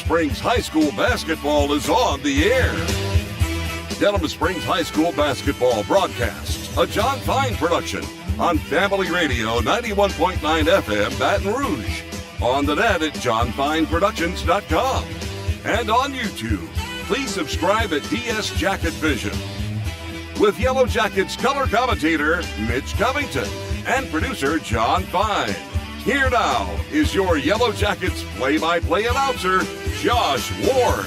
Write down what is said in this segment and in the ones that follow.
Springs High School basketball is on the air. Denham Springs High School basketball broadcasts, a John Fine production, on Family Radio 91.9 FM Baton Rouge, on the net at johnfineproductions.com, and on YouTube. Please subscribe at DS Jacket Vision. With Yellow Jackets color commentator Mitch Covington and producer John Fine. Here now is your Yellow Jackets play-by-play announcer, Josh Ward.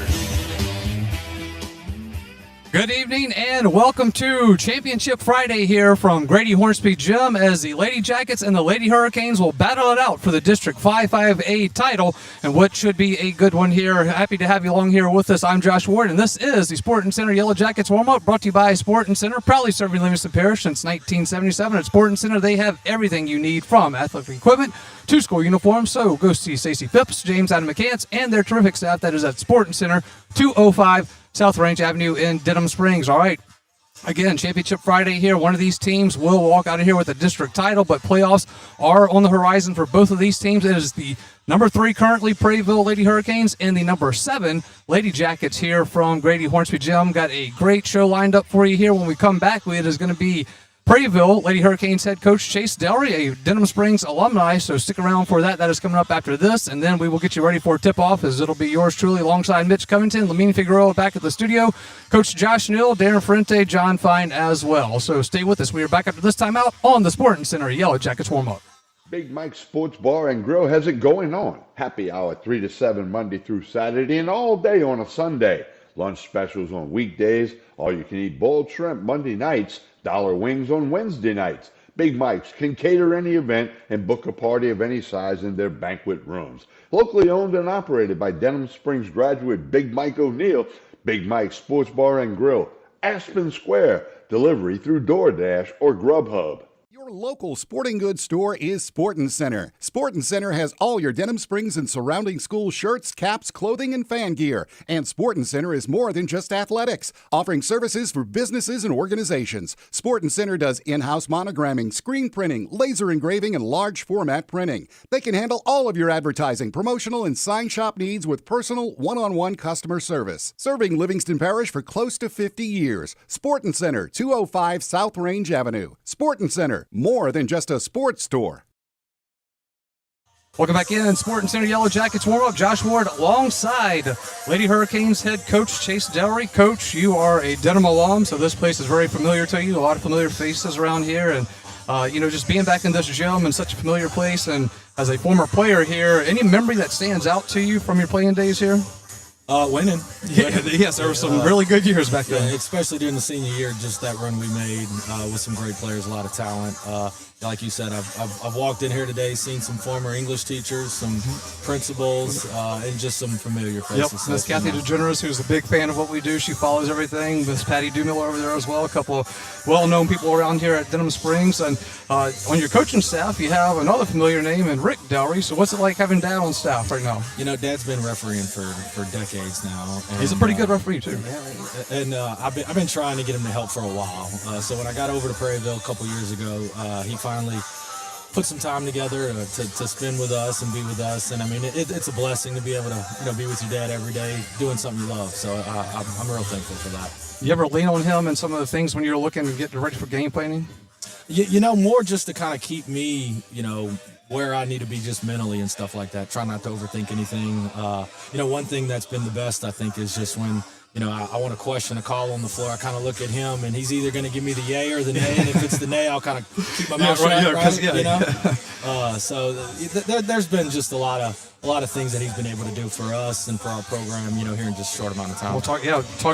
Good evening and welcome to Championship Friday here from Grady Hornsby Gym as the Lady Jackets and the Lady Hurricanes will battle it out for the District 5-5A title and what should be a good one here. Happy to have you along here with us. I'm Josh Ward and this is the Sporting Center Yellow Jackets warm-up brought to you by Sporting Center, proudly serving Livingston Parish since 1977. At Sporting Center they have everything you need from athletic equipment to school uniforms. So go see Stacey Phipps, James Adam McCants, and their terrific staff that is at Sporting Center, 205 South Range Avenue in Denham Springs. All right. Again, Championship Friday here. One of these teams will walk out of here with a district title, but playoffs are on the horizon for both of these teams. It is the number 3 currently Prairieville Lady Hurricanes and the number 7 Lady Jackets here from Grady Hornsby Gym. Got a great show lined up for you here. When we come back, it is going to be Prairieville Lady Hurricanes head coach Chase Delry, a Denham Springs alumni, so stick around for that. That is coming up after this, and then we will get you ready for tip-off as it'll be yours truly alongside Mitch Covington, Lamine Figueroa back at the studio, Coach Josh Neal, Darren Ferrente, John Fine as well. So stay with us. We are back after this time out on the Sporting Center Yellow Jackets warm-up. Big Mike's Sports Bar and Grill has it going on. Happy hour 3 to 7 Monday through Saturday and all day on a Sunday. Lunch specials on weekdays. All you can eat boiled shrimp Monday nights. Dollar wings on Wednesday nights. Big Mike's can cater any event and book a party of any size in their banquet rooms. Locally owned and operated by Denham Springs graduate Big Mike O'Neill, Big Mike's Sports Bar and Grill, Aspen Square, delivery through DoorDash or Grubhub. Your local sporting goods store is Sporting Center. Sporting Center has all your Denham Springs and surrounding school shirts, caps, clothing, and fan gear. And Sporting Center is more than just athletics, offering services for businesses and organizations. Sporting Center does in-house monogramming, screen printing, laser engraving, and large format printing. They can handle all of your advertising, promotional, and sign shop needs with personal, one-on-one customer service. Serving Livingston Parish for close to 50 years. Sporting Center, 205 South Range Avenue. Sporting Center, more than just a sports store. Welcome back in Sporting Center Yellow Jackets warm-up. Josh Ward alongside Lady Hurricanes head coach Chase Delry. Coach, you are a Denham alum, so this place is very familiar to you. A lot of familiar faces around here, and just being back in this gym in such a familiar place, and as a former player here, any memory that stands out to you from your playing days here? Winning. Yes, there were some really good years back then. Yeah, especially during the senior year, just that run we made with some great players, a lot of talent. Like you said, I've walked in here today, seen some former English teachers, some principals, and just some familiar faces. Yep, Miss Kathy DeGeneres, who's a big fan of what we do. She follows everything. Miss Patty Dumiller over there as well. A couple of well-known people around here at Denham Springs. And on your coaching staff, you have another familiar name in Rick Delry. So what's it like having Dad on staff right now? You know, Dad's been refereeing for decades now. And, he's a pretty good referee, too. And I've been trying to get him to help for a while. So when I got over to Prairieville a couple years ago, he finally put some time together to spend with us and be with us. And I mean, it's a blessing to be able to be with your dad every day doing something you love. So I'm real thankful for that. You ever lean on him and some of the things when you're looking to get ready for game planning? More just to kind of keep me, where I need to be just mentally and stuff like that. Try not to overthink anything. One thing that's been the best, I think, is just when I want to question a call on the floor. I kind of look at him, and he's either going to give me the yay or the nay. And if it's the nay, I'll kind of keep my mouth shut. So there's been just a lot of things that he's been able to do for us and for our program, here in just a short amount of time. We'll talk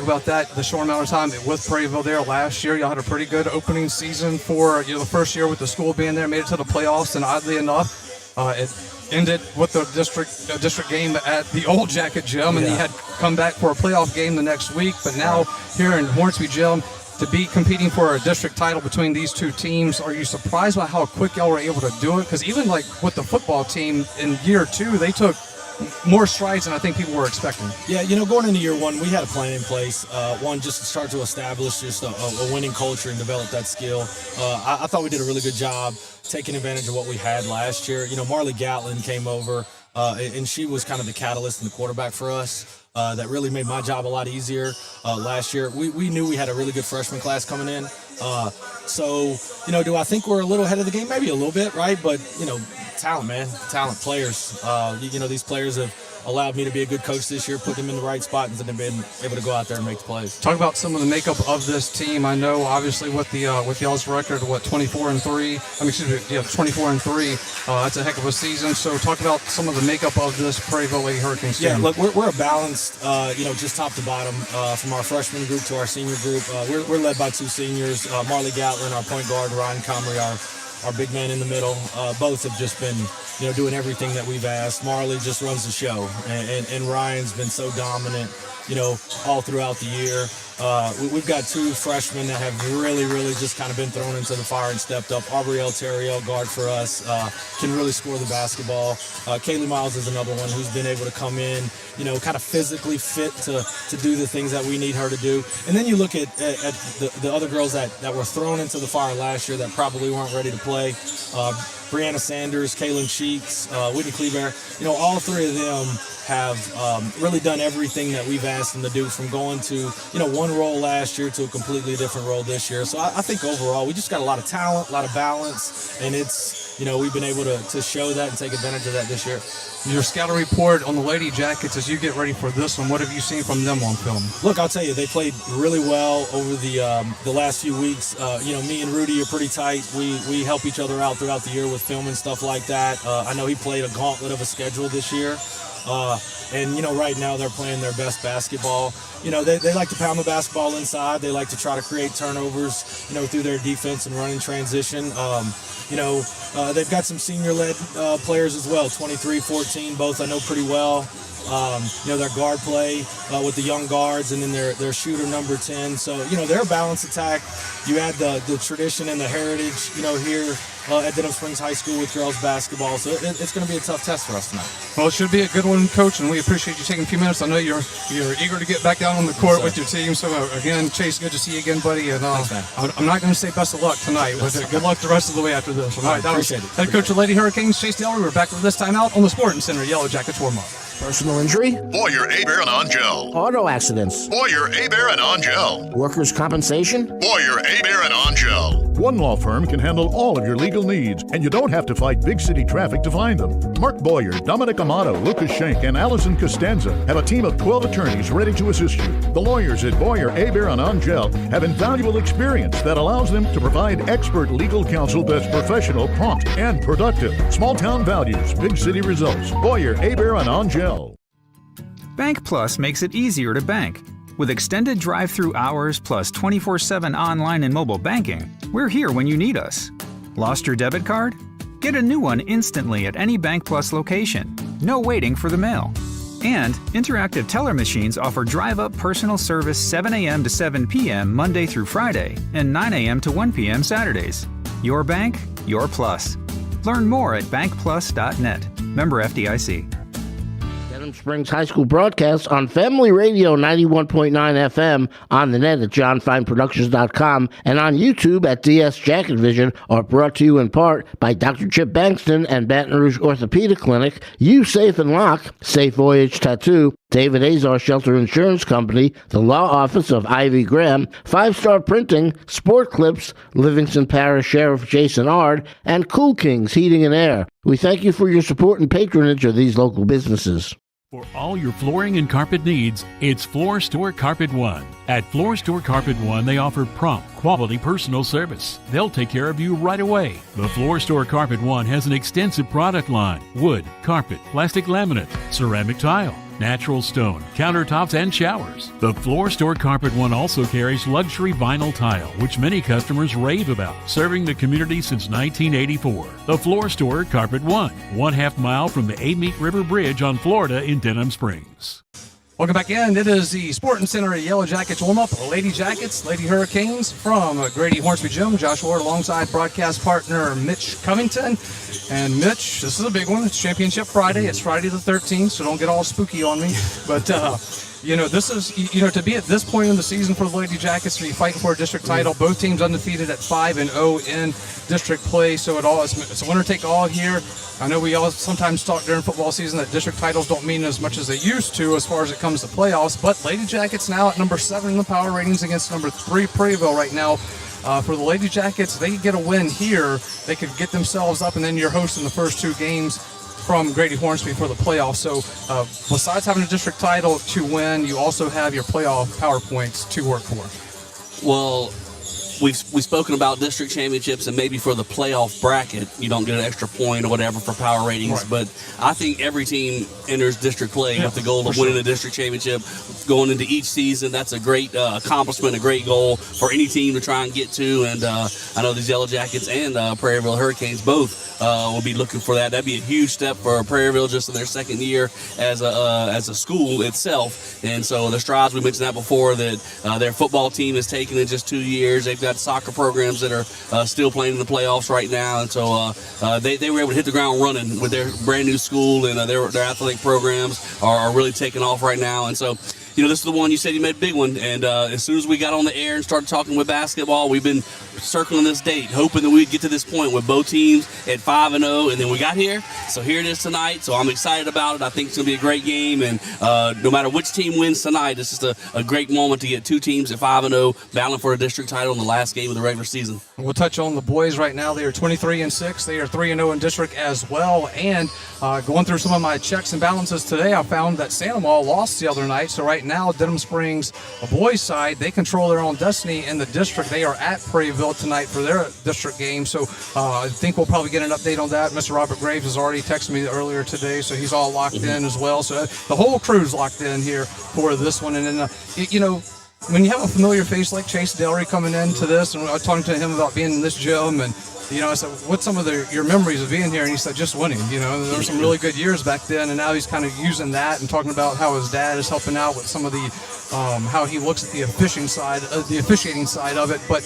about that, the short amount of time with Prairieville there last year. Y'all had a pretty good opening season for the first year with the school being there, made it to the playoffs, and oddly enough, it ended with the district game at the old Jacket Gym, and he had come back for a playoff game the next week. But now here in Hornsby Gym, to be competing for a district title between these two teams, are you surprised by how quick y'all were able to do it? Because even like with the football team in year 2, they took more strides than I think people were expecting. Yeah, going into year 1, we had a plan in place. One, just to start to establish just a winning culture and develop that skill. I thought we did a really good job taking advantage of what we had last year. Marley Gatlin came over and she was kind of the catalyst and the quarterback for us. That really made my job a lot easier last year. We knew we had a really good freshman class coming in. So, do I think we're a little ahead of the game? Maybe a little bit, right? But, talent, man. Talent, players. These players have allowed me to be a good coach this year, put them in the right spot, and then been able to go out there and make the plays. Talk about some of the makeup of this team. I know, obviously, with y'all's record, 24-3. 24-3. That's a heck of a season. So, talk about some of the makeup of this Prairieville Lady Hurricanes team. Yeah, look, we're a balanced, just top to bottom, from our freshman group to our senior group. We're led by 2 seniors, Marley Gatlin, our point guard, Ryan Comrie, our big man in the middle. Both have just been, doing everything that we've asked. Marley just runs the show, and Ryan's been so dominant, all throughout the year. We've got 2 freshmen that have really, really just kind of been thrown into the fire and stepped up. Aubrielle Terriel, guard for us, can really score the basketball. Kaylee Miles is another one who's been able to come in, kind of physically fit to do the things that we need her to do. And then you look at the other girls that were thrown into the fire last year that probably weren't ready to play. Brianna Sanders, Kaylin Cheeks, Whitney Kleber, all 3 of them have really done everything that we've asked them to do, from going to, one role last year to a completely different role this year. So I think overall we just got a lot of talent, a lot of balance, and it's, we've been able to show that and take advantage of that this year. Your scouting report on the Lady Jackets as you get ready for this one, what have you seen from them on film? Look, I'll tell you, they played really well over the last few weeks. Me and Rudy are pretty tight. We help each other out throughout the year with film and stuff like that. I know he played a gauntlet of a schedule this year. And right now they're playing their best basketball. They like to pound the basketball inside. They like to try to create turnovers, through their defense and running transition. They've got some senior-led players as well, 23-14, both I know pretty well. Their guard play with the young guards, and then their shooter number 10. So, they're a balanced attack. You add the tradition and the heritage, here at Denham Springs High School with girls basketball. So it's going to be a tough test for us tonight. Well, it should be a good one, Coach, and we appreciate you taking a few minutes. I know you're eager to get back down on the court with your team. So, again, Chase, good to see you again, buddy. And thanks, man. I'm not going to say best of luck tonight. But good luck the rest of the way after this. All right, that was appreciate it. Head coach of Lady Hurricanes, Chase Taylor. We're back for this time out on the Sporting Center Yellow Jackets warm-up. Personal injury? Boyer, Aber, and Angel. Auto accidents? Boyer, Aber, and Angel. Workers' compensation? Boyer, Aber, and Angel. One law firm can handle all of your legal needs, and you don't have to fight big city traffic to find them. Mark Boyer, Dominic Amato, Lucas Schenk, and Allison Costanza have a team of 12 attorneys ready to assist you. The lawyers at Boyer, Aber, and Angel have invaluable experience that allows them to provide expert legal counsel that's professional, prompt, and productive. Small town values, big city results. Boyer, Aber, and Angel. Bank Plus makes it easier to bank. With extended drive-through hours plus 24/7 online and mobile banking, we're here when you need us. Lost your debit card? Get a new one instantly at any Bank Plus location. No waiting for the mail. And interactive teller machines offer drive-up personal service 7 a.m. to 7 p.m. Monday through Friday and 9 a.m. to 1 p.m. Saturdays. Your bank, your plus. Learn more at bankplus.net. Member FDIC. Denham Springs High School broadcast on Family Radio 91.9 FM, on the net at johnfineproductions.com, and on YouTube at DS Jacket Vision, are brought to you in part by Dr. Chip Bankston and Baton Rouge Orthopedic Clinic, You Safe and Lock, Safe Voyage Tattoo, David Azar Shelter Insurance Company, the Law Office of Ivy Graham, 5 Star Printing, Sport Clips, Livingston Parish Sheriff Jason Ard, and Cool Kings Heating and Air. We thank you for your support and patronage of these local businesses. For all your flooring and carpet needs, it's Floor Store Carpet One. At Floor Store Carpet One, they offer prompt, quality personal service. They'll take care of you right away. The Floor Store Carpet One has an extensive product line: wood, carpet, plastic laminate, ceramic tile, natural stone, countertops, and showers. The Floor Store Carpet One also carries luxury vinyl tile, which many customers rave about, serving the community since 1984. The Floor Store Carpet One, 1/2 mile from the Amite River Bridge on Florida in Denham Springs. Welcome back in. It is the Sporting Center Yellow Jackets warm-up. Lady Jackets, Lady Hurricanes from Grady Hornsby Gym. Josh Ward alongside broadcast partner Mitch Covington. And Mitch, this is a big one. It's Championship Friday. It's Friday the 13th, so don't get all spooky on me. But, this is, to be at this point in the season for the Lady Jackets, to be fighting for a district title, both teams undefeated at 5-0 in district play, so it's a winner take all here. I know we all sometimes talk during football season that district titles don't mean as much as they used to as far as it comes to playoffs, but Lady Jackets now at number 7 in the power ratings against number 3 Prairieville right now. For the Lady Jackets, they get a win here, they could get themselves up, and then you're hosting the first 2 games from Grady Hornsby for the playoffs. So besides having a district title to win, you also have your playoff power points to work for. Well, we've spoken about district championships, and maybe for the playoff bracket you don't get an extra point or whatever for power ratings, right. But I think every team enters district play with the goal of winning a district championship going into each season. That's a great accomplishment, a great goal for any team to try and get to, and I know these Yellow Jackets and Prairieville Hurricanes both will be looking for that. That'd be a huge step for Prairieville just in their second year as a school itself, and so the strides, we mentioned that before, that their football team has taken in just 2 years. They've got soccer programs that are still playing in the playoffs right now, and so they were able to hit the ground running with their brand new school, and their athletic programs are really taking off right now. And so this is the one you said you made a big one, and as soon as we got on the air and started talking with basketball, we've been circling this date, hoping that we'd get to this point with both teams at 5-0, and then we got here, so here it is tonight. So I'm excited about it. I think it's going to be a great game, and no matter which team wins tonight, it's just a great moment to get 2 teams at 5-0 battling for a district title in the last game of the regular season. We'll touch on the boys right now. They are 23-6. They are 3-0 in district as well, and going through some of my checks and balances today, I found that Sandoval lost the other night, so right now Denham Springs, the boys side, they control their own destiny in the district. They are at Prairieville tonight for their district game, so I think we'll probably get an update on that. Mr. Robert Graves has already texted me earlier today, so he's all locked in as well. So the whole crew's locked in here for this one. And then, when you have a familiar face like Chase Delry coming into this, and I was talking to him about being in this gym, and I said, what's some of your memories of being here? And he said, just winning. There were some really good years back then, and now he's kind of using that and talking about how his dad is helping out with some of the how he looks at the officiating side of it. But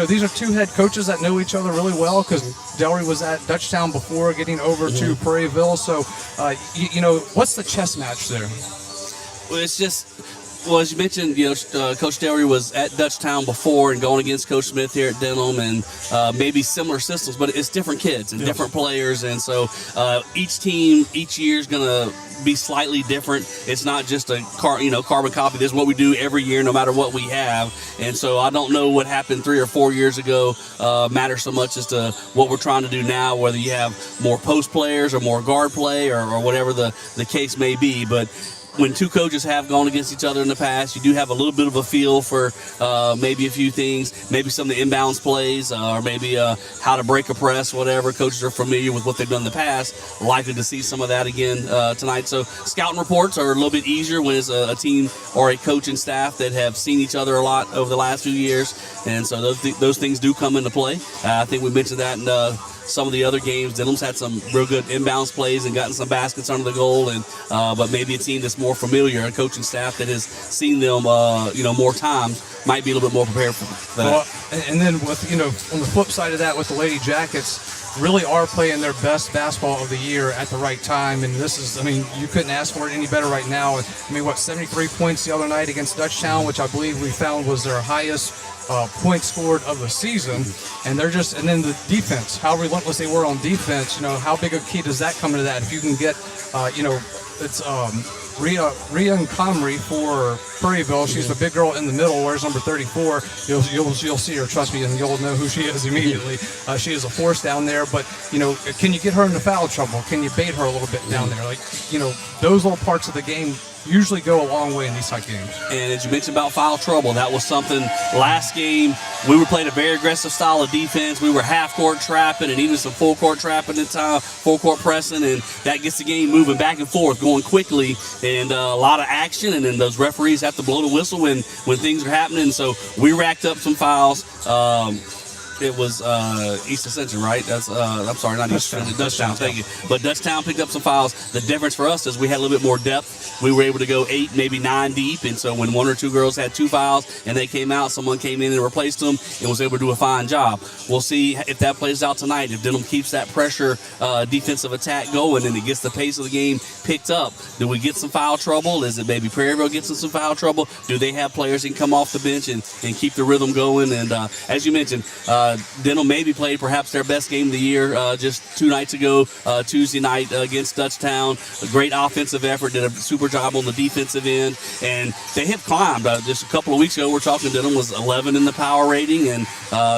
these are 2 head coaches that know each other really well, because Delry was at Dutchtown before getting over to Prairieville. So what's the chess match there? Well, it's just, as you mentioned, Coach Delry was at Dutchtown before and going against Coach Smith here at Denham, and maybe similar systems, but it's different kids and different players, and so each team each year is going to be slightly different. It's not just a carbon copy. This is what we do every year, no matter what we have. And so I don't know what happened 3 or 4 years ago matters so much as to what we're trying to do now, whether you have more post players or more guard play or whatever the case may be. But when 2 coaches have gone against each other in the past, you do have a little bit of a feel for maybe a few things, maybe some of the inbounds plays, or maybe how to break a press, whatever. Coaches are familiar with what they've done in the past, likely to see some of that again tonight. So scouting reports are a little bit easier when it's a team or a coaching staff that have seen each other a lot over the last few years, and so those things do come into play. I think we mentioned that in some of the other games. Denham's had some real good inbounds plays and gotten some baskets under the goal, and but maybe a team that's more familiar, a coaching staff that has seen them more times, might be a little bit more prepared for that. Well, and then with on the flip side of that, with the Lady Jackets, really are playing their best basketball of the year at the right time, and this is, you couldn't ask for it any better right now. 73 points the other night against Dutchtown, which I believe we found was their highest points scored of the season, and then the defense, how relentless they were on defense. How big a key does that come into that? If you can get, it's Rhea Comrie for Prairieville. She's the big girl in the middle, wears number 34. You'll see her, trust me, and you'll know who she is immediately. She is a force down there, but can you get her into foul trouble? Can you bait her a little bit down there? Those little parts of the game usually go a long way in these type games. And as you mentioned about foul trouble, that was something last game. We were playing a very aggressive style of defense. We were half-court trapping and even some full-court trapping at time, full-court pressing, and that gets the game moving back and forth, going quickly, and a lot of action, and then those referees have to blow the whistle when things are happening. So we racked up some fouls. It was East Ascension, right? That's I'm sorry, not East Ascension, Dutchtown. Thank you. But Dutchtown picked up some fouls. The difference for us is we had a little bit more depth. We were able to go 8, maybe 9 deep, and so when 1 or 2 girls had 2 fouls and they came out, someone came in and replaced them and was able to do a fine job. We'll see if that plays out tonight. If Denham keeps that pressure defensive attack going and it gets the pace of the game picked up, do we get some foul trouble? Is it maybe Prairieville gets in some foul trouble? Do they have players that can come off the bench and keep the rhythm going? And as you mentioned, Denham maybe played perhaps their best game of the year just 2 nights ago, Tuesday night against Dutchtown. A great offensive effort, did a super job on the defensive end, and they have climbed. Just a couple of weeks ago, we're talking Denham was 11 in the power rating, and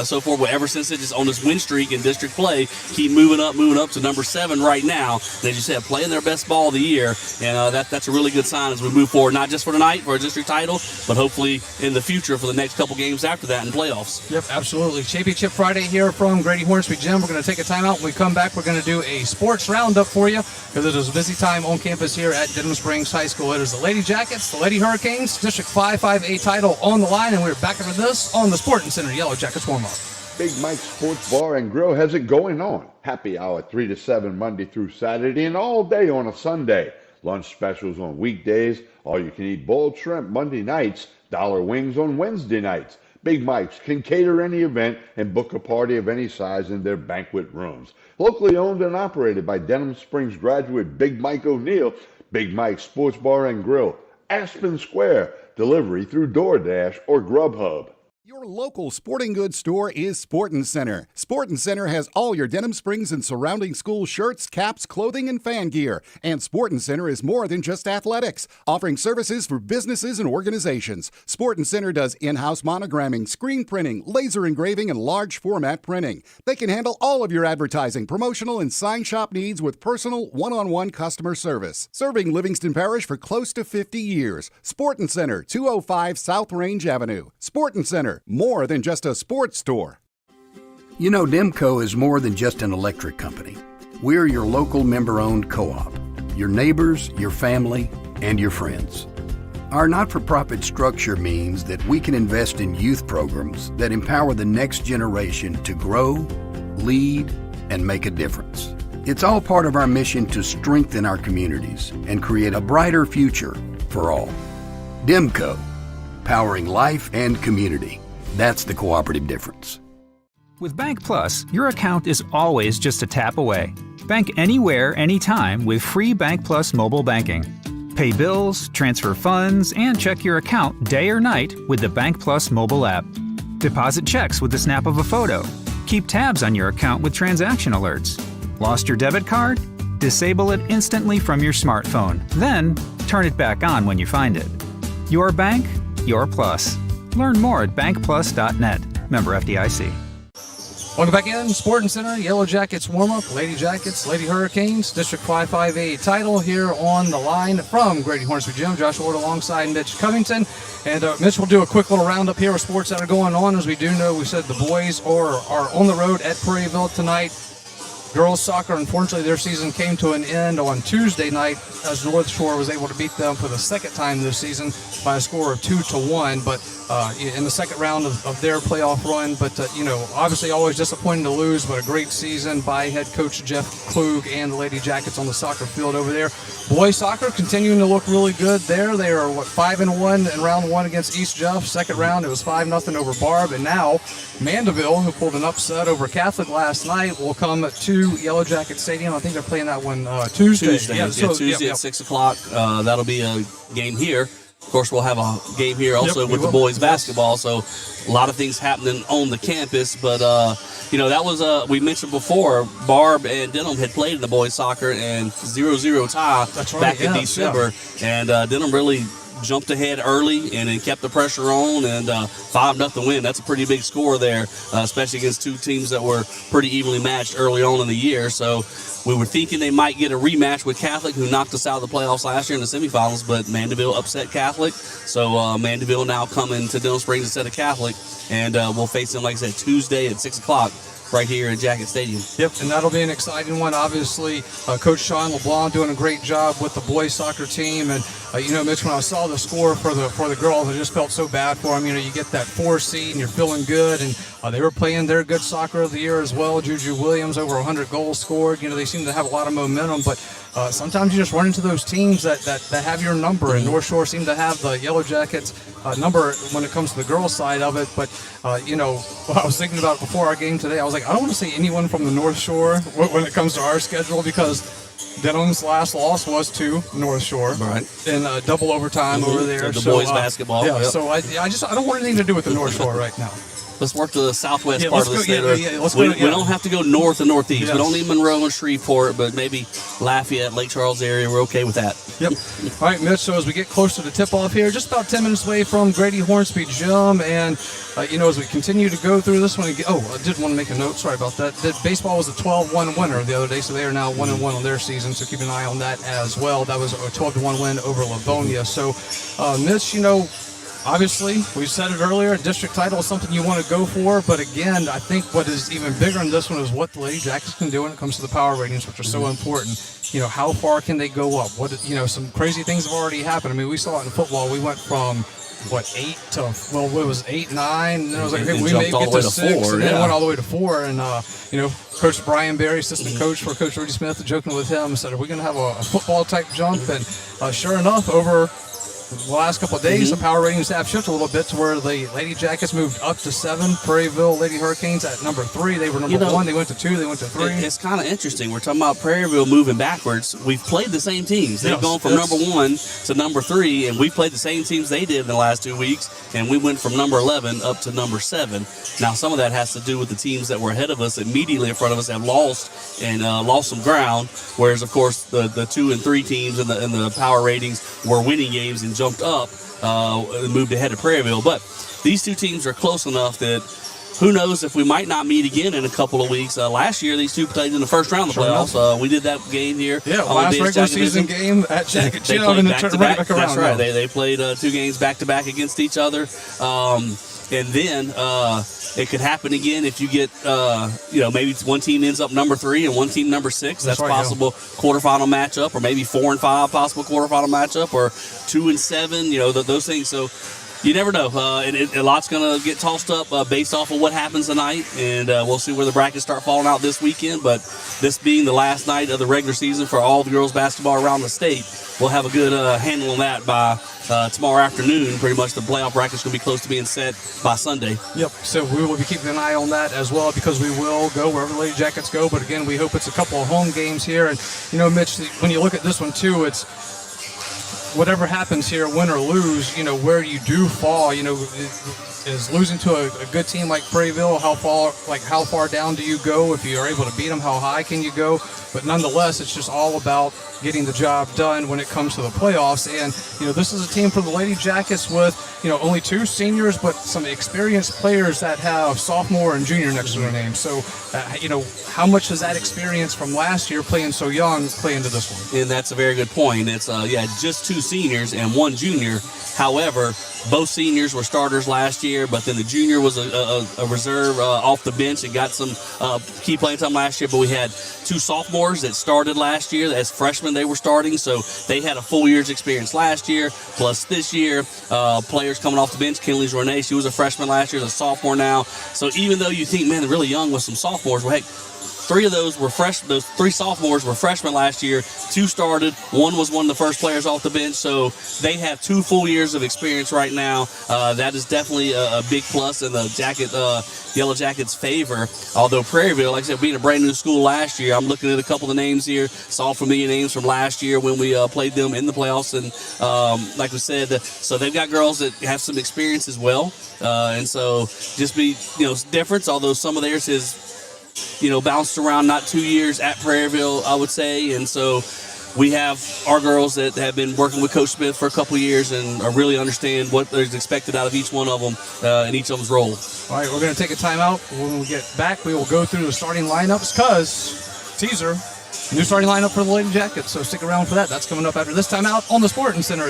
so forth. Well, ever since it is on this win streak in district play, keep moving up to number 7 right now. And as you said, playing their best ball of the year, and that's a really good sign as we move forward, not just for tonight for a district title, but hopefully in the future for the next couple games after that in playoffs. Yep, absolutely. Championship Friday here from Grady Hornsby Gym. We're going to take a timeout. When we come back, we're going to do a sports roundup for you because it is a busy time on campus here at Denham Springs High School. It is the Lady Jackets, the Lady Hurricanes, District 5-5A title on the line, and we're back after this on the Sporting Center Yellow Jackets warm-up. Big Mike's Sports Bar and Grill has it going on. Happy hour 3 to 7 Monday through Saturday and all day on a Sunday. Lunch specials on weekdays. All you can eat boiled shrimp Monday nights. Dollar wings on Wednesday nights. Big Mike's can cater any event and book a party of any size in their banquet rooms. Locally owned and operated by Denham Springs graduate Big Mike O'Neill. Big Mike's Sports Bar and Grill. Aspen Square. Delivery through DoorDash or Grubhub. Your local sporting goods store is Sportin' Center. Sportin' Center has all your Denham Springs and surrounding school shirts, caps, clothing, and fan gear. And Sportin' Center is more than just athletics, offering services for businesses and organizations. Sportin' Center does in-house monogramming, screen printing, laser engraving, and large format printing. They can handle all of your advertising, promotional, and sign shop needs with personal, one-on-one customer service. Serving Livingston Parish for close to 50 years. Sportin' Center, 205 South Range Avenue. Sportin' Center. More than just a sports store. You know, Demco is more than just an electric company. We're your local member-owned co-op, your neighbors, your family, and your friends. Our not-for-profit structure means that we can invest in youth programs that empower the next generation to grow, lead, and make a difference. It's all part of our mission to strengthen our communities and create a brighter future for all. Demco, powering life and community. That's the cooperative difference. With Bank Plus, your account is always just a tap away. Bank anywhere, anytime with free Bank Plus mobile banking. Pay bills, transfer funds, and check your account day or night with the Bank Plus mobile app. Deposit checks with the snap of a photo. Keep tabs on your account with transaction alerts. Lost your debit card? Disable it instantly from your smartphone. Then, turn it back on when you find it. Your bank, your plus. Learn more at bankplus.net. Member FDIC. Welcome back in. Sporting Center, Yellow Jackets warm-up, Lady Jackets, Lady Hurricanes, District 5-5A title here on the line from Grady Hornsby Gym. Josh Ward alongside Mitch Covington. And Mitch will do a quick little roundup here of sports that are going on. As we do know, we said the boys are on the road at Prairieville tonight. Girls soccer, unfortunately, their season came to an end on Tuesday night as North Shore was able to beat them for the second time this season by a score of 2-1. But in the second round of their playoff run, but obviously always disappointing to lose, but a great season by head coach Jeff Klug and the Lady Jackets on the soccer field over there. Boys soccer continuing to look really good there. They are 5-1 in round 1 against East Jeff. Second round it was 5-0 over Barb, and now Mandeville, who pulled an upset over Catholic last night, will come to Yellow Jacket Stadium. I think they're playing that one Tuesday. Tuesday at 6 o'clock. That'll be a game here. Of course, we'll have a game here also with the boys basketball. So a lot of things happening on the campus. But, that was, we mentioned before, Barb and Denham had played in the boys soccer and 0-0 tie back in December. And Denham really jumped ahead early and then kept the pressure on, and 5-0 win. That's a pretty big score there, especially against two teams that were pretty evenly matched early on in the year. So we were thinking they might get a rematch with Catholic, who knocked us out of the playoffs last year in the semifinals, but Mandeville upset Catholic. So Mandeville now coming to Denham Springs instead of Catholic, and we'll face them, like I said, Tuesday at 6 o'clock. Right here in Jacket Stadium. Yep, and that'll be an exciting one. Obviously, Coach Sean LeBlanc doing a great job with the boys soccer team, and Mitch, when I saw the score for the girls, I just felt so bad for them. You get that 4 seed and you're feeling good, and they were playing their good soccer of the year as well. Juju Williams, over 100 goals scored. They seem to have a lot of momentum, but sometimes you just run into those teams that have your number, and North Shore seemed to have the Yellow Jackets number when it comes to the girls' side of it. But, I was thinking about it before our game today. I was like, I don't want to see anyone from the North Shore when it comes to our schedule, because Denham's last loss was to North Shore, right, in double overtime over there. The boys basketball. Yeah, yep. So I don't want anything to do with the North Shore right now. Let's work to the southwest part of the state. We don't have to go north and northeast. Yes. We don't need Monroe and Shreveport, but maybe Lafayette, Lake Charles area, we're okay with that. Yep. All right, Mitch, so as we get closer to tip-off here, just about 10 minutes away from Grady Hornsby Gym, and, as we continue to go through this one, I did want to make a note, sorry about that. Baseball was a 12-1 winner the other day, so they are now 1-1 on their season, so keep an eye on that as well. That was a 12-1 win over Livonia. So, Mitch, obviously, we said it earlier, a district title is something you want to go for, but again, I think what is even bigger in this one is what the Lady Jackets can do when it comes to the power ratings, which are so important. How far can they go up? Some crazy things have already happened. I mean, we saw it in football. We went from 8 to, what was 8, 9, and then I was like, hey, we may get to 6, and then it went all the way to 4, and Coach Brian Berry, assistant coach for Coach Rudy Smith, joking with him, said, are we going to have a football type jump? And sure enough, over the last couple of days, the power ratings have shifted a little bit to where the Lady Jackets moved up to 7. Prairieville Lady Hurricanes at number 3. They were number 1. They went to 2. They went to 3. It's kind of interesting. We're talking about Prairieville moving backwards. We've played the same teams. They've gone from number 1 to number 3, and we played the same teams they did in the last 2 weeks, and we went from number 11 up to number 7. Now, some of that has to do with the teams that were ahead of us, immediately in front of us, have lost some ground, whereas, of course, the 2 and 3 teams in the power ratings were winning games and jumped up. Moved ahead of Prairieville, but these two teams are close enough that who knows if we might not meet again in a couple of weeks. Last year, these two played in the first round of the playoffs. We did that game here. Yeah, last regular season game at Jacket Gym, and then turned right back around. That's right. They played 2 games back-to-back against each other. And then it could happen again if you get, maybe one team ends up number 3 and one team number 6. That's right, possible quarterfinal matchup, or maybe 4 and 5 possible quarterfinal matchup, or 2 and 7. Those things. So you never know. A lot's going to get tossed up based off of what happens tonight, and we'll see where the brackets start falling out this weekend. But this being the last night of the regular season for all the girls basketball around the state, we'll have a good handle on that by tomorrow afternoon. Pretty much the playoff bracket's going to be close to being set by Sunday. Yep, so we will be keeping an eye on that as well, because we will go wherever the Lady Jackets go. But again, we hope it's a couple of home games here. And, Mitch, when you look at this one too, it's whatever happens here, win or lose, where you do fall, is losing to a good team like Prairieville, how far down do you go? If you are able to beat them, how high can you go? But nonetheless, it's just all about getting the job done when it comes to the playoffs. And, this is a team for the Lady Jackets with, only 2 seniors, but some experienced players that have sophomore and junior next to their name. So, how much does that experience from last year playing so young play into this one? And that's a very good point. It's, just 2 seniors and 1 junior. However, both seniors were starters last year, but then the junior was a reserve off the bench and got some key playing time last year. But we had 2 sophomores that started last year. As freshmen, they were starting, so they had a full year's experience last year. Plus this year, players coming off the bench. Kinley's Renee, she was a freshman last year, a sophomore now. So even though you think, man, they're really young with some sophomores, well, heck, 3 of those were fresh. Those 3 sophomores were freshmen last year. 2 started. 1 was one of the first players off the bench. So they have 2 full years of experience right now. That is definitely a big plus in the Yellow Jackets' favor. Although Prairieville, like I said, being a brand new school last year, I'm looking at a couple of the names here. Saw familiar names from last year when we played them in the playoffs. And like we said, so they've got girls that have some experience as well. And so just be difference. Although some of theirs is bounced around, not 2 years at Prairieville, I would say. And so we have our girls that have been working with Coach Smith for a couple of years and really understand what is expected out of each one of them and each of them's role. All right, we're going to take a timeout. When we get back, we will go through the starting lineups, because teaser, new starting lineup for the Lady Jackets. So stick around for that. That's coming up after this timeout on the Sporting Center.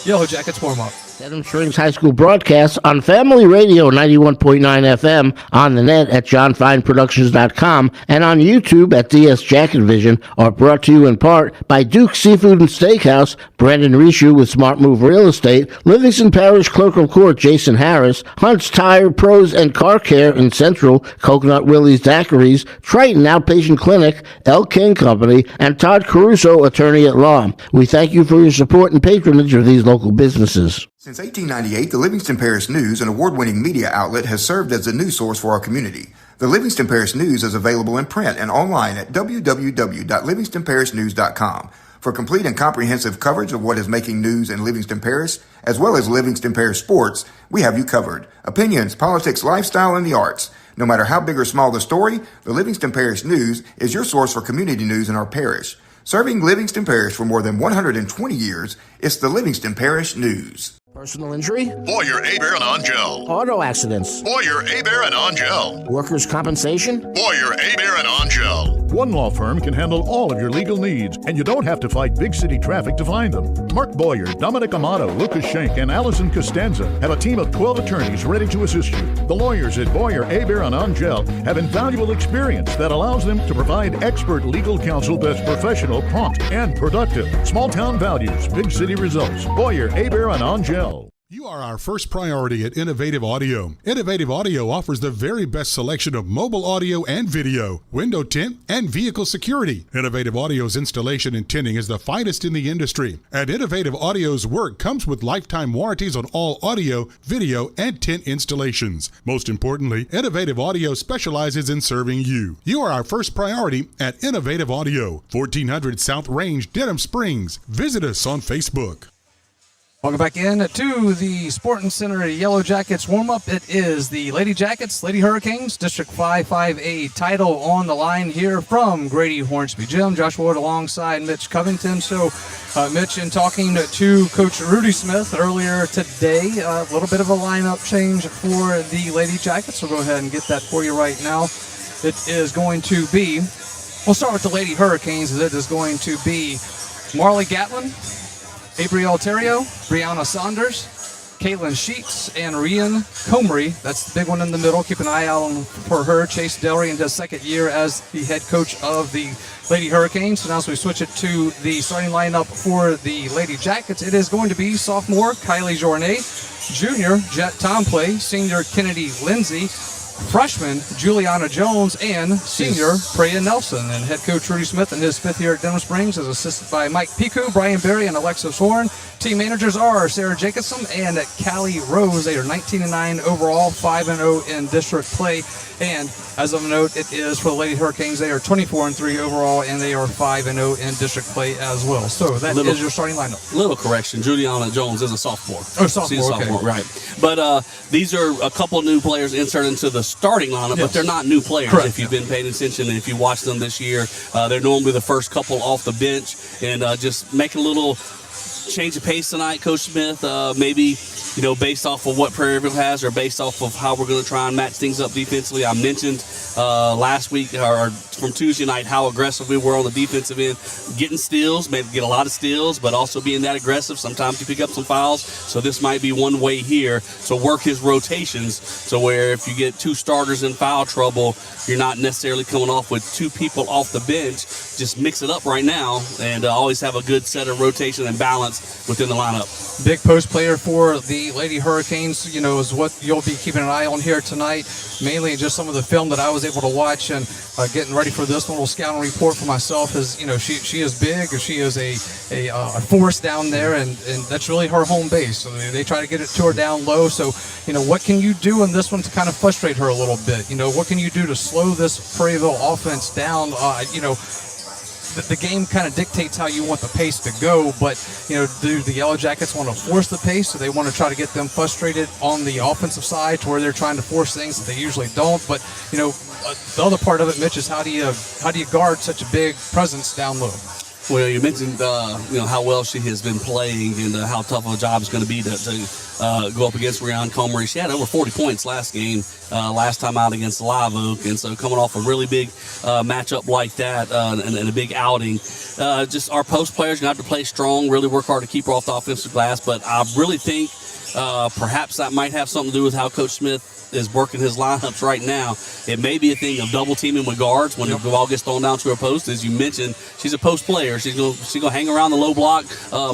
Yellow Jackets warm up. Denham Springs High School broadcasts on Family Radio 91.9 FM, on the net at johnfineproductions.com, and on YouTube at DS Jacket Vision are brought to you in part by Duke's Seafood and Steakhouse, Brandon Rishu with Smart Move Real Estate, Livingston Parish Clerk of Court Jason Harris, Hunt's Tire Pros and Car Care in Central, Coconut Willie's Daiquiris, Triton Outpatient Clinic, L. King Company, and Todd Caruso, Attorney at Law. We thank you for your support and patronage of these local businesses. Since 1898, the Livingston Parish News, an award-winning media outlet, has served as the news source for our community. The Livingston Parish News is available in print and online at www.livingstonparishnews.com. For complete and comprehensive coverage of what is making news in Livingston Parish, as well as Livingston Parish sports, we have you covered. Opinions, politics, lifestyle, and the arts. No matter how big or small the story, the Livingston Parish News is your source for community news in our parish. Serving Livingston Parish for more than 120 years, it's the Livingston Parish News. Personal injury? Boyer, Aber, and Angel. Auto accidents? Boyer, Aber, and Angel. Workers' compensation? Boyer, Aber, and Angel. One law firm can handle all of your legal needs, and you don't have to fight big city traffic to find them. Mark Boyer, Dominic Amato, Lucas Schenk, and Allison Costanza have a team of 12 attorneys ready to assist you. The lawyers at Boyer, Aber, and Angel have invaluable experience that allows them to provide expert legal counsel that's professional, prompt, and productive. Small town values, big city results. Boyer, Aber, and Angel. You are our first priority at Innovative Audio. Innovative Audio offers the very best selection of mobile audio and video, window tint, and vehicle security. Innovative Audio's installation and tinting is the finest in the industry. And Innovative Audio's work comes with lifetime warranties on all audio, video, and tint installations. Most importantly, Innovative Audio specializes in serving you. You are our first priority at Innovative Audio, 1400 South Range, Denham Springs. Visit us on Facebook. Welcome back in to the Sporting Center Yellow Jackets warm-up. It is the Lady Jackets, Lady Hurricanes, District 5-5A title on the line here from Grady Hornsby Gym. Josh Ward alongside Mitch Covington. So, Mitch, in talking to Coach Rudy Smith earlier today, a little bit of a lineup change for the Lady Jackets. We'll go ahead and get that for you right now. It is going to be, we'll start with the Lady Hurricanes. It is going to be Marley Gatlin, Abrielle Terrio, Brianna Saunders, Caitlin Sheets, and Rian Comrie. That's the big one in the middle. Keep an eye out for her. Chase Delry in his second year as the head coach of the Lady Hurricanes. So now as we switch it to the starting lineup for the Lady Jackets, it is going to be sophomore Kylie Journet, junior Jet Tomplay, senior Kennedy Lindsay, freshman Juliana Jones, and senior Preya Nelson. And head coach Rudy Smith in his fifth year at Denham Springs is assisted by Mike Piku, Brian Berry, and Alexis Horn. Team managers are Sarah Jacobson and Callie Rose. They are 19-9 overall, 5-0 in district play. And as of a note, it is for the Lady Hurricanes. They are 24-3 overall, and they are 5-0 in district play as well. So that is your starting lineup. Little correction: Juliana Jones is a sophomore. Oh, sophomore. She's a sophomore, okay. Right? But these are a couple new players inserted into the starting lineup, but they're not new players. Correct. If you've been paying attention and if you watched them this year, they're normally the first couple off the bench, and just making a little change of pace tonight, Coach Smith. Maybe, based off of what Prairieville has or based off of how we're going to try and match things up defensively. I mentioned last week or from Tuesday night how aggressive we were on the defensive end, getting steals, maybe get a lot of steals, but also being that aggressive. Sometimes you pick up some fouls, so this might be one way here to work his rotations, so where if you get two starters in foul trouble, you're not necessarily coming off with two people off the bench. Just mix it up right now and always have a good set of rotation and balance within the lineup. Big post player for the Lady Hurricanes, is what you'll be keeping an eye on here tonight. Mainly just some of the film that I was able to watch and getting ready for this little scouting report for myself is, she is big. She is a force down there, and that's really her home base. So they try to get it to her down low. So, what can you do in this one to kind of frustrate her a little bit? What can you do to slow this Prairieville offense down? The game kind of dictates how you want the pace to go, but do the Yellow Jackets want to force the pace? So they want to try to get them frustrated on the offensive side to where they're trying to force things that they usually don't. But the other part of it, Mitch, is how do you guard such a big presence down low? Well, you mentioned how well she has been playing and how tough of a job it's going to be to go up against Rion Comery. She had over 40 points last game, last time out against Live Oak, and so coming off a really big matchup like that and a big outing, just our post players going to have to play strong, really work hard to keep her off the offensive glass. But I really think perhaps that might have something to do with how Coach Smith is working his lineups right now. It may be a thing of double teaming with guards when the ball gets thrown down to her post. As you mentioned, she's a post player. She's gonna hang around the low block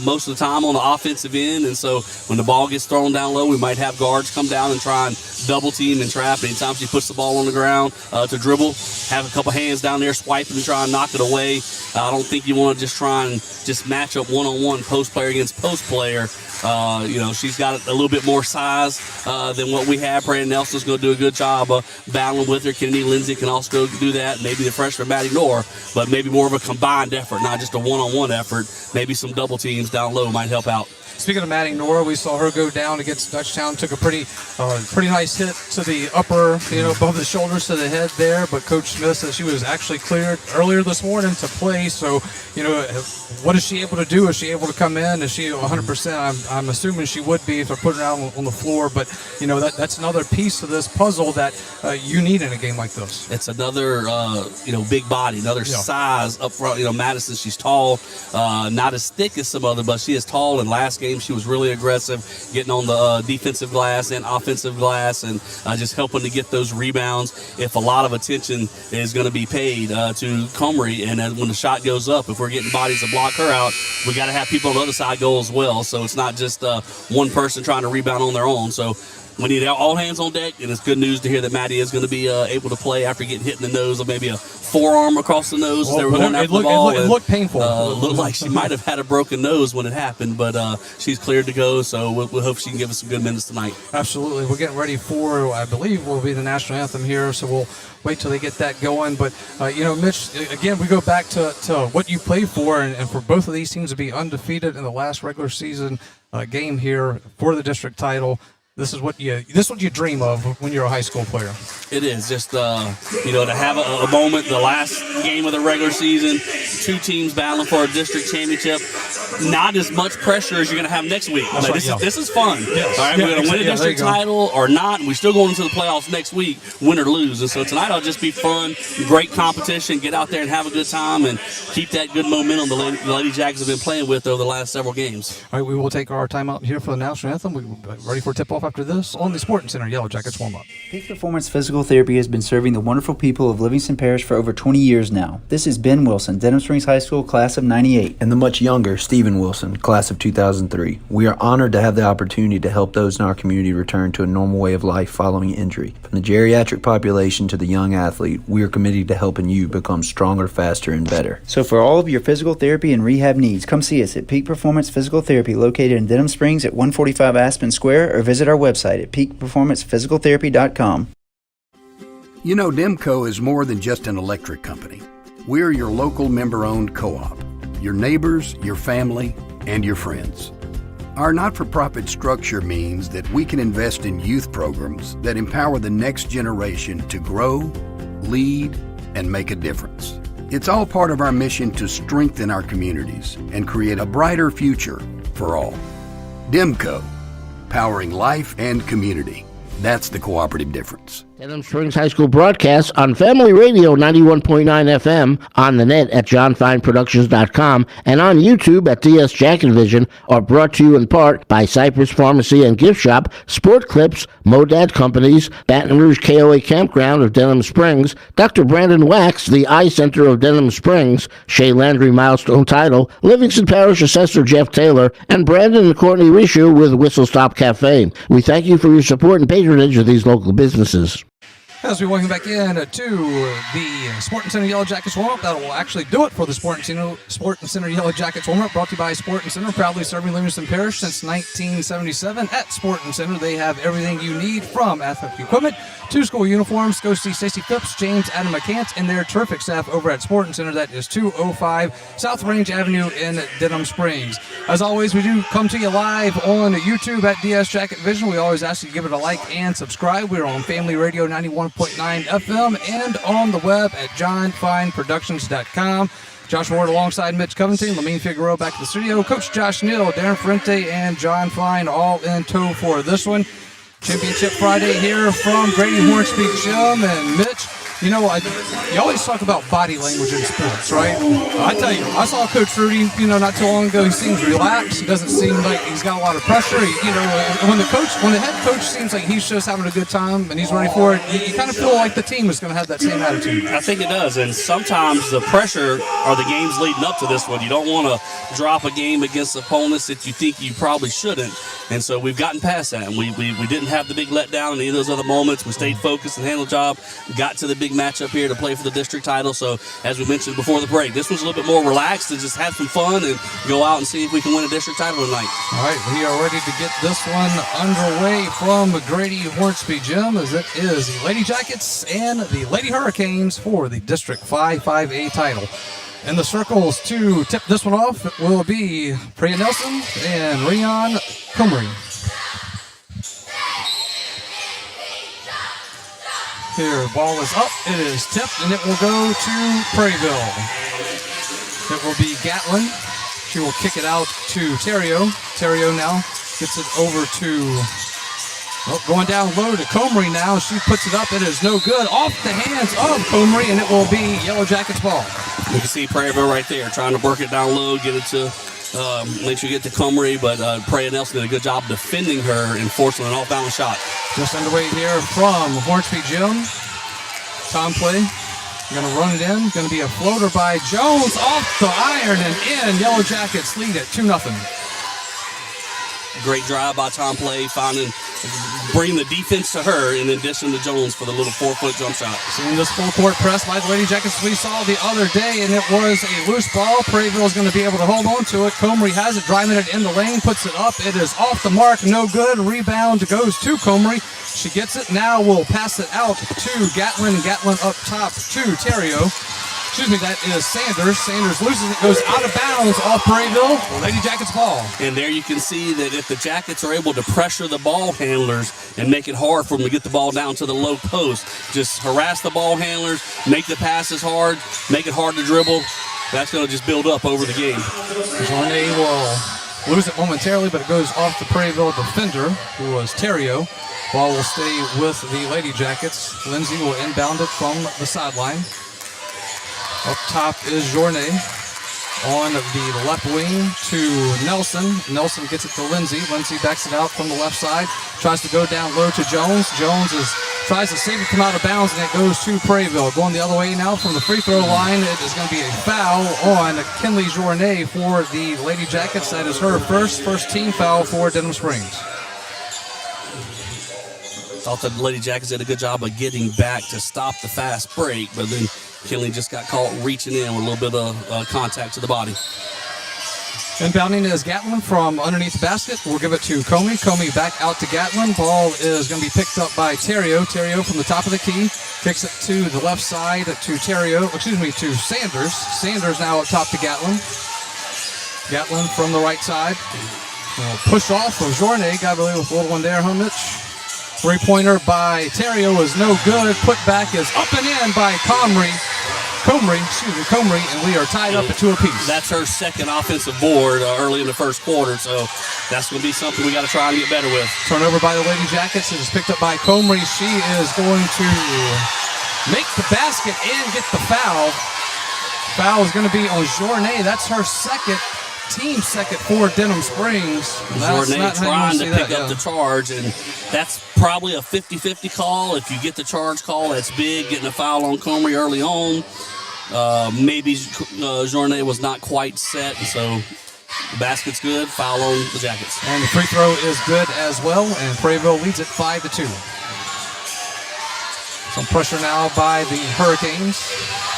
most of the time on the offensive end, and so when the ball gets thrown down low, we might have guards come down and try and double team and trap. Anytime she puts the ball on the ground to dribble, have a couple hands down there swiping and try and knock it away. I don't think you want to just try and just match up one-on-one post player against post player. She's got a little bit more size than what we have. Brandon Nelson's going to do a good job of battling with her. Kennedy Lindsay can also do that. Maybe the freshman Maddie Knorr, but maybe more of a combined effort, not just a one-on-one effort. Maybe some double teams down low might help out. Speaking of Maddie Knorr, we saw her go down against Dutchtown, took a pretty nice hit to the upper, above the shoulders to the head there, but Coach Smith said she was actually cleared earlier this morning to play, so, what is she able to do? Is she able to come in? Is she 100%? I'm assuming she would be if they're putting her out on the floor, but, that's another piece of this puzzle that you need in a game like this. It's another, big body, another size up front. Madison, she's tall, not as thick as some other, but she is tall, and last game she was really aggressive, getting on the defensive glass and offensive glass, and just helping to get those rebounds. If a lot of attention is going to be paid to Comery, and when the shot goes up, if we're getting bodies to block her out, we got to have people on the other side go as well. So it's not just one person trying to rebound on their own. So we need all hands on deck, and it's good news to hear that Maddie is going to be able to play after getting hit in the nose, or maybe a forearm across the nose. They were going after the ball. It looked painful. Looked like she might have had a broken nose when it happened, but she's cleared to go, so we'll hope she can give us some good minutes tonight. Absolutely. We're getting ready for, I believe, will be the national anthem here, so we'll wait till they get that going. But, Mitch, again, we go back to what you play for, and for both of these teams to be undefeated in the last regular season game here for the district title. This is what you dream of when you're a high school player. It is just to have a moment, the last game of the regular season, two teams battling for a district championship. Not as much pressure as you're going to have next week. This is fun. Yes. All right, we're going to win a district title or not, and we're still going into the playoffs next week, win or lose. And so tonight will just be fun, great competition. Get out there and have a good time and keep that good momentum the Lady Jackets have been playing with over the last several games. All right, we will take our time out here for the national anthem. We're ready for tip-off after this on the Sporting Center Yellow Jackets warm-up. Peak Performance Physical Therapy has been serving the wonderful people of Livingston Parish for over 20 years now. This is Ben Wilson, Denham Springs High School, class of 98. And the much younger Stephen Wilson, class of 2003. We are honored to have the opportunity to help those in our community return to a normal way of life following injury. From the geriatric population to the young athlete, we are committed to helping you become stronger, faster, and better. So for all of your physical therapy and rehab needs, come see us at Peak Performance Physical Therapy located in Denham Springs at 145 Aspen Square, or visit our website at peakperformancephysicaltherapy.com. Demco is more than just an electric company. We're your local member-owned co-op, your neighbors, your family, and your friends. Our not-for-profit structure means that we can invest in youth programs that empower the next generation to grow, lead, and make a difference. It's all part of our mission to strengthen our communities and create a brighter future for all. Demco, powering life and community. That's the cooperative difference. Denham Springs High School broadcasts on Family Radio 91.9 FM, on the net at johnfineproductions.com, and on YouTube at DS Jacket Vision, are brought to you in part by Cypress Pharmacy and Gift Shop, Sport Clips, Modad Companies, Baton Rouge KOA Campground of Denham Springs, Dr. Brandon Wax, the Eye Center of Denham Springs, Shea Landry Milestone Title, Livingston Parish Assessor Jeff Taylor, and Brandon and Courtney Rishu with Whistle Stop Cafe. We thank you for your support and patronage of these local businesses. As we welcome back in to the Sporting Center Yellow Jackets warm-up, that will actually do it for the Sporting Center Yellow Jackets warm-up, brought to you by Sporting Center, proudly serving Livingston Parish since 1977. At Sporting Center, they have everything you need, from athletic equipment to school uniforms. Go see Stacey Phipps, James Adam McCants, and their terrific staff over at Sporting Center. That is 205 South Range Avenue in Denham Springs. As always, we do come to you live on YouTube at DS Jacket Vision. We always ask you to give it a like and subscribe. We're on Family Radio 91.9 91.9 FM and on the web at johnfineproductions.com. Josh Ward alongside Mitch Covington, Lamine Figueroa back to the studio. Coach Josh Neal, Darren Ferrente, and John Fine all in tow for this one. Championship Friday here from Grady Hornsby Gym. And Mitch, you know, you always talk about body language in sports, right? I tell you, I saw Coach Rudy, not too long ago. He seems relaxed. He doesn't seem like he's got a lot of pressure. When the head coach seems like he's just having a good time and he's ready for it, you kind of feel like the team is going to have that same attitude. I think it does, and sometimes the pressure are the games leading up to this one. You don't want to drop a game against opponents that you think you probably shouldn't, and so we've gotten past that, and we didn't have the big letdown in any of those other moments. We stayed focused and handled the job, got to the big matchup here to play for the district title. So as we mentioned before the break, this one's a little bit more relaxed and just have some fun and go out and see if we can win a district title tonight. All right, we are ready to get this one underway from Grady Hornsby Gym, as it is the Lady Jackets and the Lady Hurricanes for the District 5-5A title. In the circles to tip this one off will be Priya Nelson and Rion Comrie. Here, ball is up, it is tipped, and it will go to Prairieville. It will be Gatlin. She will kick it out to Terrio. Terrio now gets it over to, going down low to Comrie now. She puts it up, it is no good. Off the hands of Comrie, and it will be Yellow Jackets ball. You can see Prairieville right there trying to work it down low, get it to, make sure you get to Comrie, but Priya Nelson did a good job defending her and forcing an off-balance shot. Just underway here from Hornsby Gym. Tom play. Going to run it in. Going to be a floater by Jones off the iron and in. Yellow Jackets lead it 2-0. Great drive by Tom Play, bringing the defense to her in addition to Jones for the little 4-foot jump shot. Seeing this full court press by the Lady Jackets we saw the other day, and it was a loose ball. Prairieville is going to be able to hold on to it. Comrie has it, driving it in the lane, puts it up. It is off the mark, no good. Rebound goes to Comrie. She gets it. Now will pass it out to Gatlin. Gatlin up top to Terrio. Excuse me, that is Sanders. Sanders loses it, goes out of bounds off Prairieville. Lady Jackets ball. And there you can see that if the Jackets are able to pressure the ball handlers and make it hard for them to get the ball down to the low post, just harass the ball handlers, make the passes hard, make it hard to dribble, that's going to just build up over the game. Journey will lose it momentarily, but it goes off the Prairieville defender, who was Terrio. Ball will stay with the Lady Jackets. Lindsay will inbound it from the sideline. Up top is Journey on the left wing to Nelson. Nelson gets it to Lindsay. Lindsay backs it out from the left side. Tries to go down low to Jones. Jones tries to save it from out of bounds, and it goes to Prairieville. Going the other way now from the free throw line. It is going to be a foul on Kinley Journey for the Lady Jackets. That is her first team foul for Denham Springs. Thought the Lady Jackets did a good job of getting back to stop the fast break, but then Kinley just got caught reaching in with a little bit of contact to the body. Inbounding is Gatlin from underneath the basket. We'll give it to Comey. Comey back out to Gatlin. Ball is going to be picked up by Terrio. Terrio from the top of the key. Kicks it to the left side to to Sanders. Sanders now up top to Gatlin. Gatlin from the right side. Push off of Journey. Got away with a little one there, huh, Mitch? Three-pointer by Terrio is no good. Put back is up and in by Comrie, and we are tied up at 2 apiece. That's her second offensive board early in the first quarter, so that's going to be something we got to try and get better with. Turnover by the Lady Jackets. It is picked up by Comrie. She is going to make the basket and get the foul. Foul is going to be on Journey. That's her team second for Denham Springs. Jordan trying to pick up the charge, and that's probably a 50-50 call. If you get the charge call, that's big. Getting a foul on Comrie early on. Maybe Journey was not quite set, so the basket's good. Foul on the Jackets. And the free throw is good as well, and Prairieville leads it 5-2. Some pressure now by the Hurricanes.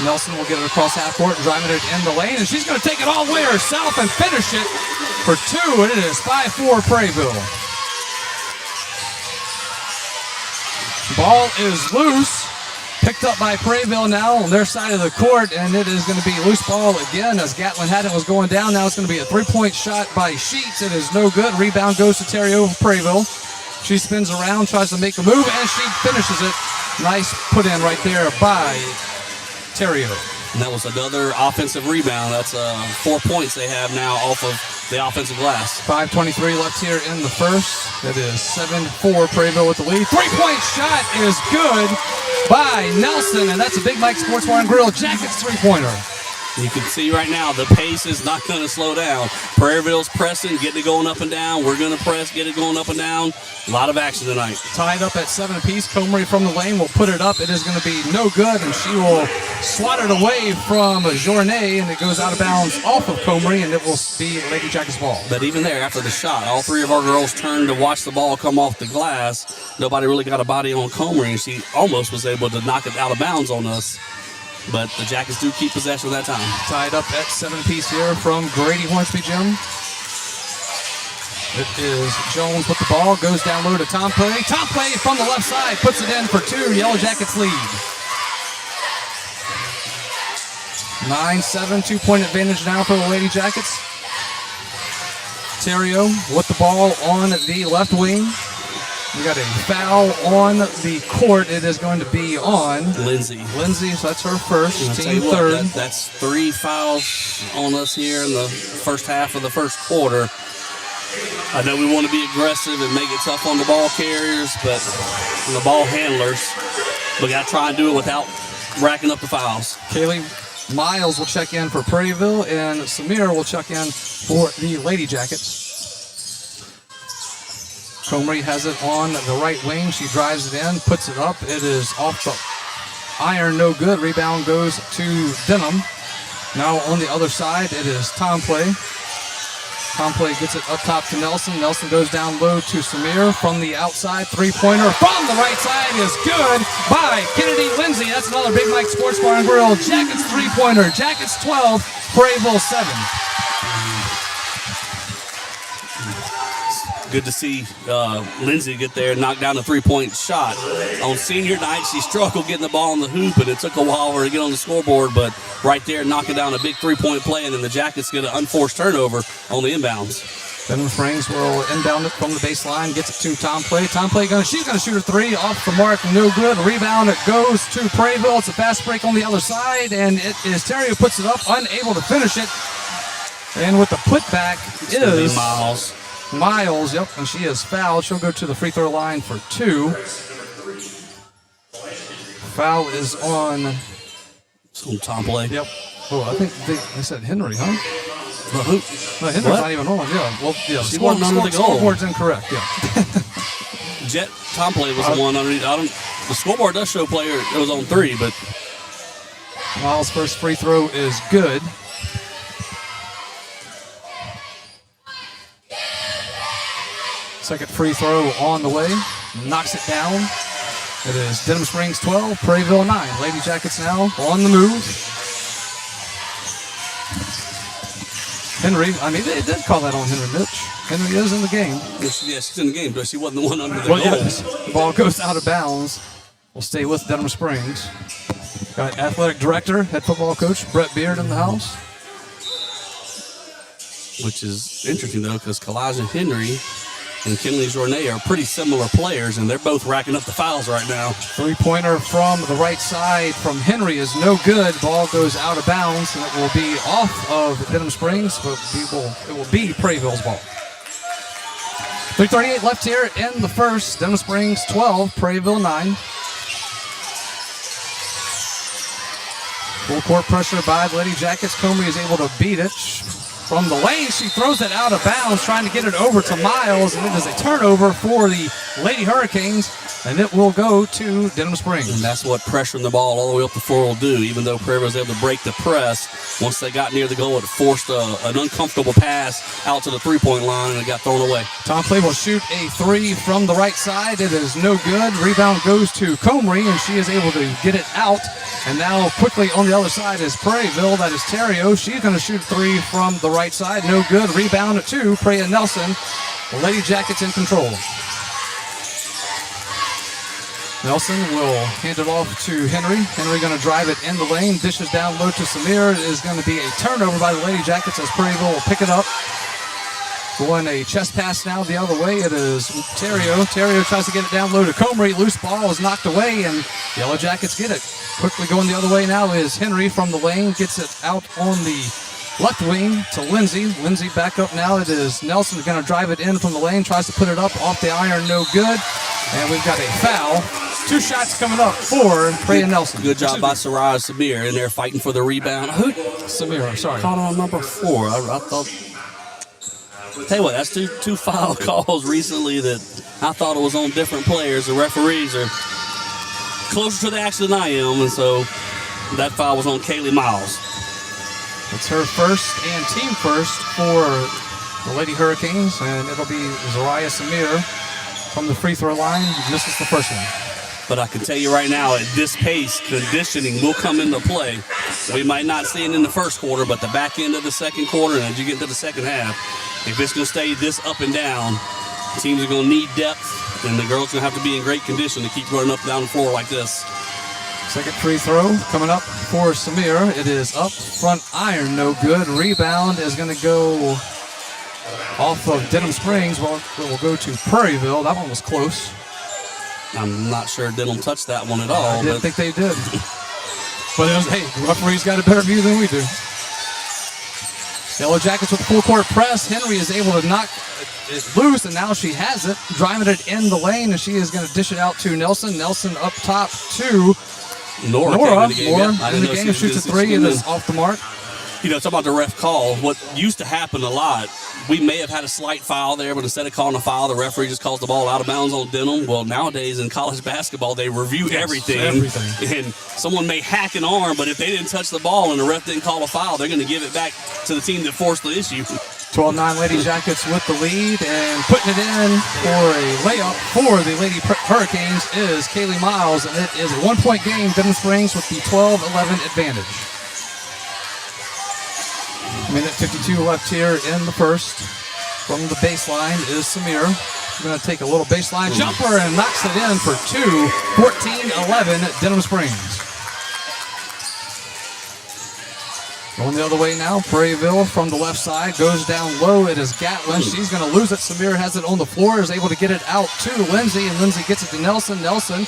Nelson will get it across half court, driving it in the lane, and she's going to take it all the way herself and finish it for 2, and it is 5-4 Prairieville. Ball is loose, picked up by Prairieville now on their side of the court, and it is going to be loose ball again as Gatlin had it, was going down. Now it's going to be a three-point shot by Sheets. It is no good. Rebound goes to Terrio for Prairieville. She spins around, tries to make a move, and she finishes it Nice put in right there by Terrio. And that was another offensive rebound. That's 4 points they have now off of the offensive glass. 5:23 left here in the first. It is 7-4 Prairieville with the lead. Three-point shot is good by Nelson, and that's a Big Mike Sports Bar and Grill Jackets three-pointer. You can see right now the pace is not going to slow down. Prairieville's pressing, getting it going up and down. We're going to press, get it going up and down. A lot of action tonight. Tied up at 7 apiece. Comrie from the lane will put it up. It is going to be no good, and she will swat it away from Journay, and it goes out of bounds off of Comrie, and it will be Lady Jackets ball. But even there, after the shot, all three of our girls turned to watch the ball come off the glass. Nobody really got a body on Comrie, and she almost was able to knock it out of bounds on us. But the Jackets do keep possession that time. Tied up at 7 apiece here from Grady Hornsby Gym. It is Jones with the ball, goes down low to Tom Play. Tom Play from the left side, puts it in for two. Yellow Jackets lead. 9-7, 2-point advantage now for the Lady Jackets. Terrio with the ball on the left wing. We got a foul on the court. It is going to be on Lindsay. So that's her first, team third. That's 3 fouls on us here in the first half of the first quarter. I know we want to be aggressive and make it tough on the ball carriers, but the ball handlers, we got to try and do it without racking up the fouls. Kaylee Miles will check in for Prairieville, and Samir will check in for the Lady Jackets. Comrie has it on the right wing. She drives it in, puts it up. It is off the iron, no good. Rebound goes to Denham. Now on the other side, it is Tom Play. Tom Play gets it up top to Nelson. Nelson goes down low to Samir from the outside. Three-pointer from the right side is good by Kennedy Lindsay. That's another Big Mike Sports Bar and Grill. Jackets three-pointer. Jackets 12, Prairieville 7. Good to see Lindsay get there and knock down a three-point shot. On senior night, she struggled getting the ball in the hoop, and it took a while for her to get on the scoreboard, but right there, knocking down a big three-point play, and then the Jackets get an unforced turnover on the inbounds. Denham Springs will inbound it from the baseline, gets it to Tom Play. Tom Play, she's going to shoot a three off the mark, no good. Rebound, it goes to Prairieville. It's a fast break on the other side, and it is Terry who puts it up, unable to finish it. And with the putback is Miles, yep, and she is fouled. She'll go to the free throw line for two. Foul is on Tom Play. Yep. Oh, I think they said Henry, huh? No, who? No, Henry's not even on. Yeah. Well, yeah. She wasn't under the goal. Scoreboard's incorrect. Yeah. Jet Tom Play was the one underneath. The scoreboard does show player. It was on three, but Miles' first free throw is good. Second free throw on the way. Knocks it down. It is Denham Springs 12, Prairieville 9. Lady Jackets now on the move. Henry, they did call that on Henry Mitch. Henry is in the game. Yes, she's in the game, but she wasn't the one under the goal. Yes. The ball goes out of bounds. We'll stay with Denham Springs. Got athletic director, head football coach Brett Beard in the house. Which is interesting, though, because Kalijah Henry and Kinley Journay are pretty similar players, and they're both racking up the fouls right now. Three-pointer from the right side from Henry is no good. Ball goes out of bounds, and it will be off of Denham Springs, but it will be Prairieville's ball. 3:38 left here in the first. Denham Springs 12, Prairieville 9. Full court pressure by the Lady Jackets. Comrie is able to beat it. From the lane, she throws it out of bounds, trying to get it over to Miles, and it is a turnover for the Lady Hurricanes, and it will go to Denham Springs. And that's what pressuring the ball all the way up the floor will do, even though Prairieville was able to break the press. Once they got near the goal, it forced an uncomfortable pass out to the three-point line, and it got thrown away. Tom Play will shoot a three from the right side. It is no good. Rebound goes to Comrie, and she is able to get it out. And now quickly on the other side is Prairieville. That is Terrio. She's going to shoot three from the right side. No good. Rebound at two. Preya Nelson. The Lady Jackets in control. Nelson will hand it off to Henry. Henry going to drive it in the lane. Dishes down low to Samir. It is going to be a turnover by the Lady Jackets as Prairieville will pick it up. Going a chest pass now the other way. It is Terrio. Terrio tries to get it down low to Comrie. Loose ball is knocked away, and Yellow Jackets get it. Quickly going the other way now is Henry from the lane. Gets it out on the left wing to Lindsay. Lindsay back up now. It is Nelson going to drive it in from the lane. Tries to put it up off the iron. No good. And we've got a foul. 2 shots coming up for Trey and Nelson. Good job by Soraya Samir in there fighting for the rebound. Samir, I'm sorry. Caught on number 4. I thought. Tell you what, that's two foul calls recently that I thought it was on different players. The referees are closer to the action than I am, and so that foul was on Kaylee Miles. It's her first and team first for the Lady Hurricanes, and it'll be Soraya Samir from the free throw line. Misses the first one. But I can tell you right now, at this pace, conditioning will come into play. We might not see it in the first quarter, but the back end of the second quarter, and as you get into the second half, if it's going to stay this up and down, teams are going to need depth, and the girls are going to have to be in great condition to keep running up and down the floor like this. Second free throw coming up for Samir. It is up front iron, no good. Rebound is going to go off of Denham Springs. Well, it will go to Prairieville. That one was close. I'm not sure Denham touched that one at all. I didn't think they did. But it was, hey, the referee's got a better view than we do. Yellow Jackets with full court press. Henry is able to knock it loose, and now she has it, driving it in the lane, and she is going to dish it out to Nelson. Nelson up top to Nora. Nora in the game shoots a 3. It is off the mark. You know, talking about the ref call, what used to happen a lot, we may have had a slight foul there, but instead of calling a foul, the referee just calls the ball out of bounds on Denham. Well, nowadays in college basketball, they review everything. And someone may hack an arm, but if they didn't touch the ball and the ref didn't call a foul, they're going to give it back to the team that forced the issue. 12-9 Lady Jackets with the lead, and putting it in for a layup for the Lady Hurricanes is Kaylee Miles, and it is a 1-point game. Denham Springs with the 12-11 advantage. Minute 52 left here in the first. From the baseline is Samir. Going to take a little baseline jumper and knocks it in for 2. 14-11 Denham Springs. Going the other way now. Prairieville from the left side goes down low. It is Gatlin. She's going to lose it. Samir has it on the floor. Is able to get it out to Lindsay, and Lindsay gets it to Nelson. Nelson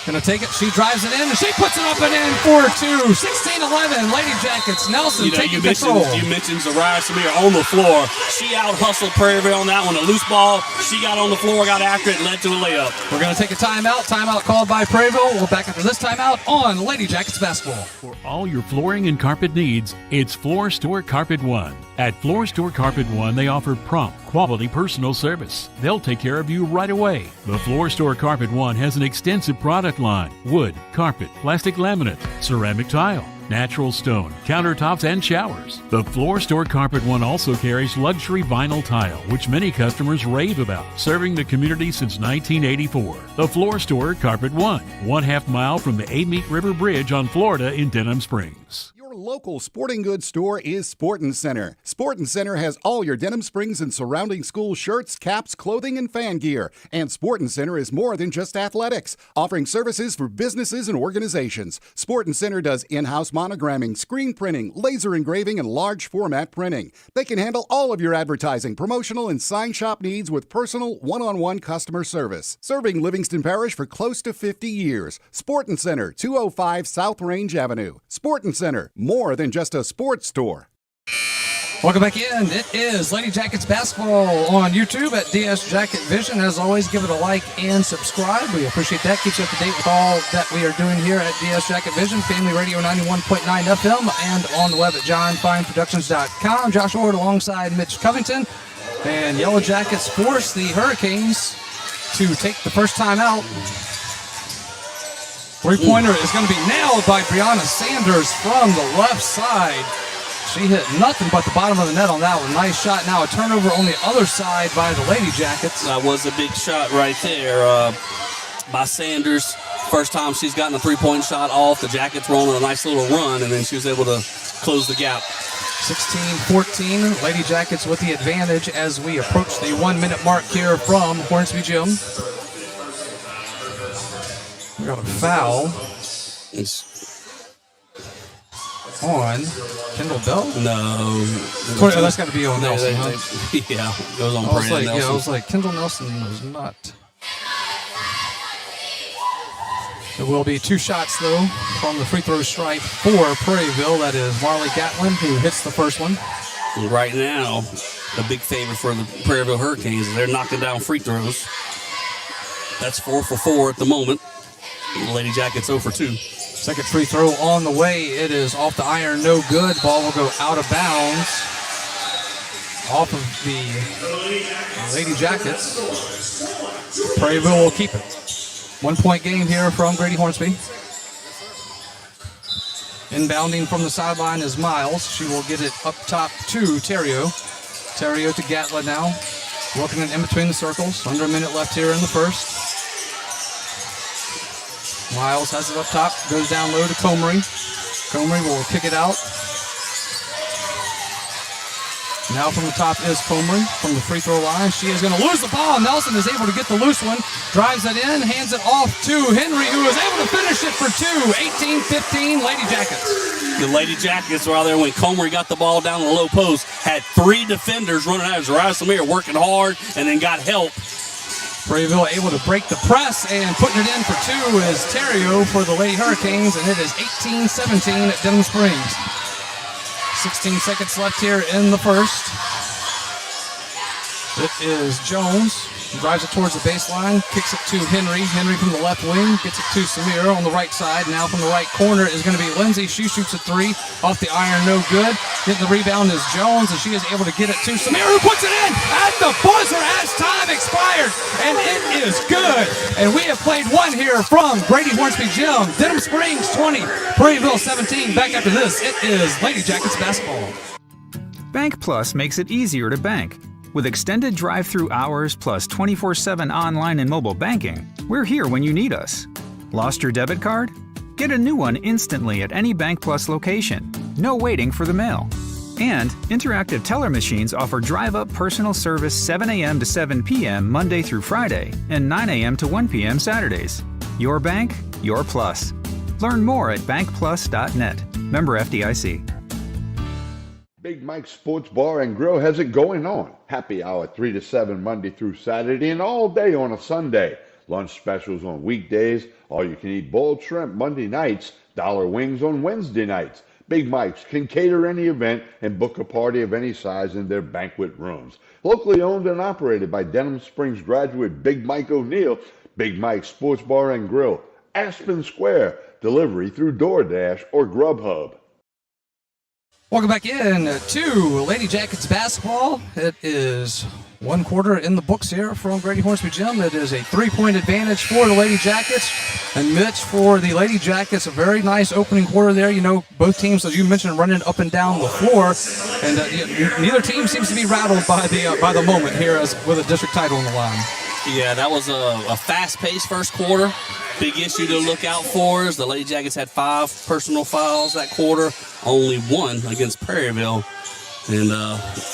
going to take it. She drives it in, and she puts it up and in for 2. 16-11 Lady Jackets. Nelson taking control. You mentioned Soraya Samir on the floor. She out-hustled Prairieville on that one. A loose ball. She got on the floor, got after it, and led to a layup. We're going to take a timeout. Timeout called by Prairieville. We'll back after this timeout on Lady Jackets basketball. For all your flooring and carpet needs, it's Floor Store Carpet One. At Floor Store Carpet One, they offer prompt, quality personal service. They'll take care of you right away. The Floor Store Carpet One has an extensive product line: wood, carpet, plastic laminate, ceramic tile, natural stone, countertops, and showers. The Floor Store Carpet One also carries luxury vinyl tile, which many customers rave about, serving the community since 1984. The Floor Store Carpet One, 1/2 mile from the Amite River Bridge on Florida in Denham Springs. Your local sporting goods store is Sportin' Center. Sportin' Center has all your Denham Springs and surrounding school shirts, caps, clothing, and fan gear. And Sportin' Center is more than just athletics, offering services for businesses and organizations. Sportin' Center does in-house monogramming, screen printing, laser engraving, and large format printing. They can handle all of your advertising, promotional, and sign shop needs with personal, one-on-one customer service. Serving Livingston Parish for close to 50 years. Sportin' Center, 205 South Range Avenue. Sportin' Center, more than just a sports store. Welcome back in. It is Lady Jackets basketball on YouTube at DS Jacket Vision. As always, give it a like and subscribe. We appreciate that. Keeps you up to date with all that we are doing here at DS Jacket Vision, Family Radio 91.9 FM, and on the web at johnfineproductions.com. Josh Ward alongside Mitch Covington. And Yellow Jackets force the Hurricanes to take the first time out. Three-pointer is going to be nailed by Brianna Sanders from the left side. She hit nothing but the bottom of the net on that one. Nice shot. Now a turnover on the other side by the Lady Jackets. That was a big shot right there by Sanders. First time she's gotten a three-point shot off. The Jackets were on a nice little run, and then she was able to close the gap. 16-14. Lady Jackets with the advantage as we approach the 1-minute mark here from Hornsby Gym. We got a foul. on Kendall Bell? No. That's got to be on Nelson. Yeah, it was on Nelson. Yeah, I was like, Kendall Nelson was not. There will be 2 shots, though, from the free throw stripe for Prairieville. That is Marley Gatlin, who hits the first one. Right now, the big favorite for the Prairieville Hurricanes is they're knocking down free throws. That's 4 for 4 at the moment. The Lady Jackets 0 for 2. Second free throw on the way. It is off the iron, no good. Ball will go out of bounds. Off of the Lady Jackets. Prairieville will keep it. 1-point game here from Grady Hornsby. Inbounding from the sideline is Miles. She will get it up top to Terrio. Terrio to Gatlin now. Working it in between the circles. Under a minute left here in the first. Miles has it up top. Goes down low to Comery. Comery will kick it out. Now from the top is Comery from the free throw line. She is going to lose the ball. Nelson is able to get the loose one. Drives it in. Hands it off to Henry, who is able to finish it for 2. 18-15 Lady Jackets. The Lady Jackets were out there when Comery got the ball down the low post. Had 3 defenders running out. Zariah Samir working hard and then got help. Prairieville able to break the press and putting it in for 2 is Terrio for the Lady Hurricanes, and it is 18-17 at Denham Springs. 16 seconds left here in the first. It is Jones. Drives it towards the baseline, kicks it to Henry. Henry from the left wing, gets it to Samir on the right side. Now from the right corner is going to be Lindsay. She shoots a 3 off the iron, no good. Getting the rebound is Jones, and she is able to get it to Samir, who puts it in at the buzzer as time expired, and it is good. And we have played one here from Grady Hornsby Gym. Denham Springs 20, Prairieville 17. Back after this, it is Lady Jackets basketball. Bank Plus makes it easier to bank. With extended drive-through hours plus 24/7 online and mobile banking, we're here when you need us. Lost your debit card? Get a new one instantly at any Bank Plus location. No waiting for the mail. And interactive teller machines offer drive-up personal service 7 a.m. to 7 p.m. Monday through Friday and 9 a.m. to 1 p.m. Saturdays. Your bank, your plus. Learn more at bankplus.net. Member FDIC. Big Mike's Sports Bar and Grill has it going on. Happy hour 3 to 7 Monday through Saturday and all day on a Sunday. Lunch specials on weekdays. All you can eat boiled shrimp Monday nights. Dollar wings on Wednesday nights. Big Mike's can cater any event and book a party of any size in their banquet rooms. Locally owned and operated by Denham Springs graduate Big Mike O'Neill. Big Mike's Sports Bar and Grill. Aspen Square. Delivery through DoorDash or Grubhub. Welcome back in to Lady Jackets basketball. It is 1 quarter in the books here from Grady Hornsby Gym. It is a 3-point advantage for the Lady Jackets. And Mitch, for the Lady Jackets, a very nice opening quarter there. You know, both teams, as you mentioned, running up and down the floor. And neither team seems to be rattled by the moment here with a district title on the line. Yeah, that was a fast-paced first quarter. Big issue to look out for is the Lady Jackets had 5 personal fouls that quarter, only 1 against Prairieville. And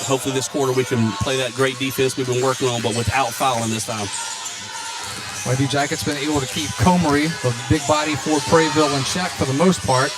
hopefully this quarter we can play that great defense we've been working on, but without fouling this time. Lady Jackets been able to keep Comery, the big body for Prairieville, in check for the most part.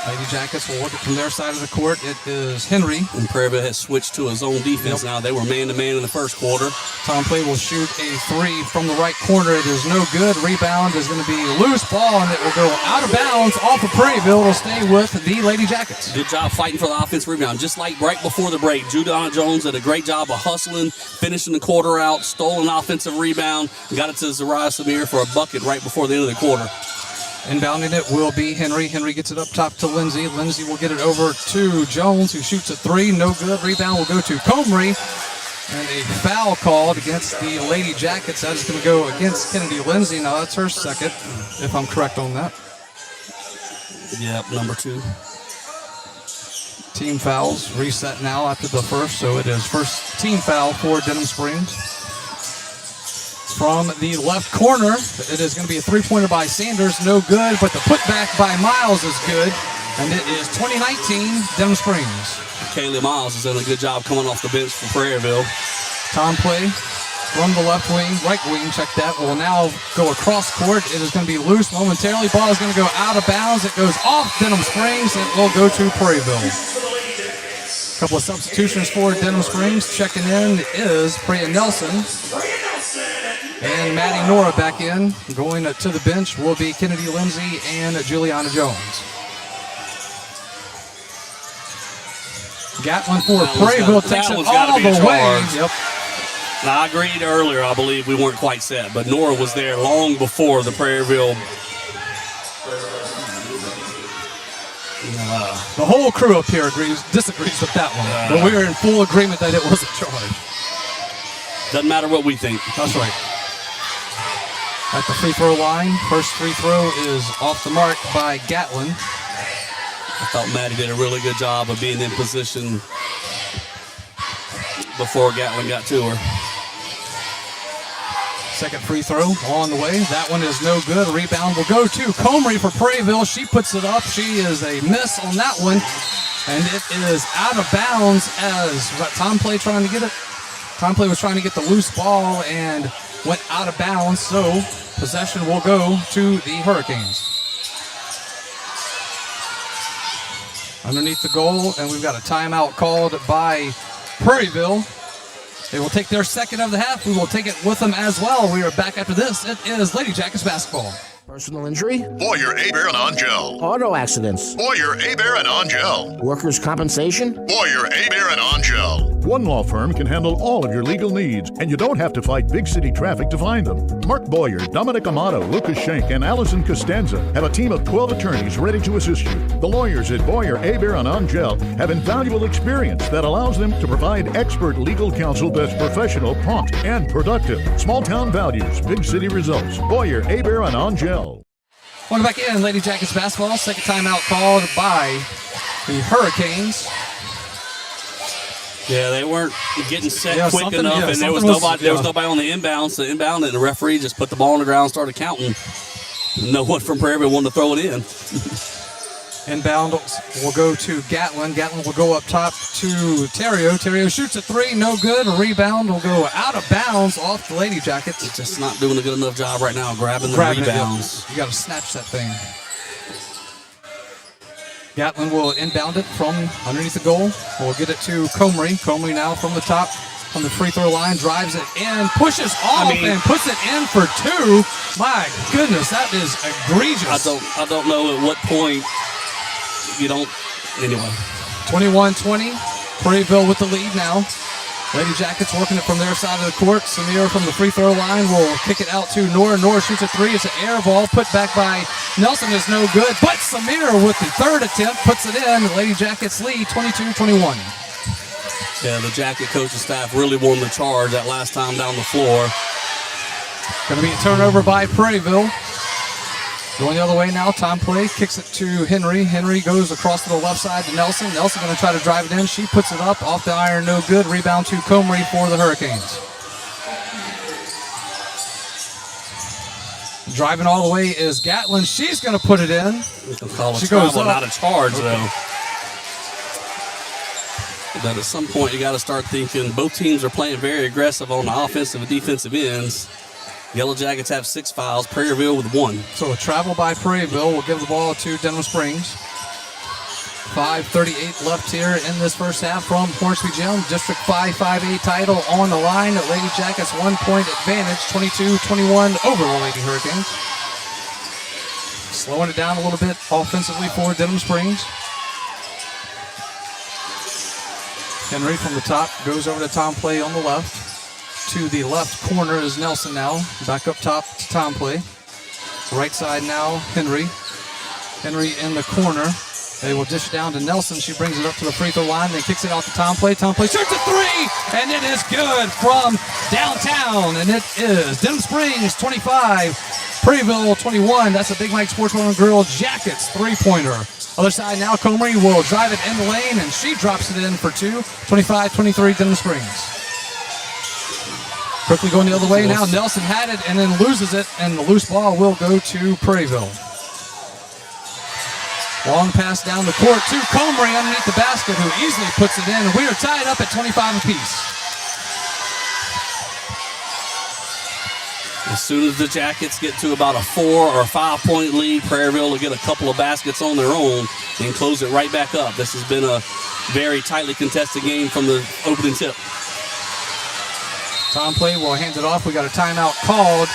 Lady Jackets will work it from their side of the court. It is Henry. And Prairieville has switched to his own defense now. They were man-to-man in the first quarter. Tom Play will shoot a 3 from the right corner. It is no good. Rebound is going to be a loose ball, and it will go out of bounds off of Prairieville. It'll stay with the Lady Jackets. Good job fighting for the offensive rebound. Just like right before the break, Judonna Jones did a great job of hustling, finishing the quarter out, stole an offensive rebound, got it to Zariah Samir for a bucket right before the end of the quarter. Inbounding it will be Henry. Henry gets it up top to Lindsay. Lindsay will get it over to Jones, who shoots a 3. No good. Rebound will go to Comery. And a foul called against the Lady Jackets. That is going to go against Kennedy Lindsay. Now that's her second, if I'm correct on that. Yep, number 2. Team fouls reset now after the first, so it is first team foul for Denham Springs. From the left corner, it is going to be a 3-pointer by Sanders, no good, but the putback by Miles is good, and it is 2019 Denham Springs. Kaylee Miles has done a good job coming off the bench for Prairieville. Tom Play from the left wing, right wing, check that, will now go across court. It is going to be loose momentarily. Ball is going to go out of bounds. It goes off Denham Springs. It will go to Prairieville. A couple of substitutions for Denham Springs. Checking in is Priya Nelson. And Maddie Nora back in. Going to the bench will be Kennedy Lindsay and Juliana Jones. Gatlin for Prairieville takes it all the way. Yep. Now, I agreed earlier, I believe we weren't quite set, but Nora was there long before the Prairieville. The whole crew up here disagrees with that one, but we are in full agreement that it was a charge. Doesn't matter what we think. That's right. At the free throw line, first free throw is off the mark by Gatlin. I thought Maddie did a really good job of being in position before Gatlin got to her. Second free throw on the way. That one is no good. Rebound will go to Comrie for Prairieville. She puts it up. She is a miss on that one. And it is out of bounds as Tom Play trying to get it. Tom Play was trying to get the loose ball and went out of bounds. So possession will go to the Hurricanes. Underneath the goal, and we've got a timeout called by Prairieville. They will take their second of the half. We will take it with them as well. We are back after this. It is Lady Jackets basketball. Personal injury? Boyer, Abear, and Angel. Auto accidents? Boyer, Abear, and Angel. Workers' compensation? Boyer, Abear, and Angel. One law firm can handle all of your legal needs, and you don't have to fight big city traffic to find them. Mark Boyer, Dominic Amato, Lucas Schenk, and Allison Costanza have a team of 12 attorneys ready to assist you. The lawyers at Boyer, Abear, and Angel have invaluable experience that allows them to provide expert legal counsel that's professional, prompt, and productive. Small town values, big city results. Boyer, Abear, and Angel. Welcome back in, Lady Jackets basketball. Second timeout called by the Hurricanes. Yeah, they weren't getting set quick enough, and there was nobody on the inbound. So inbound, and the referee just put the ball on the ground and started counting. No one from Prairieville wanted to throw it in. Inbound will go to Gatlin. Gatlin will go up top to Terrio. Terrio shoots a three, no good. A rebound will go out of bounds off the Lady Jackets. It's just not doing a good enough job right now grabbing the rebounds. You got to snatch that thing. Gatlin will inbound it from underneath the goal. We'll get it to Comrie. Comrie now from the top, from the free throw line, drives it in, pushes off, and puts it in for two. My goodness, that is egregious. I don't know at what point you don't. Anyway. 21-20. Prairieville with the lead now. Lady Jackets working it from their side of the court. Samir from the free throw line will kick it out to Nora. Nora shoots a three. It's an air ball put back by Nelson is no good. But Samir with the third attempt puts it in. The Lady Jackets lead 22-21. Yeah, the Jacket coaching staff really won the charge that last time down the floor. Going to be a turnover by Prairieville. Going the other way now, Tom Play kicks it to Henry. Henry goes across to the left side to Nelson. Nelson going to try to drive it in. She puts it up off the iron, no good. Rebound to Comrie for the Hurricanes. Driving all the way is Gatlin. She's going to put it in. She goes up. Not a charge, though. But at some point, you got to start thinking both teams are playing very aggressive on the offensive and defensive ends. Yellow Jackets have 6 fouls, Prairieville with 1. So a travel by Prairieville will give the ball to Denham Springs. 5:38 left here in this first half from Hornsby Gym. District 5-5A title on the line. The Lady Jackets 1 point advantage, 22-21 over the Lady Hurricanes. Slowing it down a little bit offensively for Denham Springs. Henry from the top goes over to Tom Play on the left. To the left corner is Nelson now. Back up top to Tom Play. Right side now, Henry. Henry in the corner. They will dish it down to Nelson. She brings it up to the free throw line. Then kicks it out to Tom Play. Tom Play shoots a three, and it is good from downtown. And it is Denham Springs 25, Prairieville 21. That's a Big Mike Sportswear Girl Jackets three-pointer. Other side now, Comrie will drive it in the lane, and she drops it in for two. 25-23 Denham Springs. Quickly going the other way now. Nelson had it and then loses it, and the loose ball will go to Prairieville. Long pass down the court to Comrie underneath the basket, who easily puts it in. And we are tied up at 25 apiece. As soon as the Jackets get to about a 4 or 5 point lead, Prairieville will get a couple of baskets on their own and close it right back up. This has been a very tightly contested game from the opening tip. Tom Play will hand it off. We got a timeout called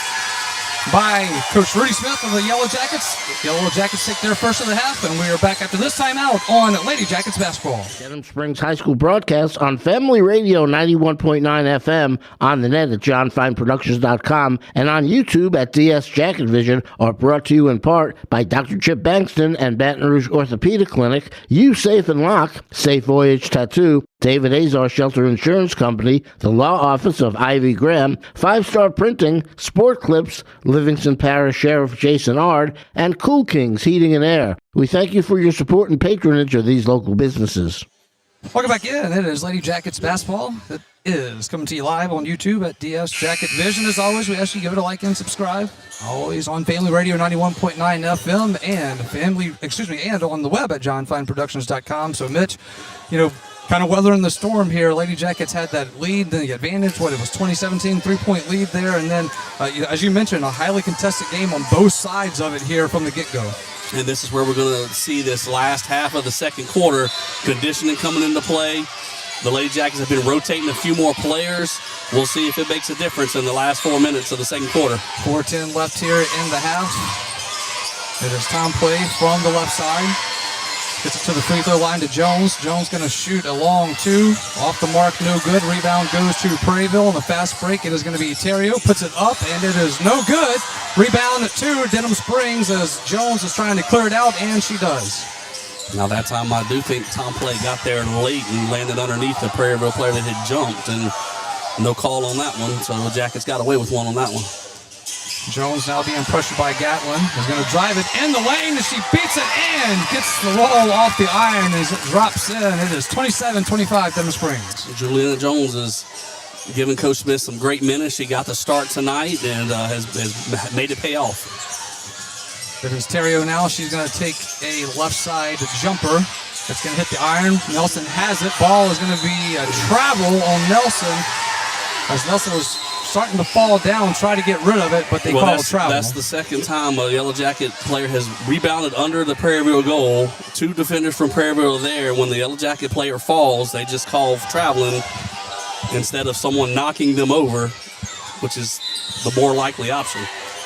by Coach Rudy Smith of the Yellow Jackets. The Yellow Jackets take their first of the half, and we are back after this timeout on Lady Jackets basketball. Denham Springs High School broadcast on Family Radio 91.9 FM, on the net at johnfineproductions.com, and on YouTube at DS Jacket Vision, are brought to you in part by Dr. Chip Bankston and Baton Rouge Orthopedic Clinic, You Safe and Lock, Safe Voyage Tattoo, David Azar Shelter Insurance Company, the Law Office of Ivy Graham, 5 Star Printing, Sport Clips, Livingston Parish Sheriff Jason Ard, and Cool Kings Heating and Air. We thank you for your support and patronage of these local businesses. Welcome back in. It is Lady Jackets basketball. It is coming to you live on YouTube at DS Jacket Vision. As always, we ask you to give it a like and subscribe. Always on Family Radio 91.9 FM and on the web at johnfineproductions.com. So, Mitch, kind of weathering the storm here. Lady Jackets had that lead, the advantage, it was 2017 3-point lead there. And then, as you mentioned, a highly contested game on both sides of it here from the get-go. And this is where we're going to see this last half of the second quarter. Conditioning coming into play. The Lady Jackets have been rotating a few more players. We'll see if it makes a difference in the last 4 minutes of the second quarter. 4:10 left here in the half. It is Tom Play from the left side. Gets it to the free throw line to Jones. Jones going to shoot a long 2. Off the mark, no good. Rebound goes to Prairieville. On the fast break, it is going to be Terrio. Puts it up, and it is no good. Rebound at 2. Denham Springs as Jones is trying to clear it out, and she does. Now that time I do think Tom Play got there late and landed underneath the Prairieville player that had jumped, and no call on that one. So the Jackets got away with one on that one. Jones now being pressured by Gatlin. Is going to drive it in the lane as she beats it and gets the roll off the iron as it drops in. It is 27-25 Denham Springs. Juliana Jones is giving Coach Smith some great minutes. She got the start tonight and has made it pay off. It is Terrio now. She's going to take a left side jumper. It's going to hit the iron. Nelson has it. Ball is going to be a travel on Nelson as Nelson was starting to fall down, try to get rid of it, but they call it travel. That's the second time a Yellow Jacket player has rebounded under the Prairieville goal. 2 defenders from Prairieville there. When the Yellow Jacket player falls, they just call traveling instead of someone knocking them over, which is the more likely option.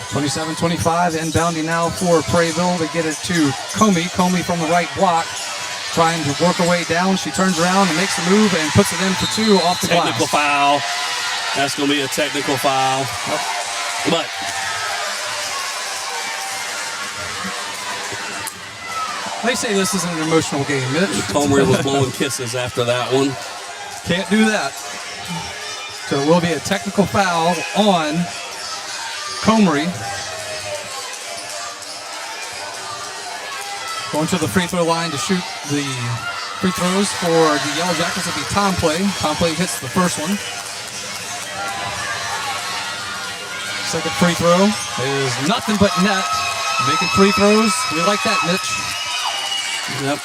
27-25, inbounding now for Prairieville. They get it to Comey. Comey from the right block, trying to work her way down. She turns around and makes the move and puts it in for 2 off the glass. Technical foul. That's going to be a technical foul. But they say this is an emotional game, Mitch. Comery was blowing kisses after that one. Can't do that. So it will be a technical foul on Comery. Going to the free throw line to shoot the free throws for the Yellow Jackets will be Tom Play. Tom Play hits the first one. Second free throw is nothing but net. Making free throws. We like that, Mitch. Yep.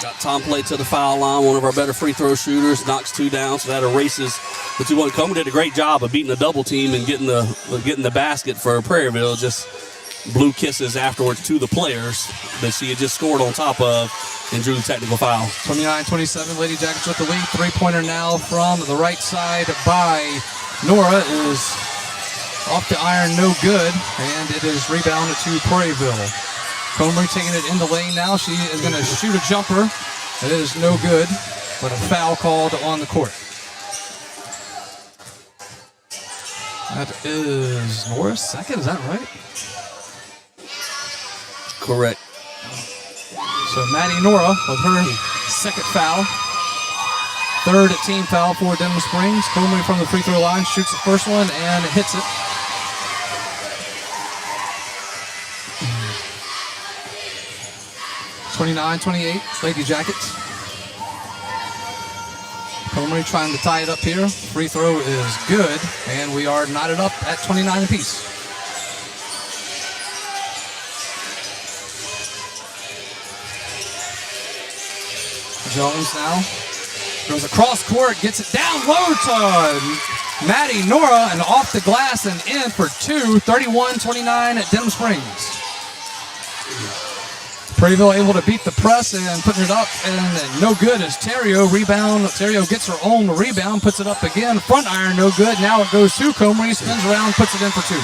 Got Tom Play to the foul line, one of our better free throw shooters. Knocks 2 down, so that erases the 2-1. Comer did a great job of beating the double team and getting the basket for Prairieville. Just blew kisses afterwards to the players that she had just scored on top of and drew the technical foul. 29-27, Lady Jackets with the lead. 3-pointer now from the right side by Nora is off the iron, no good, and it is rebounded to Prairieville. Comery taking it in the lane now. She is going to shoot a jumper. It is no good, but a foul called on the court. That is Nora's second, is that right? Correct. So Maddie Nora with her second foul. Third team foul for Denham Springs. Comery from the free throw line shoots the first one and hits it. (29-28) Lady Jackets. Comery trying to tie it up here. Free throw is good, and we are knotted up at 29 apiece. Jones now goes across court, gets it down low to Maddie Nora, and off the glass and in for two, 31-29 at Denham Springs. Prairieville able to beat the press and putting it up, and no good as Terrio rebound. Terrio gets her own rebound, puts it up again. Front iron, no good. Now it goes to Comrie, spins around, puts it in for two.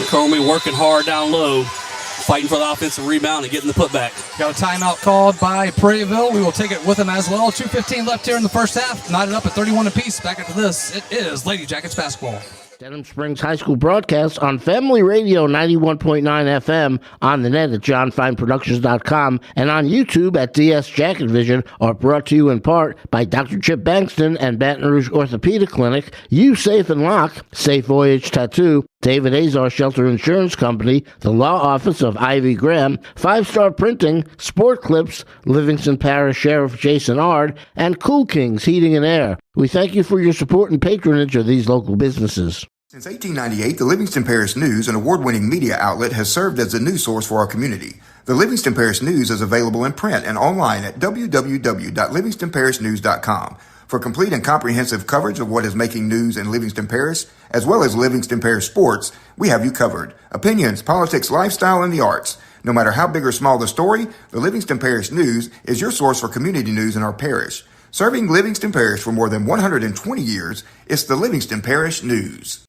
Comrie working hard down low, fighting for the offensive rebound and getting the putback. Got a timeout called by Prairieville. We will take it with them as well. 2:15 left here in the first half. Knotted up at 31 apiece. Back after this, it is Lady Jackets basketball. Denham Springs High School broadcast on Family Radio 91.9 FM, on the net at johnfineproductions.com, and on YouTube at DS Jacket Vision, are brought to you in part by Dr. Chip Bankston and Baton Rouge Orthopedic Clinic, You Safe and Lock, Safe Voyage Tattoo, David Azar Shelter Insurance Company, the Law Office of Ivy Graham, 5 Star Printing, Sport Clips, Livingston Parish Sheriff Jason Ard, and Cool Kings Heating and Air. We thank you for your support and patronage of these local businesses. Since 1898, the Livingston Parish News, an award-winning media outlet, has served as the news source for our community. The Livingston Parish News is available in print and online at www.livingstonparishnews.com. For complete and comprehensive coverage of what is making news in Livingston Parish, as well as Livingston Parish sports, we have you covered. Opinions, politics, lifestyle, and the arts. No matter how big or small the story, the Livingston Parish News is your source for community news in our parish. Serving Livingston Parish for more than 120 years, it's the Livingston Parish News.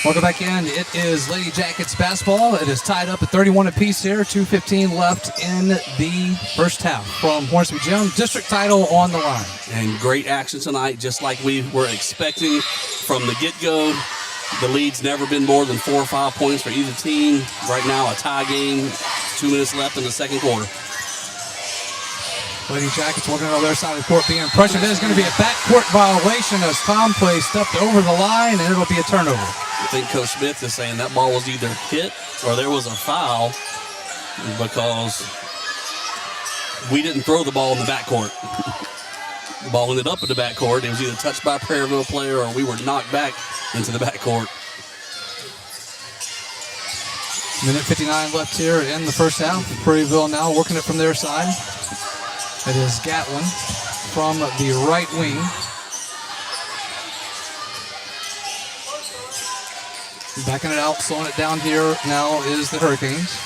Welcome back in. It is Lady Jackets basketball. It is tied up at 31 apiece here. 2:15 left in the first half from Hornsby Gym. District title on the line. And great action tonight, just like we were expecting from the get-go. The lead's never been more than 4 or 5 points for either team. Right now, a tie game. 2 minutes left in the second quarter. Lady Jackets working on their side of the court, being pressured. There's going to be a backcourt violation as Tom Play stepped over the line, and it'll be a turnover. I think Coach Smith is saying that ball was either hit or there was a foul because we didn't throw the ball in the backcourt. The ball ended up in the backcourt. It was either touched by a Prairieville player or we were knocked back into the backcourt. Minute 59 left here in the first half. Prairieville now working it from their side. It is Gatlin from the right wing. Backing it out, slowing it down here now is the Hurricanes.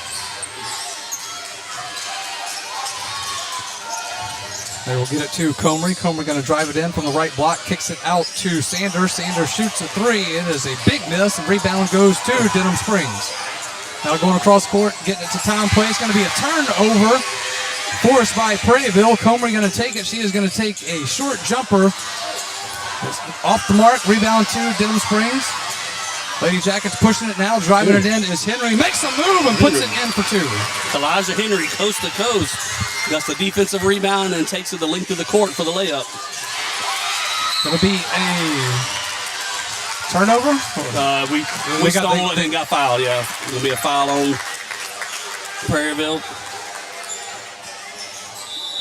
They will get it to Comrie. Comrie going to drive it in from the right block, kicks it out to Sanders. Sanders shoots a three. It is a big miss, and rebound goes to Denham Springs. Now going across court, getting it to Tom Play. It's going to be a turnover. Forced by Prairieville. Comrie going to take it. She is going to take a short jumper. It's off the mark. Rebound to Denham Springs. Lady Jackets pushing it now. Driving it in is Henry. Makes a move and puts it in for two. Elijah Henry, coast to coast. Gets the defensive rebound and takes it the length of the court for the layup. Going to be a turnover? We stole it and got fouled, yeah. It'll be a foul on Prairieville.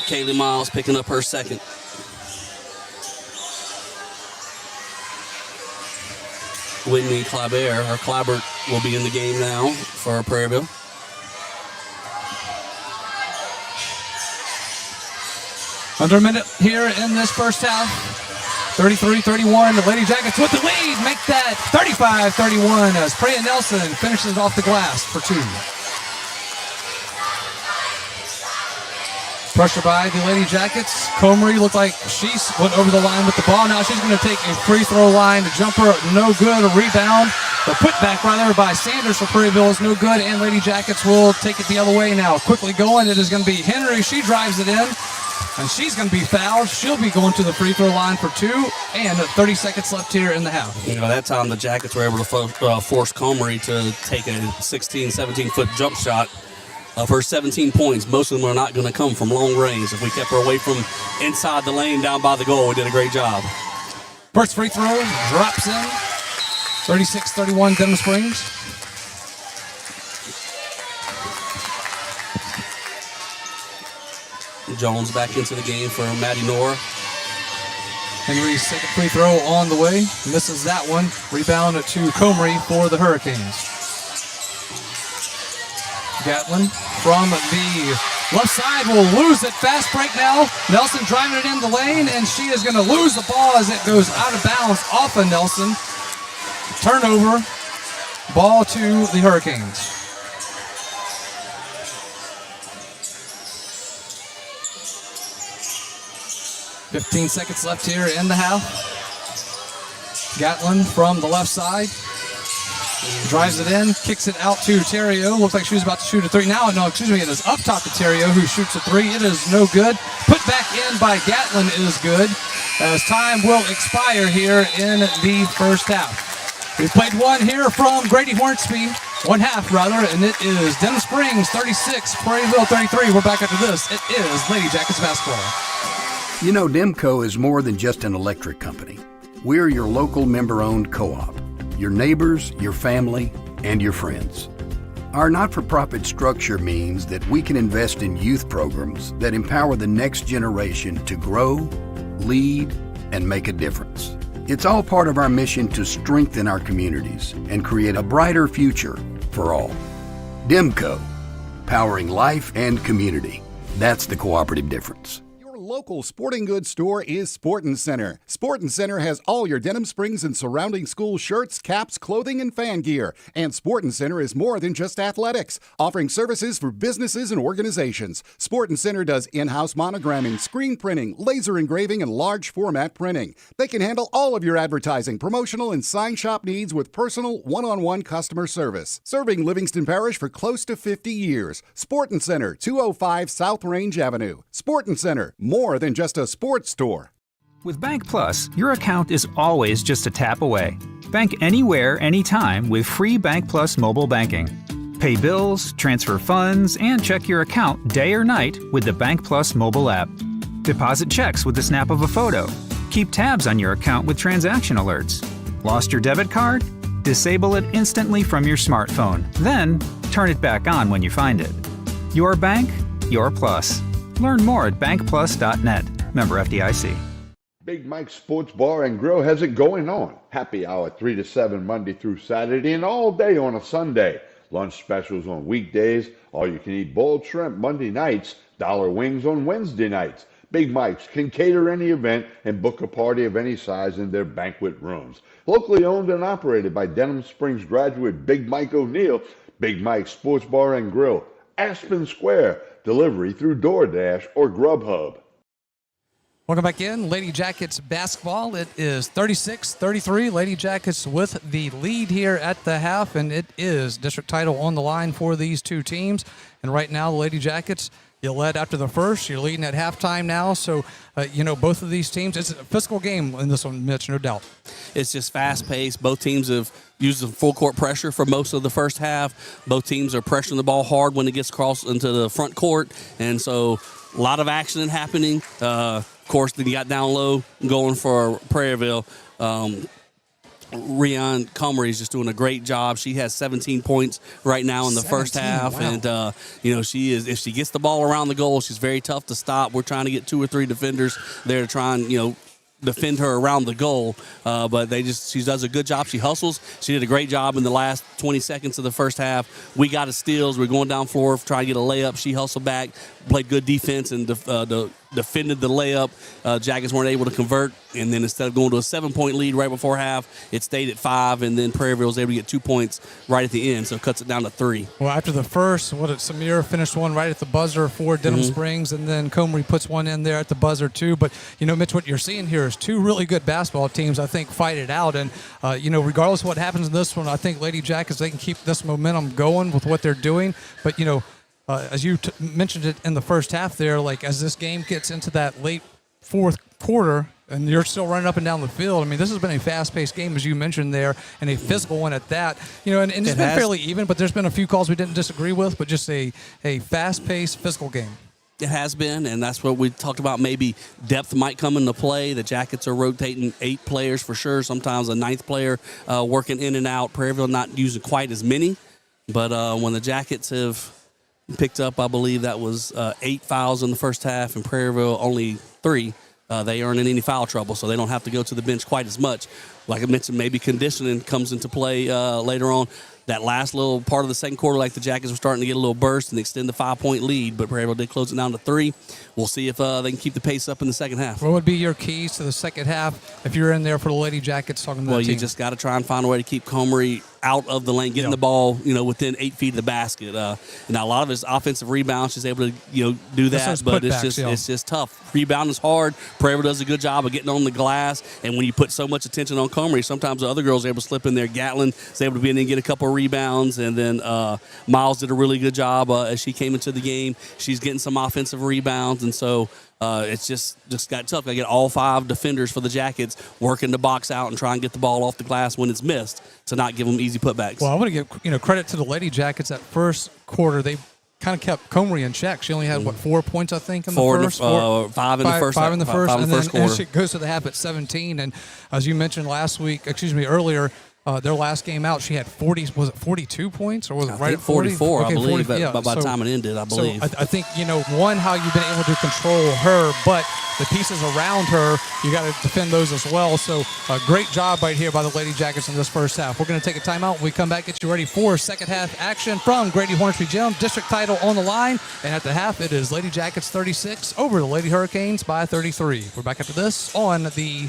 Kaylee Miles picking up her second. Whitney Clabert will be in the game now for Prairieville. Under a minute here in this first half. 33-31, the Lady Jackets with the lead. Make that 35-31 as Freya Nelson finishes off the glass for two. Pressure by the Lady Jackets. Comrie looked like she went over the line with the ball. Now she's going to take a free throw line. The jumper, no good. A rebound. The putback rather by Sanders for Prairieville is no good. And Lady Jackets will take it the other way now. Quickly going. It is going to be Henry. She drives it in. And she's going to be fouled. She'll be going to the free throw line for two. And 30 seconds left here in the half. You know, that time the Jackets were able to force Comrie to take a 16, 17-foot jump shot. Of her 17 points, most of them are not going to come from long range. If we kept her away from inside the lane down by the goal, we did a great job. First free throw drops in. 36-31 Denham Springs. Jones back into the game for Maddie Nora. Henry's second free throw on the way. Misses that one. Rebound to Comrie for the Hurricanes. Gatlin from the Left side will lose it. Fast break now. Nelson driving it in the lane, and she is going to lose the ball as it goes out of bounds off of Nelson. Turnover. Ball to the Hurricanes. "15 seconds left here in the half. Gatlin from the left side. Drives it in, kicks it out to Terrio. Looks like she was about to shoot a three. Now, no, excuse me, it is up top to Terrio, who shoots a three. It is no good. Put back in by Gatlin is good, as time will expire here in the first half. We've played one here from Grady Hornsby, one half rather, and it is Denham Springs 36, Prairieville 33. We're back after this. It is Lady Jackets basketball. You know, Demco is more than just an electric company. We're your local member-owned co-op. Your neighbors, your family, and your friends. Our not-for-profit structure means that we can invest in youth programs that empower the next generation to grow, lead, and make a difference. It's all part of our mission to strengthen our communities and create a brighter future for all. Demco, powering life and community. That's the cooperative difference. Local sporting goods store is Sportin' Center. Sportin' Center has all your Denham Springs and surrounding school shirts, caps, clothing, and fan gear. And Sportin' Center is more than just athletics, offering services for businesses and organizations. Sportin' Center does in-house monogramming, screen printing, laser engraving, and large format printing. They can handle all of your advertising, promotional, and sign shop needs with personal, one-on-one customer service. Serving Livingston Parish for close to 50 years. Sportin' Center, 205 South Range Avenue. Sportin' Center, more than just a sports store. With Bank Plus, your account is always just a tap away. Bank anywhere, anytime with free Bank Plus mobile banking. Pay bills, transfer funds, and check your account day or night with the Bank Plus mobile app. Deposit checks with the snap of a photo. Keep tabs on your account with transaction alerts. Lost your debit card? Disable it instantly from your smartphone. Then, turn it back on when you find it. Your bank, your plus. Learn more at bankplus.net. Member FDIC. Big Mike's Sports Bar and Grill has it going on. Happy hour 3 to 7 Monday through Saturday and all day on a Sunday. Lunch specials on weekdays. All you can eat boiled shrimp Monday nights. Dollar wings on Wednesday nights. Big Mike's can cater any event and book a party of any size in their banquet rooms. Locally owned and operated by Denham Springs graduate Big Mike O'Neill. Big Mike's Sports Bar and Grill. Aspen Square. Delivery through DoorDash or Grubhub. Welcome back in. Lady Jackets basketball. It is 36-33. Lady Jackets with the lead here at the half, and it is district title on the line for these two teams. And right now, the Lady Jackets, you led after the first. You're leading at halftime now. So, both of these teams, it's a physical game in this one, Mitch, no doubt. It's just fast-paced. Both teams have used the full-court pressure for most of the first half. Both teams are pressuring the ball hard when it gets across into the front court. And so a lot of action happening. Of course, then you got down low going for Prairieville. Rian Comrie is just doing a great job. She has 17 points right now in the first half. Wow. And, she is, if she gets the ball around the goal, she's very tough to stop. We're trying to get 2 or 3 defenders there to try and, defend her around the goal, but she does a good job. She hustles. She did a great job in the last 20 seconds of the first half. We got a steals. We're going down floor trying to get a layup. She hustled back, played good defense, and defended the layup. Jackets weren't able to convert, and then instead of going to a 7-point lead right before half, it stayed at 5, and then Prairieville was able to get 2 points right at the end, so it cuts it down to 3. Well, after the first, Samir finished one right at the buzzer for Denham Springs, and then Comrie puts one in there at the buzzer too. But, Mitch, what you're seeing here is two really good basketball teams, I think, fight it out. And, regardless of what happens in this one, I think Lady Jackets, they can keep this momentum going with what they're doing. But, as you mentioned it in the first half there, as this game gets into that late fourth quarter and you're still running up and down the field, this has been a fast-paced game, as you mentioned there, and a physical one at that. And it's been fairly even, but there's been a few calls we didn't disagree with, but just a fast-paced physical game. It has been, and that's what we talked about. Maybe depth might come into play. The Jackets are rotating 8 players for sure, sometimes a 9th player working in and out. Prairieville not using quite as many, but when the Jackets have picked up, I believe that was 8 fouls in the first half, and Prairieville only 3. They aren't in any foul trouble, so they don't have to go to the bench quite as much. like I mentioned, maybe conditioning comes into play later on. That last little part of the second quarter, like the Jackets were starting to get a little burst and extend the 5-point lead, but Prairieville did close it down to 3. We'll see if they can keep the pace up in the second half. What would be your keys to the second half if you're in there for the Lady Jackets talking to the team? You just got to try and find a way to keep Comery out of the lane, getting the ball, within 8 feet of the basket. Now a lot of his offensive rebounds, she's able to, do that, but it's just tough. Rebound is hard. Prairieville does a good job of getting on the glass, and when you put so much attention on Comery, sometimes the other girls are able to slip in there. Gatlin is able to be in and get a couple of rebounds, and then Miles did a really good job as she came into the game. She's getting some offensive rebounds, and so it's just got tough. I get all 5 defenders for the Jackets working the box out and try and get the ball off the glass when it's missed to not give them easy putbacks. Well, I want to give credit to the Lady Jackets. That first quarter, they kind of kept Comery in check. She only had 4 points, I think, in the first. 5 in the first. 5 in the first, and then quarter. she goes to the half at 17. And as you mentioned earlier. Their last game out, she had 40. Was it 42 points, or was it right at 44? Okay, I believe. 40, by the time it ended, I believe. So I think one, how you've been able to control her, but the pieces around her, you got to defend those as well. So a great job right here by the Lady Jackets in this first half. We're going to take a timeout. When we come back, get you ready for second half action from Grady Hornsby Gym. District title on the line, and at the half, it is Lady Jackets 36 over the Lady Hurricanes by 33. We're back after this on the.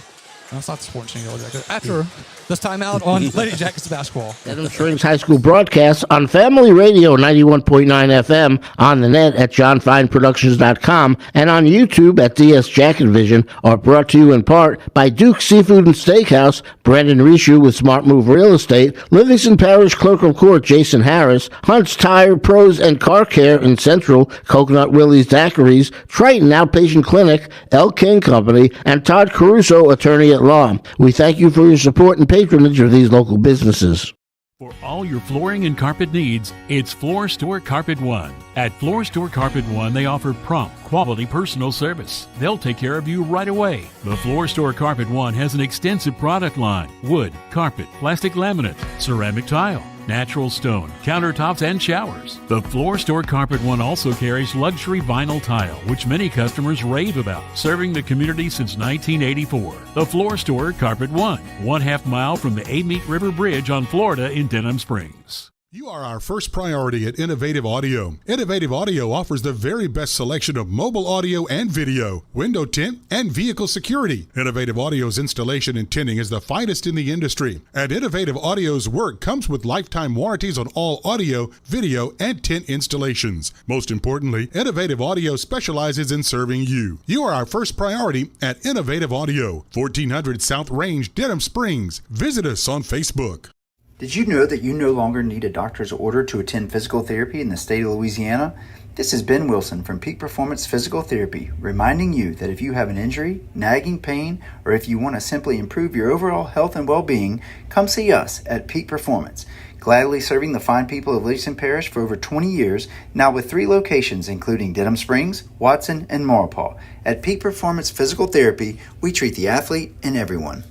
No, it's not the Sports Channel. After this time out on Lady Jackets basketball. Denham Springs High School broadcasts on Family Radio 91.9 FM, on the net at johnfineproductions.com, and on YouTube at DS Jacket Vision, are brought to you in part by Duke Seafood and Steakhouse, Brandon Rishu with Smart Move Real Estate, Livingston Parish Clerk of Court Jason Harris, Hunt's Tire Pros and Car Care in Central, Coconut Willie's Daiquiris, Triton Outpatient Clinic, L. King Company, and Todd Caruso, attorney at law. We thank you for your support and patronage of these local businesses. For all your flooring and carpet needs, it's Floor Store Carpet One. At Floor Store Carpet One, they offer prompt, quality personal service. They'll take care of you right away. The Floor Store Carpet One has an extensive product line: wood, carpet, plastic laminate, ceramic tile, natural stone, countertops, and showers. The Floor Store Carpet One also carries luxury vinyl tile, which many customers rave about, serving the community since 1984. The Floor Store Carpet One, 1/2 mile from the Amite River Bridge on Florida in Denham Springs. You are our first priority at Innovative Audio. Innovative Audio offers the very best selection of mobile audio and video, window tint, and vehicle security. Innovative Audio's installation and tinting is the finest in the industry, and Innovative Audio's work comes with lifetime warranties on all audio, video, and tint installations. Most importantly, Innovative Audio specializes in serving you. You are our first priority at Innovative Audio, 1400 South Range, Denham Springs. Visit us on Facebook. Did you know that you no longer need a doctor's order to attend physical therapy in the state of Louisiana? This is Ben Wilson from Peak Performance Physical Therapy, reminding you that if you have an injury, nagging pain, or if you want to simply improve your overall health and well-being, come see us at Peak Performance. Gladly serving the fine people of Livingston Parish for over 20 years, now with 3 locations including Denham Springs, Watson, and Maurepas. At Peak Performance Physical Therapy, we treat the athlete and everyone.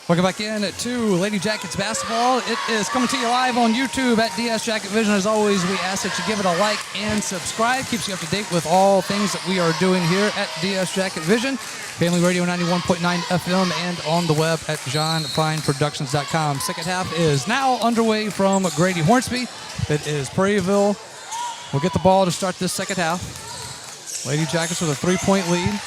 Welcome back in to Lady Jackets basketball. It is coming to you live on YouTube at DS Jacket Vision. As always, we ask that you give it a like and subscribe. Keeps you up to date with all things that we are doing here at DS Jacket Vision. Family Radio 91.9 FM and on the web at johnfineproductions.com. Second half is now underway from Grady Hornsby. It is Prairieville. We'll get the ball to start this second half. Lady Jackets with a 3-point lead.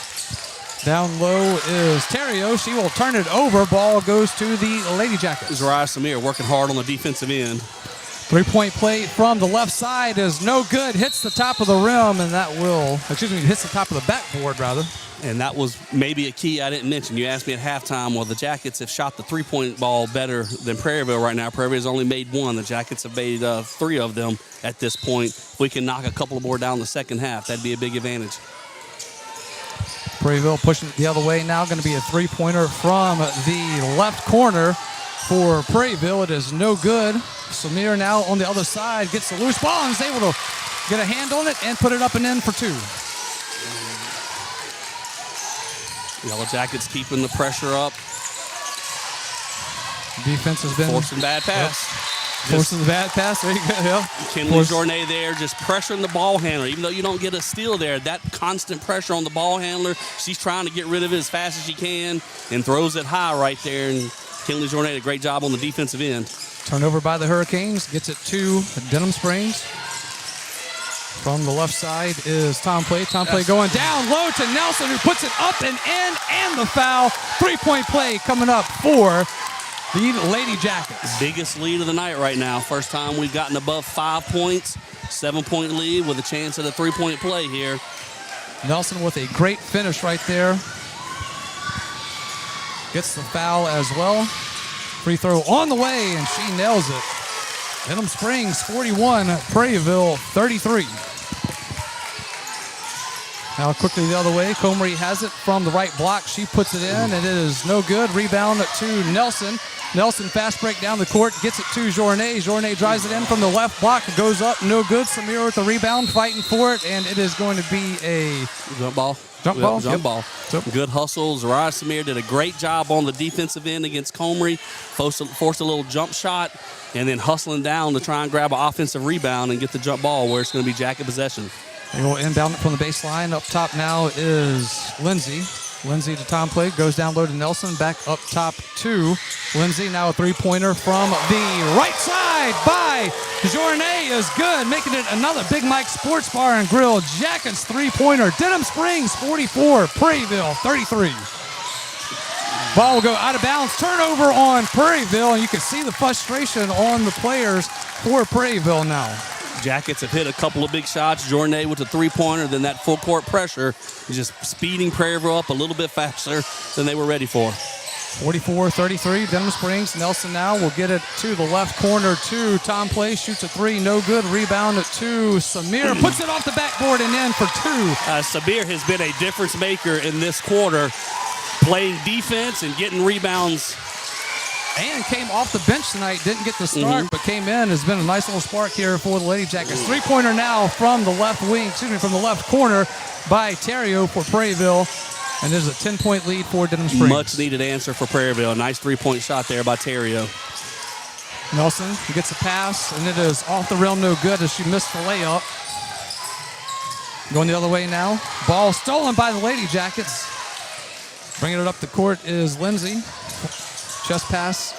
Down low is Terrio. She will turn it over. Ball goes to the Lady Jackets. Zariah Samir working hard on the defensive end. 3-point play from the left side is no good. Hits the top of the rim, and that hits the top of the backboard, rather. And that was maybe a key I didn't mention. You asked me at halftime, well, the Jackets have shot the 3-point ball better than Prairieville right now. Prairieville's only made 1. The Jackets have made 3 of them at this point. If we can knock a couple more down the second half, that'd be a big advantage. Prairieville pushing it the other way now. Going to be a 3-pointer from the left corner for Prairieville. It is no good. Samir now on the other side gets the loose ball and is able to get a hand on it and put it up and in for 2. Yellow Jackets keeping the pressure up. Defense has been forcing bad pass. Yep. Forcing the bad pass. There you go. Yeah. Kinley Journay there just pressuring the ball handler. Even though you don't get a steal there, that constant pressure on the ball handler, she's trying to get rid of it as fast as she can and throws it high right there. And Kinley Jornet did a great job on the defensive end. Turnover by the Hurricanes. Gets it to Denham Springs. From the left side is Tom Play. Tom Play going down low to Nelson, who puts it up and in, and the foul. 3-point play coming up for the Lady Jackets. Biggest lead of the night right now. First time we've gotten above 5 points. 7-point lead with a chance at a 3-point play here. Nelson with a great finish right there. Gets the foul as well. Free throw on the way, and she nails it. Denham Springs 41, Prairieville 33. Now quickly the other way. Comrie has it from the right block. She puts it in, and it is no good. Rebound to Nelson. Nelson fast break down the court, gets it to Journet. Journet drives it in from the left block. It goes up, no good. Samir with the rebound, fighting for it, and it is going to be a jump ball. Jump ball. Jump ball. Good hustle. Zariah Samir did a great job on the defensive end against Comrie. Forced a little jump shot, and then hustling down to try and grab an offensive rebound and get the jump ball where it's going to be Jacket possession. They will inbound it from the baseline. Up top now is Lindsay. Lindsay to Tom Play, goes down low to Nelson, back up top to Lindsay. Now a three-pointer from the right side by Journet is good, making it another Big Mike Sports Bar and Grill Jackets three-pointer. Denham Springs 44, Prairieville 33. Ball will go out of bounds. Turnover on Prairieville, and you can see the frustration on the players for Prairieville now. Jackets have hit a couple of big shots. Journet with the three-pointer, then that full court pressure is just speeding Prairieville up a little bit faster than they were ready for. 44-33, Denham Springs. Nelson now will get it to the left corner to Tom Play. Shoots a three, no good. Rebound to Samir. Puts it off the backboard and in for two. Samir has been a difference maker in this quarter, playing defense and getting rebounds. And came off the bench tonight, didn't get the start, but came in. Has been a nice little spark here for the Lady Jackets. Three-pointer now from the left wing, from the left corner by Terrio for Prairieville. And there's a 10-point lead for Denham Springs. Much needed answer for Prairieville. Nice three-point shot there by Terrio. Nelson gets a pass, and it is off the rim, no good as she missed the layup. Going the other way now. Ball stolen by the Lady Jackets. Bringing it up the court is Lindsay. Chest pass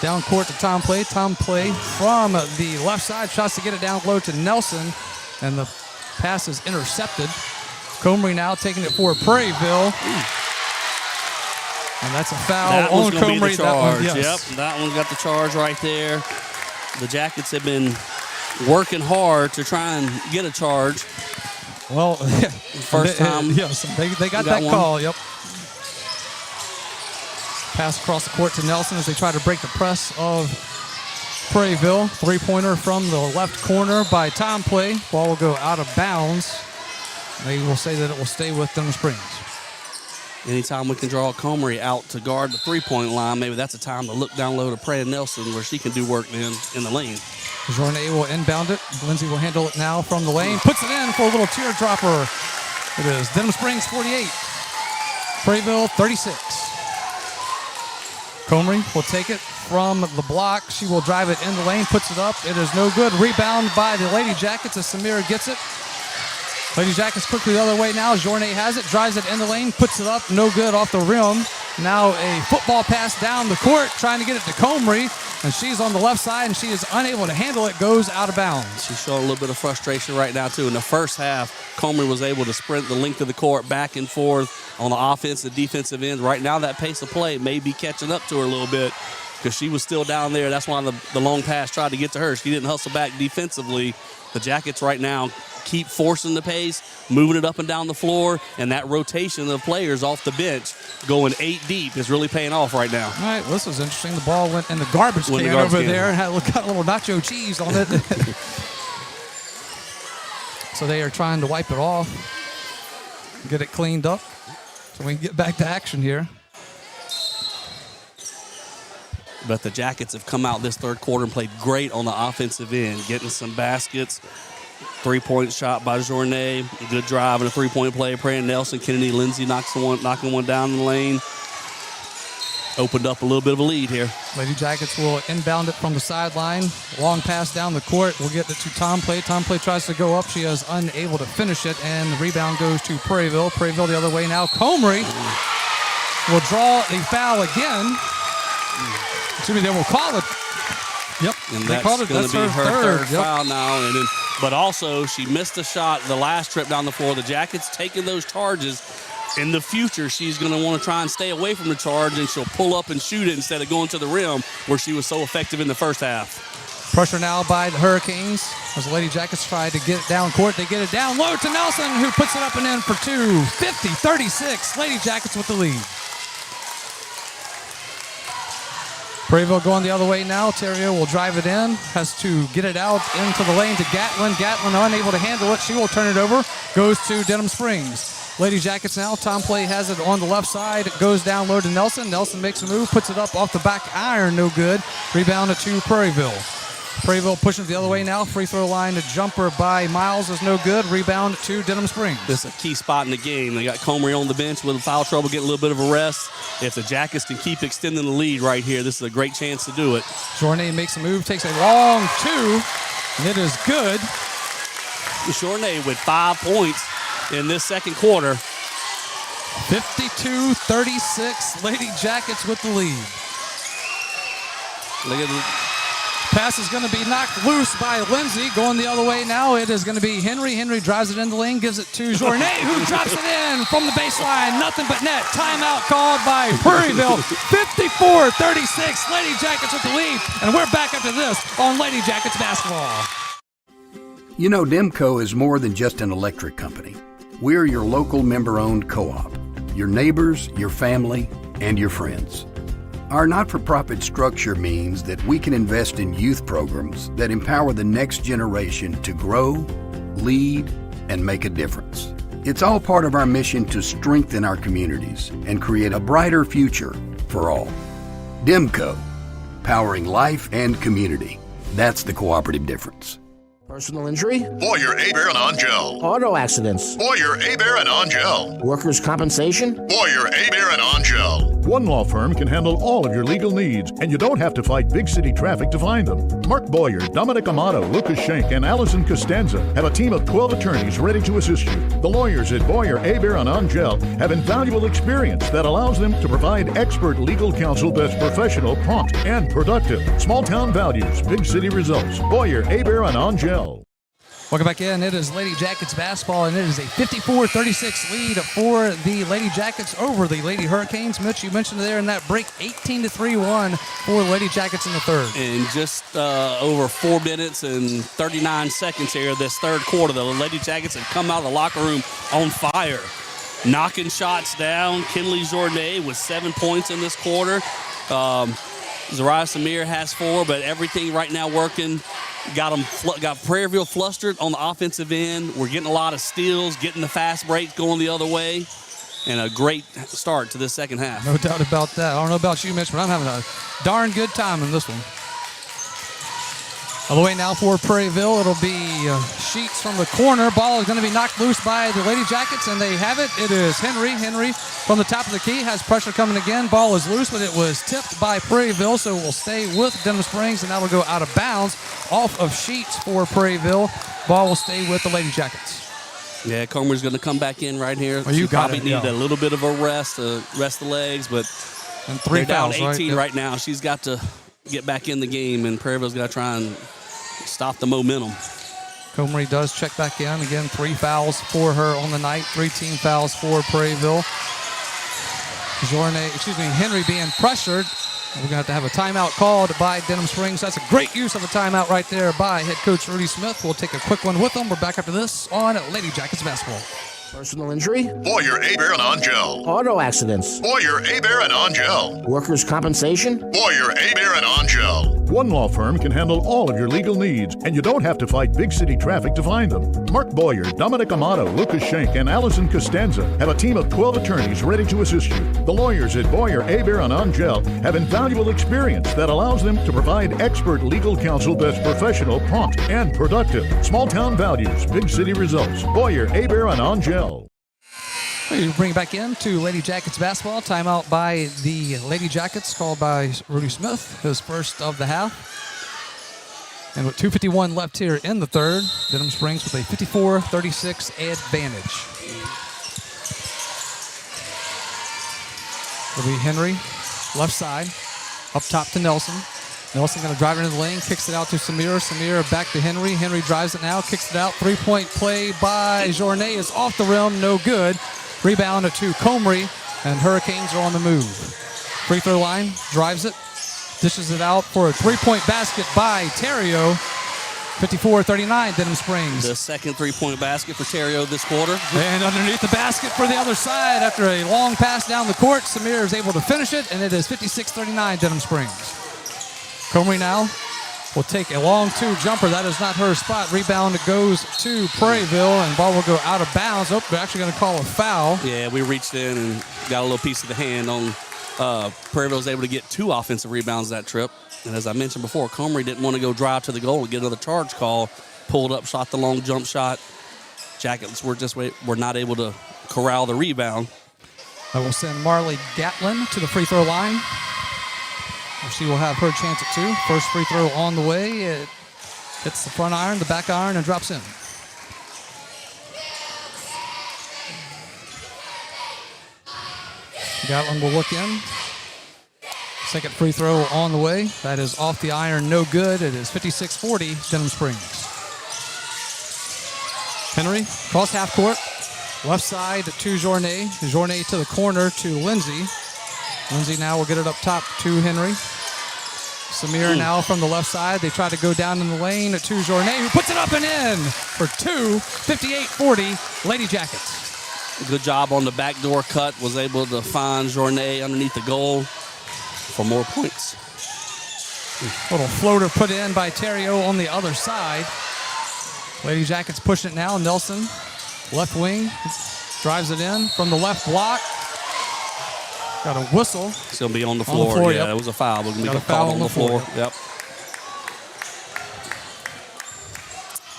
down court to Tom Play. Tom Play from the left side. Tries to get it down low to Nelson. And the pass is intercepted. Comrie now taking it for Prairieville. And that's a foul on Comrie. That one, yes. Yep, that one got the charge right there. The Jackets have been working hard to try and get a charge. Well, first time. Yes, they got that call, yep. Pass across the court to Nelson as they try to break the press of Prairieville. Three-pointer from the left corner by Tom Play. Ball will go out of bounds. They will say that it will stay with Denham Springs. Anytime we can draw Comrie out to guard the three-point line, maybe that's a time to look down low to Prey Nelson where she can do work then in the lane. Journet will inbound it. Lindsay will handle it now from the lane. Puts it in for a little teardropper. It is Denham Springs 48. Prairieville 36. Comrie will take it from the block. She will drive it in the lane, puts it up. It is no good. Rebound by the Lady Jackets as Samira gets it. Lady Jackets quickly the other way now. Journet has it, drives it in the lane, puts it up. No good off the rim. Now a football pass down the court, trying to get it to Comrie. And she's on the left side, and she is unable to handle it, goes out of bounds. She's showing a little bit of frustration right now, too. In the first half, Comrie was able to sprint the length of the court back and forth on the offensive, defensive end. Right now, that pace of play may be catching up to her a little bit because she was still down there. That's why the long pass tried to get to her. She didn't hustle back defensively. The Jackets right now keep forcing the pace, moving it up and down the floor, and that rotation of players off the bench going 8 deep is really paying off right now. All right, well, this was interesting. The ball went in the garbage can over there and got a little nacho cheese on it. So they are trying to wipe it off, get it cleaned up so we can get back to action here. But the Jackets have come out this third quarter and played great on the offensive end, getting some baskets. Three-point shot by Journet. Good drive and a three-point play. Praying Nelson. Kennedy Lindsay knocking one down the lane. Opened up a little bit of a lead here. Lady Jackets will inbound it from the sideline. Long pass down the court. We'll get it to Tom Play. Tom Play tries to go up. She is unable to finish it, and the rebound goes to Prairieville. Prairieville the other way now. Comrie will draw a foul again. Excuse me, they will call it. Yep. And they called it. going That's to be her third Yep. foul now. And then, but also, she missed a shot the last trip down the floor. The Jackets taking those charges. In the future, she's going to want to try and stay away from the charge, and she'll pull up and shoot it instead of going to the rim where she was so effective in the first half. Pressure now by the Hurricanes as the Lady Jackets try to get it down court. They get it down low to Nelson, who puts it up and in for two. 50-36. Lady Jackets with the lead. Prairieville going the other way now. Terrio will drive it in. Has to get it out into the lane to Gatlin. Gatlin unable to handle it. She will turn it over. Goes to Denham Springs. Lady Jackets now. Tom Play has it on the left side. It goes down low to Nelson. Nelson makes a move. Puts it up off the back iron. No good. Rebound to Prairieville. Prairieville pushing it the other way now. Free throw line. A jumper by Miles is no good. Rebound to Denham Springs. This is a key spot in the game. They got Comery on the bench with foul trouble, getting a little bit of a rest. If the Jackets can keep extending the lead right here, this is a great chance to do it. Journey makes a move, takes a long two, and it is good. Journey with 5 points in this second quarter. 52-36. Lady Jackets with the lead. Look at the pass is going to be knocked loose by Lindsay. Going the other way now, it is going to be Henry. Henry drives it in the lane, gives it to Journey, who drops it in from the baseline. Nothing but net. Timeout called by Prairieville. 54-36. Lady Jackets with the lead. And we're back after this on Lady Jackets basketball. You know, Demco is more than just an electric company. We're your local member-owned co-op. Your neighbors, your family, and your friends. Our not-for-profit structure means that we can invest in youth programs that empower the next generation to grow, lead, and make a difference. It's all part of our mission to strengthen our communities and create a brighter future for all. Demco, powering life and community. That's the cooperative difference. Personal injury? Boyer, Aber, and Angel. Auto accidents? Boyer, Aber, and Angel. Workers' compensation? Boyer, Aber, and Angel. One law firm can handle all of your legal needs, and you don't have to fight big city traffic to find them. Mark Boyer, Dominic Amato, Lucas Schenk, and Allison Costanza have a team of 12 attorneys ready to assist you. The lawyers at Boyer, Aber, and Angel have invaluable experience that allows them to provide expert legal counsel that's professional, prompt, and productive. Small town values, big city results. Boyer, Aber, and Angel. Welcome back in. It is Lady Jackets basketball, and it is a 54-36 lead for the Lady Jackets over the Lady Hurricanes. Mitch, you mentioned there in that break, 18-3-1 for the Lady Jackets in the third. In just over 4 minutes and 39 seconds here, this third quarter, the Lady Jackets have come out of the locker room on fire. Knocking shots down. Kinley Journey with 7 points in this quarter. Zariah Samir has 4, but everything right now working. Got Prairieville flustered on the offensive end. We're getting a lot of steals, getting the fast breaks going the other way, and a great start to this second half. No doubt about that. I don't know about you, Mitch, but I'm having a darn good time in this one. All the way now for Prairieville. It'll be Sheets from the corner. Ball is going to be knocked loose by the Lady Jackets, and they have it. It is Henry. Henry from the top of the key has pressure coming again. Ball is loose, but it was tipped by Prairieville, so it will stay with Denham Springs, and that will go out of bounds off of Sheets for Prairieville. Ball will stay with the Lady Jackets. Yeah, Comer's going to come back in right here. Oh, you got probably it, need yeah. a little bit of a rest the legs, but and 3 they're down fouls, 18 right? right now. She's got to get back in the game, and Prairieville's got to try and stop the momentum. Comery does check back in. Again, 3 fouls for her on the night. 3 team fouls for Prairieville. Henry being pressured. We're going to have a timeout called by Denham Springs. That's a great use of a timeout right there by head coach Rudy Smith. We'll take a quick one with them. We're back after this on Lady Jackets basketball. Personal injury? Boyer, Aber, and Angel. Auto accidents? Boyer, Aber, and Angel. Workers' compensation? Boyer, Aber, and Angel. One law firm can handle all of your legal needs, and you don't have to fight big city traffic to find them. Mark Boyer, Dominic Amato, Lucas Schenk, and Allison Costanza have a team of 12 attorneys ready to assist you. The lawyers at Boyer, Aber, and Angel have invaluable experience that allows them to provide expert legal counsel that's professional, prompt, and productive. Small town values, big city results. Boyer, Aber, and Angel. We bring it back into Lady Jackets basketball. Timeout by the Lady Jackets called by Rudy Smith, his first of the half. And with 2:51 left here in the third, Denham Springs with a 54-36 advantage. It'll be Henry, left side. Up top to Nelson. Nelson going to drive into the lane, kicks it out to Samir. Samir back to Henry. Henry drives it now, kicks it out. Three-point play by Journet is off the rim, no good. Rebound to Comrie, and Hurricanes are on the move. Free throw line, drives it, dishes it out for a three-point basket by Terrio. 54-39, Denham Springs. The second three-point basket for Terrio this quarter. And underneath the basket for the other side, after a long pass down the court, Samir is able to finish it, and it is 56-39, Denham Springs. Comrie now will take a long two-jumper. That is not her spot. Rebound goes to Prairieville, and ball will go out of bounds. Oh, they're actually going to call a foul. Yeah, we reached in and got a little piece of the hand on Prairieville was able to get 2 offensive rebounds that trip. And as I mentioned before, Comrie didn't want to go drive to the goal and get another charge call. Pulled up, shot the long jump shot. Jackets were not able to corral the rebound. I will send Marley Gatlin to the free throw line. She will have her chance at 2. First free throw on the way. It hits the front iron, the back iron, and drops in. Gatlin will look in. Second free throw on the way. That is off the iron, no good. It is 56-40, Denham Springs. Henry, cross half court. Left side to Journet. Journet to the corner to Lindsay. Lindsay now will get it up top to Henry. Samir now from the left side. They try to go down in the lane to Journet, who puts it up and in for 2, 58-40, Lady Jackets. Good job on the backdoor cut. Was able to find Journet underneath the goal for more points. Little floater put in by Terrio on the other side. Lady Jackets pushing it now. Nelson, left wing, drives it in from the left block. Got a whistle. It's going to be on the floor. Yeah, yep. It was a foul. But Got a foul on the floor. Yep.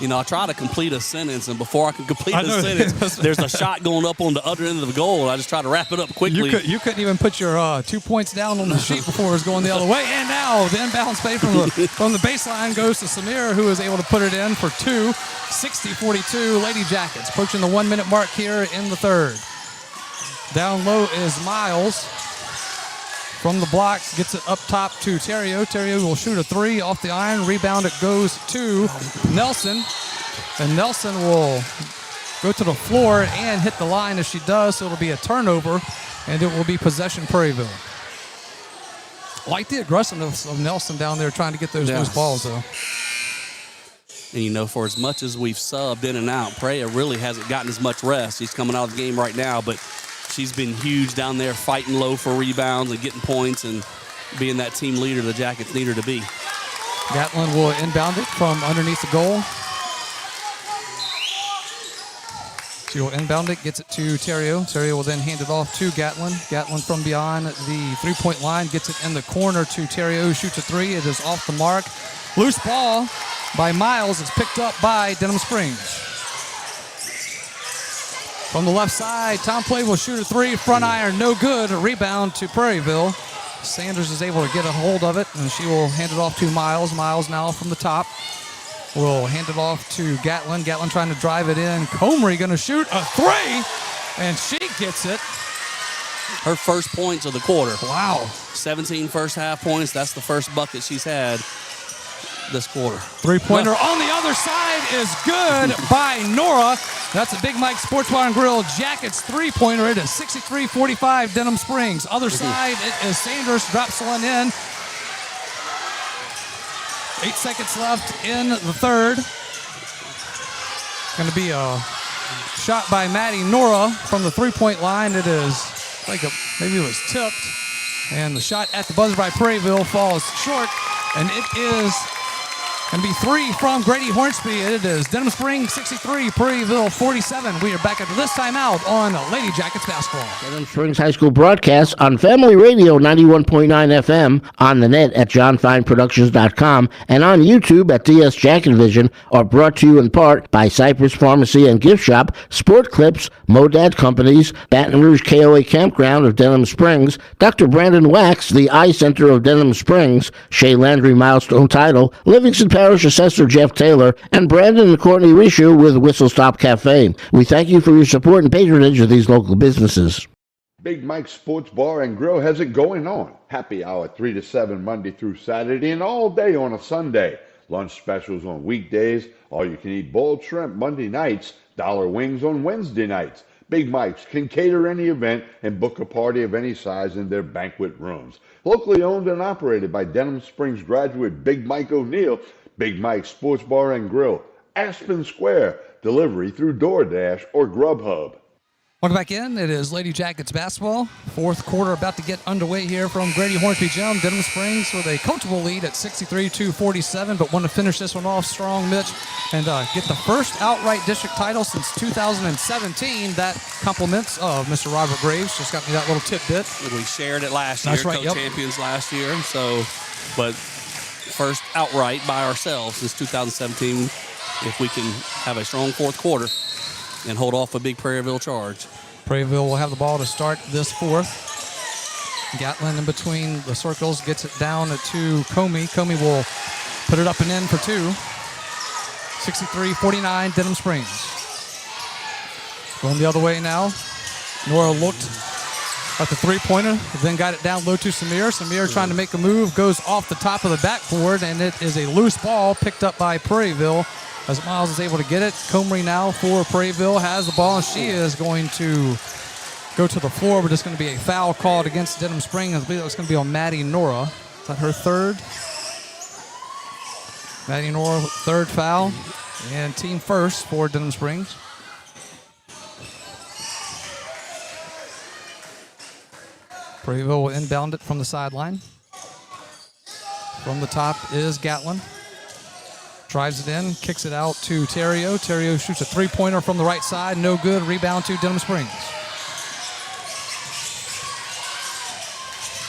You know, I try to complete a sentence, and before I can complete the sentence, there's a shot going up on the other end of the goal, and I just try to wrap it up quickly. You couldn't even put your 2 points down on the sheet before it was going the other way. And now the inbounds play from the baseline goes to Samir, who is able to put it in for 2, 60-42, Lady Jackets. Approaching the 1 minute mark here in the third. Down low is Miles. From the blocks, gets it up top to Terrio. Terrio will shoot a 3 off the iron. Rebound, it goes to Nelson. And Nelson will go to the floor and hit the line as she does, so it'll be a turnover, and it will be possession Prairieville. Like the aggressiveness of Nelson down there trying to get those loose balls, though. And, you know, for as much as we've subbed in and out, Prairieville really hasn't gotten as much rest. He's coming out of the game right now, but she's been huge down there fighting low for rebounds and getting points and being that team leader the Jackets need her to be. Gatlin will inbound it from underneath the goal. She will inbound it, gets it to Terrio. Terrio will then hand it off to Gatlin. Gatlin from beyond the three-point line gets it in the corner to Terrio, who shoots a 3. It is off the mark. Loose ball by Miles is picked up by Denham Springs. From the left side, Tom Play will shoot a 3, front iron, no good. A rebound to Prairieville. Sanders is able to get a hold of it, and she will hand it off to Miles. Miles now from the top will hand it off to Gatlin. Gatlin trying to drive it in. Comrie going to shoot a 3, and she gets it. Her first points of the quarter. Wow. 17 first half points. That's the first bucket she's had this quarter. Three-pointer on the other side is good by Nora. That's a Big Mike Sports Bar and Grill Jackets three-pointer. It is 63-45 Denham Springs. Other side, it is Sanders, drops one in. 8 seconds left in the third. Going to be a shot by Maddie Nora from the three-point line. It is like maybe it was tipped. And the shot at the buzzer by Prairieville falls short. And it is going to be 3 from Grady Hornsby. It is Denham Springs 63, Prairieville 47. We are back after this timeout on Lady Jackets basketball. Denham Springs High School broadcast on Family Radio 91.9 FM, on the net at johnfineproductions.com, and on YouTube at DS Jacket Vision, are brought to you in part by Cypress Pharmacy and Gift Shop, Sport Clips, Modad Companies, Baton Rouge KOA Campground of Denham Springs, Dr. Brandon Wax, the Eye Center of Denham Springs, Shea Landry Milestone Title, Livingston Parish Assessor Jeff Taylor, and Brandon and Courtney Rishu with Whistle Stop Cafe. We thank you for your support and patronage of these local businesses. Big Mike's Sports Bar and Grill has it going on. Happy hour 3 to 7 Monday through Saturday and all day on a Sunday. Lunch specials on weekdays. All you can eat boiled shrimp Monday nights. Dollar wings on Wednesday nights. Big Mike's can cater any event and book a party of any size in their banquet rooms. Locally owned and operated by Denham Springs graduate Big Mike O'Neill. Big Mike's Sports Bar and Grill. Aspen Square. Delivery through DoorDash or Grubhub. Welcome back in. It is Lady Jackets basketball. Fourth quarter about to get underway here from Grady Hornsby Gym. Denham Springs with a comfortable lead at 63-47, but want to finish this one off strong, Mitch, and get the first outright district title since 2017. That compliments of Mr. Robert Graves. Just got me that little tidbit. We shared it last year. That's right, Co-champions last year. So, but first outright by ourselves since 2017. If we can have a strong fourth quarter and hold off a big Prairieville charge. Prairieville will have the ball to start this fourth. Gatlin in between the circles gets it down to Comey. Comey will put it up and in for two. 63-49, Denham Springs. Going the other way now. Nora looked at the three-pointer, then got it down low to Samir. Samir trying to make a move, goes off the top of the backboard, and it is a loose ball picked up by Prairieville. As Miles is able to get it, Comrie now for Prairieville has the ball, and she is going to go to the floor, but it's going to be a foul called against Denham Springs. I believe it's going to be on Maddie Nora. Is that her third? Maddie Nora, third foul, and team first for Denham Springs. Prairieville will inbound it from the sideline. From the top is Gatlin. Drives it in, kicks it out to Terrio. Terrio shoots a three-pointer from the right side. No good. Rebound to Denham Springs.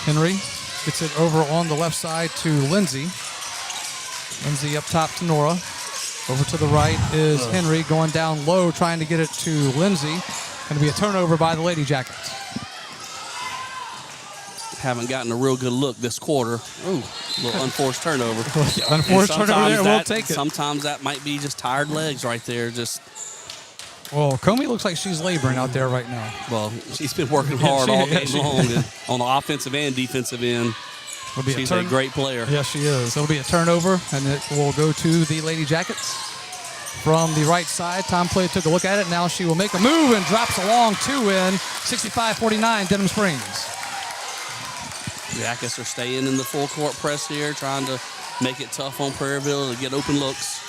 Henry gets it over on the left side to Lindsay. Lindsay up top to Nora. Over to the right is Henry going down low, trying to get it to Lindsay. Going to be a turnover by the Lady Jackets. Haven't gotten a real good look this quarter. Ooh, a little unforced turnover. Unforced turnover there, we'll take it. Sometimes that might be just tired legs right there. Well, Comey looks like she's laboring out there right now. Well, she's been working hard all game long on the offensive and defensive end. She's a great player. Yes, she is. It'll be a turnover, and it will go to the Lady Jackets. From the right side, Tom Play took a look at it. Now she will make a move and drops a long two in. 65-49, Denham Springs. Jackets are staying in the full court press here, trying to make it tough on Prairieville to get open looks.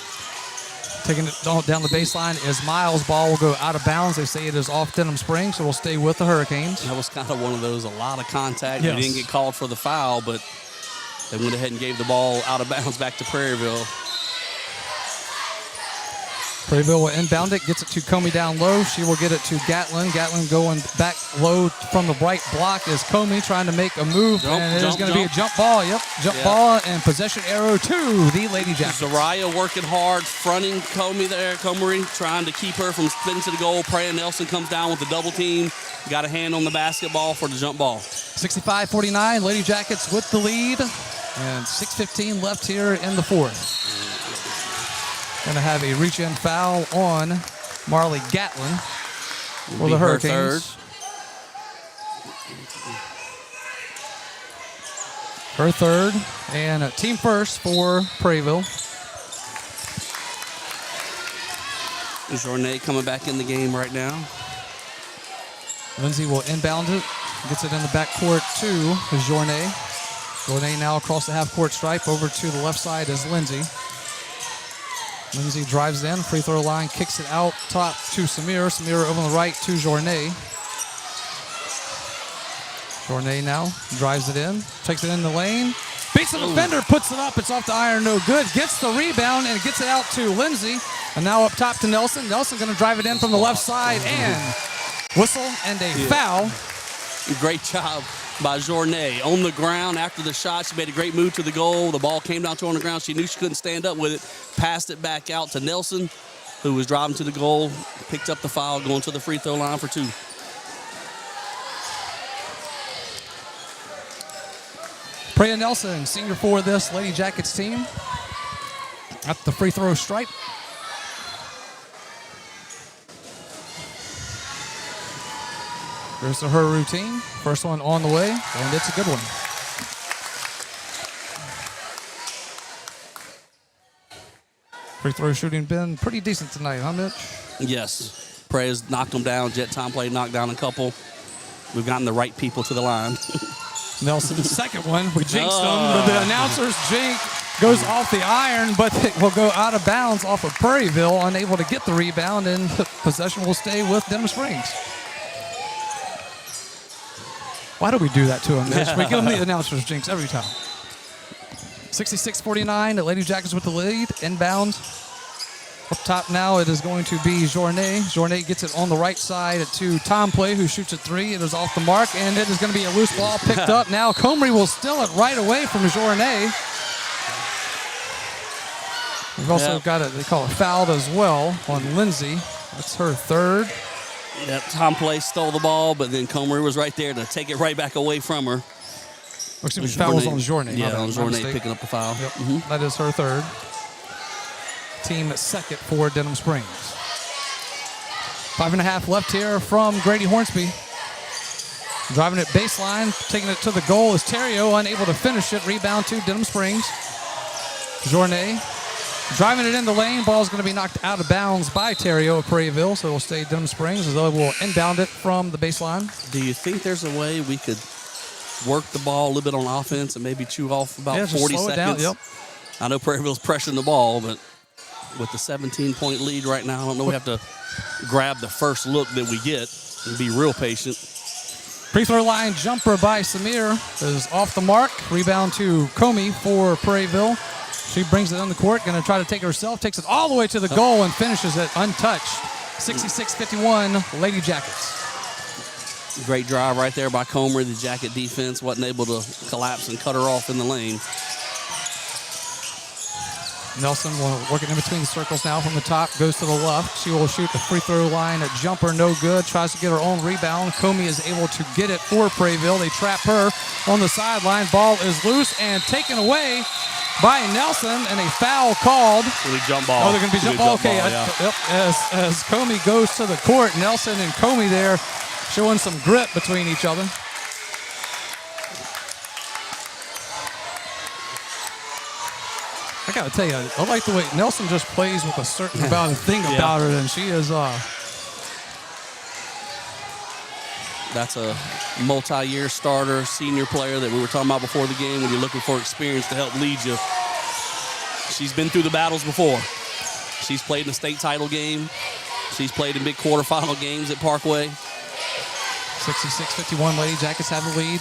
Taking it down the baseline is Miles. Ball will go out of bounds. They say it is off Denham Springs, so it'll stay with the Hurricanes. That was kind of one of those, a lot of contact. Yes. They didn't get called for the foul, but they went ahead and gave the ball out of bounds back to Prairieville. Prairieville will inbound it, gets it to Comey down low. She will get it to Gatlin. Gatlin going back low from the right block is Comey trying to make a move, and it is going to be a jump ball. Yep, jump ball and possession arrow to the Lady Jackets. Zariah working hard, fronting Comey there. Comey trying to keep her from spinning to the goal. Prayer Nelson comes down with the double team. Got a hand on the basketball for the jump ball. 65-49, Lady Jackets with the lead, and 6:15 left here in the fourth. Going to have a reach-in foul on Marley Gatlin for the Hurricanes. Her third, and a team first for Prairieville. Journey coming back in the game right now. Lindsay will inbound it, gets it in the backcourt to Journey. Journey now across the half-court stripe. Over to the left side is Lindsay. Lindsay drives in, free throw line, kicks it out top to Samir. Samir over on the right to Journey. Journey now drives it in, takes it in the lane, beats the defender, puts it up. It's off the iron, no good. Gets the rebound and gets it out to Lindsay. And now up top to Nelson. Nelson going to drive it in from the left side and whistle and a foul. Great job by Journey. On the ground after the shot, she made a great move to the goal. The ball came down to her on the ground. She knew she couldn't stand up with it. Passed it back out to Nelson, who was driving to the goal. Picked up the foul, going to the free throw line for two. Freya Nelson, senior for this Lady Jackets team, at the free throw stripe. Goes to her routine. First one on the way, and it's a good one. Free throw shooting been pretty decent tonight, huh, Mitch? Yes. Prey has knocked them down. Jet Tom Play knocked down a couple. We've gotten the right people to the line. Nelson's second one. We jinxed them, but the announcer's jink goes off the iron, but it will go out of bounds off of Prairieville, unable to get the rebound, and possession will stay with Denham Springs. Why do we do that to him, Mitch? We give him the announcer's jinx every time. 66-49, the Lady Jackets with the lead, inbounds. Up top now, it is going to be Journet. Journet gets it on the right side to Tom Play, who shoots a three. It is off the mark, and it is going to be a loose ball picked up. Now Comrie will steal it right away from Journet. We've also got it, they call it fouled as well on Lindsay. That's her third. Yep, Tom Play stole the ball, but then Comrie was right there to take it right back away from her. Excuse me, foul was on Journet. Yeah, on Journet picking up the foul. Yep. That is her third. Team second for Denham Springs. 5.5 left here from Grady Hornsby. Driving it baseline, taking it to the goal is Terrio, unable to finish it. Rebound to Denham Springs. Journet driving it in the lane. Ball is going to be knocked out of bounds by Terrio of Prairieville, so it will stay Denham Springs as though it will inbound it from the baseline. Do you think there's a way we could work the ball a little bit on offense and maybe chew off about 40 seconds? Down, yep. I know Prairieville's pressuring the ball, but with the 17-point lead right now, I don't know. We have to grab the first look that we get and be real patient. Free throw line jumper by Samir is off the mark. Rebound to Comey for Prairieville. She brings it on the court, going to try to take it herself, takes it all the way to the goal and finishes it untouched. 66-51, Lady Jackets. Great drive right there by Comer. The Jacket defense wasn't able to collapse and cut her off in the lane. Nelson working in between the circles now from the top, goes to the left. She will shoot the free throw line. A jumper, no good. Tries to get her own rebound. Comey is able to get it for Prairieville. They trap her on the sideline. Ball is loose and taken away by Nelson, and a foul called. Jump ball. Oh, they're going to be jump ball. Okay, yep. As Comey goes to the court, Nelson and Comey there showing some grit between each other. I got to tell you, I like the way Nelson just plays with a certain about about her, and she is. That's a multi-year starter, senior player that we were talking about before the game. When you're looking for experience to help lead you, she's been through the battles before. She's played in a state title game. She's played in big quarterfinal games at Parkway. 66-51, Lady Jackets have the lead.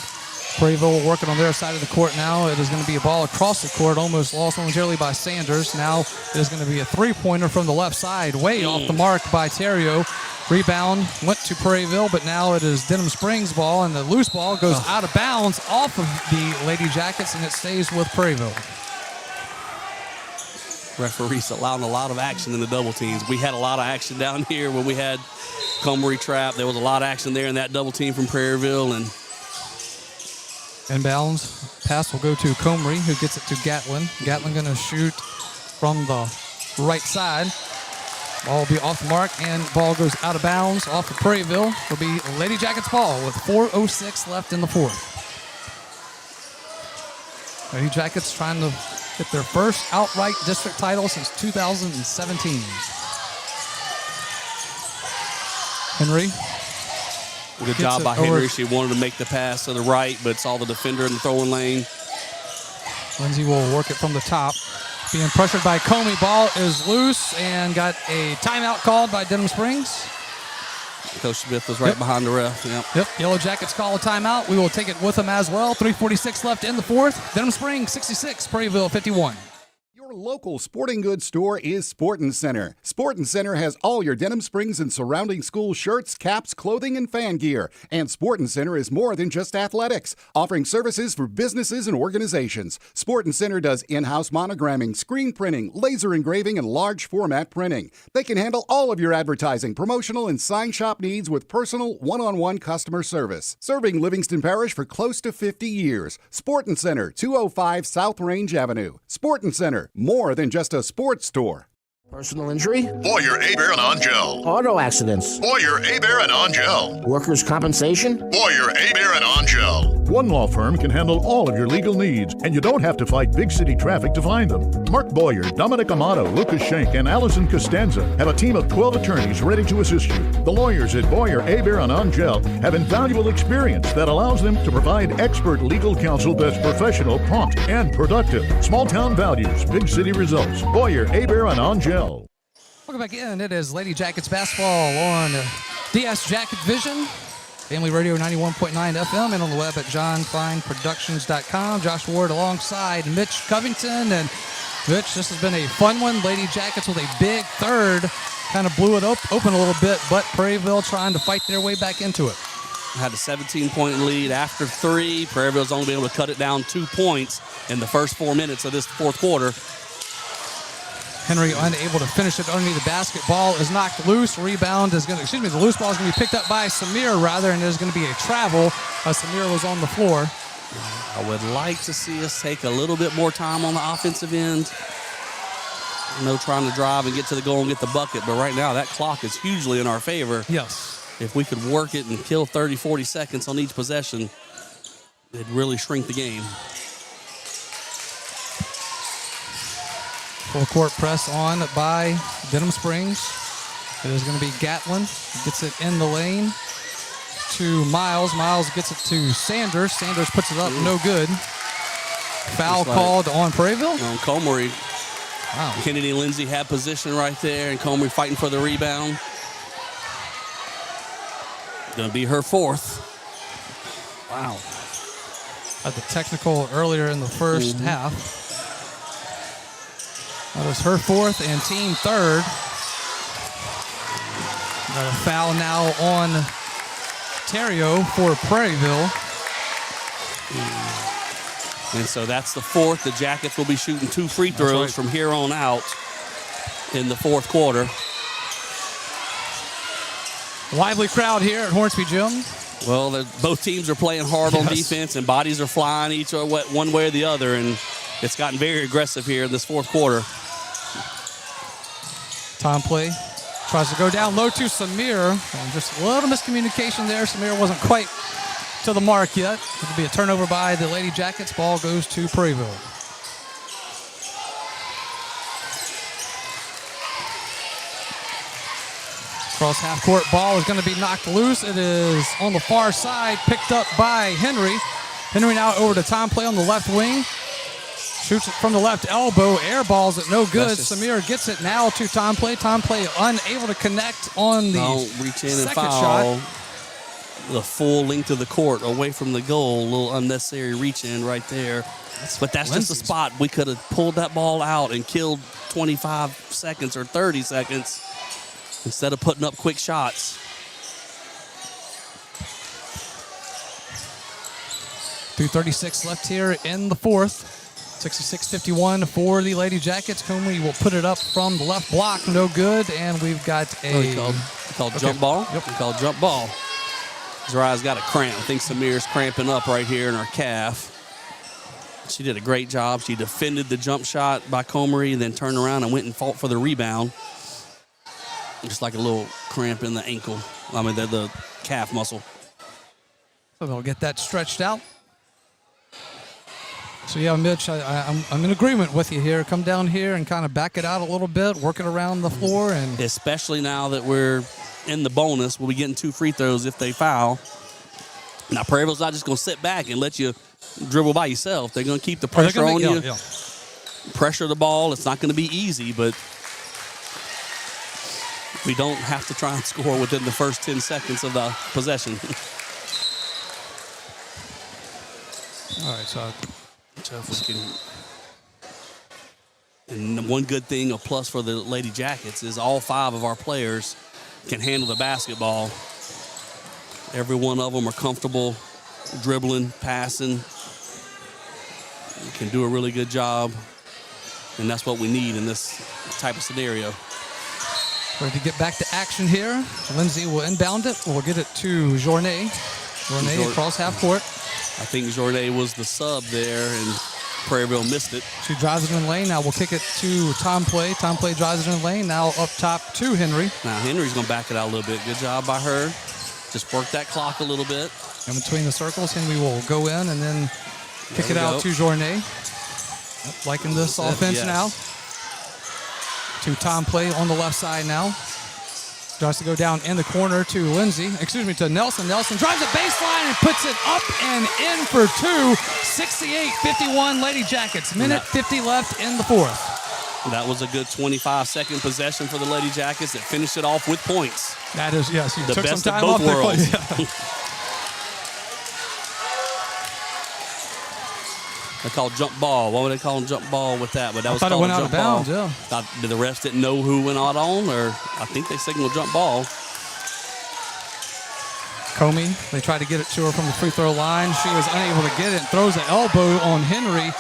Prairieville working on their side of the court now. It is going to be a ball across the court, almost lost momentarily by Sanders. Now it is going to be a three-pointer from the left side, way off the mark by Terrio. Rebound went to Prairieville, but now it is Denham Springs ball, and the loose ball goes out of bounds off of the Lady Jackets, and it stays with Prairieville. Referees allowing a lot of action in the double teams. We had a lot of action down here when we had Comery trap. There was a lot of action there in that double team from Prairieville, and inbounds. Pass will go to Comrie, who gets it to Gatlin. Gatlin going to shoot from the right side. Ball will be off the mark, and ball goes out of bounds off of Prairieville. Will be Lady Jackets ball with 4:06 left in the fourth. Lady Jackets trying to get their first outright district title since 2017. Henry. Good job by Henry. She wanted to make the pass to the right, but it's all the defender in the throwing lane. Lindsay will work it from the top. Being pressured by Comey. Ball is loose and got a timeout called by Denham Springs. Coach Smith was right behind the ref. Yep. Yellow Jackets call a timeout. We will take it with them as well. 3:46 left in the fourth. Denham Springs 66, Prairieville 51. Your local sporting goods store is Sportin' Center. Sportin' Center has all your Denham Springs and surrounding school shirts, caps, clothing, and fan gear. And Sportin' Center is more than just athletics, offering services for businesses and organizations. Sportin' Center does in-house monogramming, screen printing, laser engraving, and large format printing. They can handle all of your advertising, promotional, and sign shop needs with personal, one-on-one customer service. Serving Livingston Parish for close to 50 years. Sportin' Center, 205 South Range Avenue. Sportin' Center, more than just a sports store. Personal injury? Boyer, Abear, and Angel. Auto accidents? Boyer, Abear, and Angel. Workers' compensation? Boyer, Abear, and Angel. One law firm can handle all of your legal needs, and you don't have to fight big city traffic to find them. Mark Boyer, Dominic Amato, Lucas Schenk, and Allison Costanza have a team of 12 attorneys ready to assist you. The lawyers at Boyer, Abear, and Angel have invaluable experience that allows them to provide expert legal counsel that's professional, prompt, and productive. Small town values, big city results. Boyer, Abear, and Angel. Welcome back in. It is Lady Jackets basketball on DS Jacket Vision, Family Radio 91.9 FM, and on the web at johnfineproductions.com. Josh Ward alongside Mitch Covington. And Mitch, this has been a fun one. Lady Jackets with a big third. Kind of blew it open a little bit, but Prairieville trying to fight their way back into it. Had a 17-point lead after 3. Prairieville's only been able to cut it down 2 points in the first 4 minutes of this fourth quarter. Henry unable to finish it underneath the basket. Ball is knocked loose. Rebound is the loose ball is going to be picked up by Samir rather, and there's going to be a travel. Samir was on the floor. I would like to see us take a little bit more time on the offensive end. Trying to drive and get to the goal and get the bucket, but right now that clock is hugely in our favor. Yes. If we could work it and kill 30, 40 seconds on each possession, it'd really shrink the game. Full court press on by Denham Springs. It is going to be Gatlin. Gets it in the lane to Miles. Miles gets it to Sanders. Sanders puts it up, no good. Foul called on Prairieville? On Comery. Wow. Kennedy Lindsay had position right there, and Comery fighting for the rebound. Going to be her fourth. Wow. Had the technical earlier in the first half. That was her fourth and team third. Got a foul now on Terrio for Prairieville. And so that's the fourth. The Jackets will be shooting 2 free throws from here on out in the fourth quarter. Lively crowd here at Hornsby Gym. Well, both teams are playing hard on defense, and bodies are flying each one way or the other, and it's gotten very aggressive here in this fourth quarter. Time play. Tries to go down low to Samir. And just a little miscommunication there. Samir wasn't quite to the mark yet. It'll be a turnover by the Lady Jackets. Ball goes to Prairieville. Cross half court ball is going to be knocked loose. It is on the far side, picked up by Henry. Henry now over to Tom Play on the left wing. Shoots it from the left elbow. Air balls it, no good. Samir gets it now to Tom Play. Tom Play unable to connect on the reach in and second foul. shot. The full length of the court away from the goal. A little unnecessary reach in right there. But that's just a spot. We could have pulled that ball out and killed 25 seconds or 30 seconds instead of putting up quick shots. .236 left here in the fourth. 66-51 for the Lady Jackets. Comey will put it up from the left block. No good. And we've got a... called jump ball? Yep. Called jump ball. Zariah's got a cramp. I think Samir's cramping up right here in her calf. She did a great job. She defended the jump shot by Comery, then turned around and went and fought for the rebound. Just like a little cramp in the ankle. I mean, the calf muscle. So they'll get that stretched out. So, yeah, Mitch, I'm in agreement with you here. Come down here and kind of back it out a little bit, work it around the floor. And especially now that we're in the bonus, we'll be getting 2 free throws if they foul. Now, Prairieville's not just going to sit back and let you dribble by yourself. They're going to keep the pressure on you. Yeah. Pressure the ball. It's not going to be easy, but we don't have to try and score within the first 10 seconds of the possession. All right, so if we can. And one good thing, a plus for the Lady Jackets, is all 5 of our players can handle the basketball. Every one of them are comfortable dribbling, passing. Can do a really good job, and that's what we need in this type of scenario. Ready to get back to action here. Lindsay will inbound it. We'll get it to Journet. Journet across half court. I think Journet was the sub there, and Prairieville missed it. She drives it in the lane. Now we'll kick it to Tom Play. Tom Play drives it in the lane. Now up top to Henry. Now Henry's going to back it out a little bit. Good job by her. Just work that clock a little bit. In between the circles, Henry will go in and then kick it out to Journay. Liking this offense now. To Tom Play on the left side now. Tries to go down in the corner to to Nelson. Nelson drives the baseline and puts it up and in for two. 68-51 Lady Jackets. Minute 50 left in the fourth. That was a good 25-second possession for the Lady Jackets that finished it off with points. That is, yes. You the took best some time of both off worlds. Yeah. They called jump ball. What would they call jump ball with that? But that was thought it called went out jump of bounds, ball. yeah. The refs didn't know who went out on, or I think they signaled jump ball. Comey, they tried to get it to her from the free throw line. She was unable to get it and throws an elbow on Henry.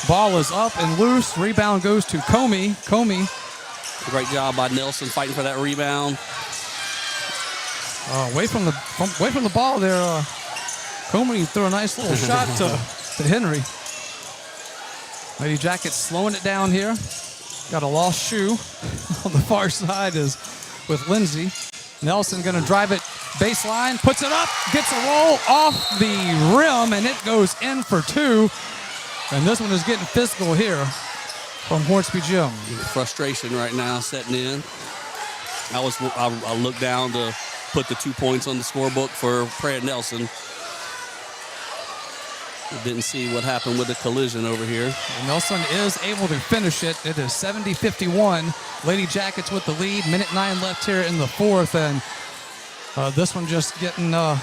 Ball is up and loose. Rebound goes to Comey. Great job by Nelson fighting for that rebound. Away from the ball there. Comey threw a nice little shot to Henry. Lady Jackets slowing it down here. Got a lost shoe on the far side is with Lindsay. Nelson going to drive it baseline, puts it up, gets a roll off the rim, and it goes in for two. And this one is getting physical here from Hornsby Gym. Frustration right now setting in. I looked down to put the 2 points on the scorebook for Prayer Nelson. Didn't see what happened with the collision over here. And Nelson is able to finish it. It is 70-51. Lady Jackets with the lead. Minute 9 left here in the fourth. And this one just getting, it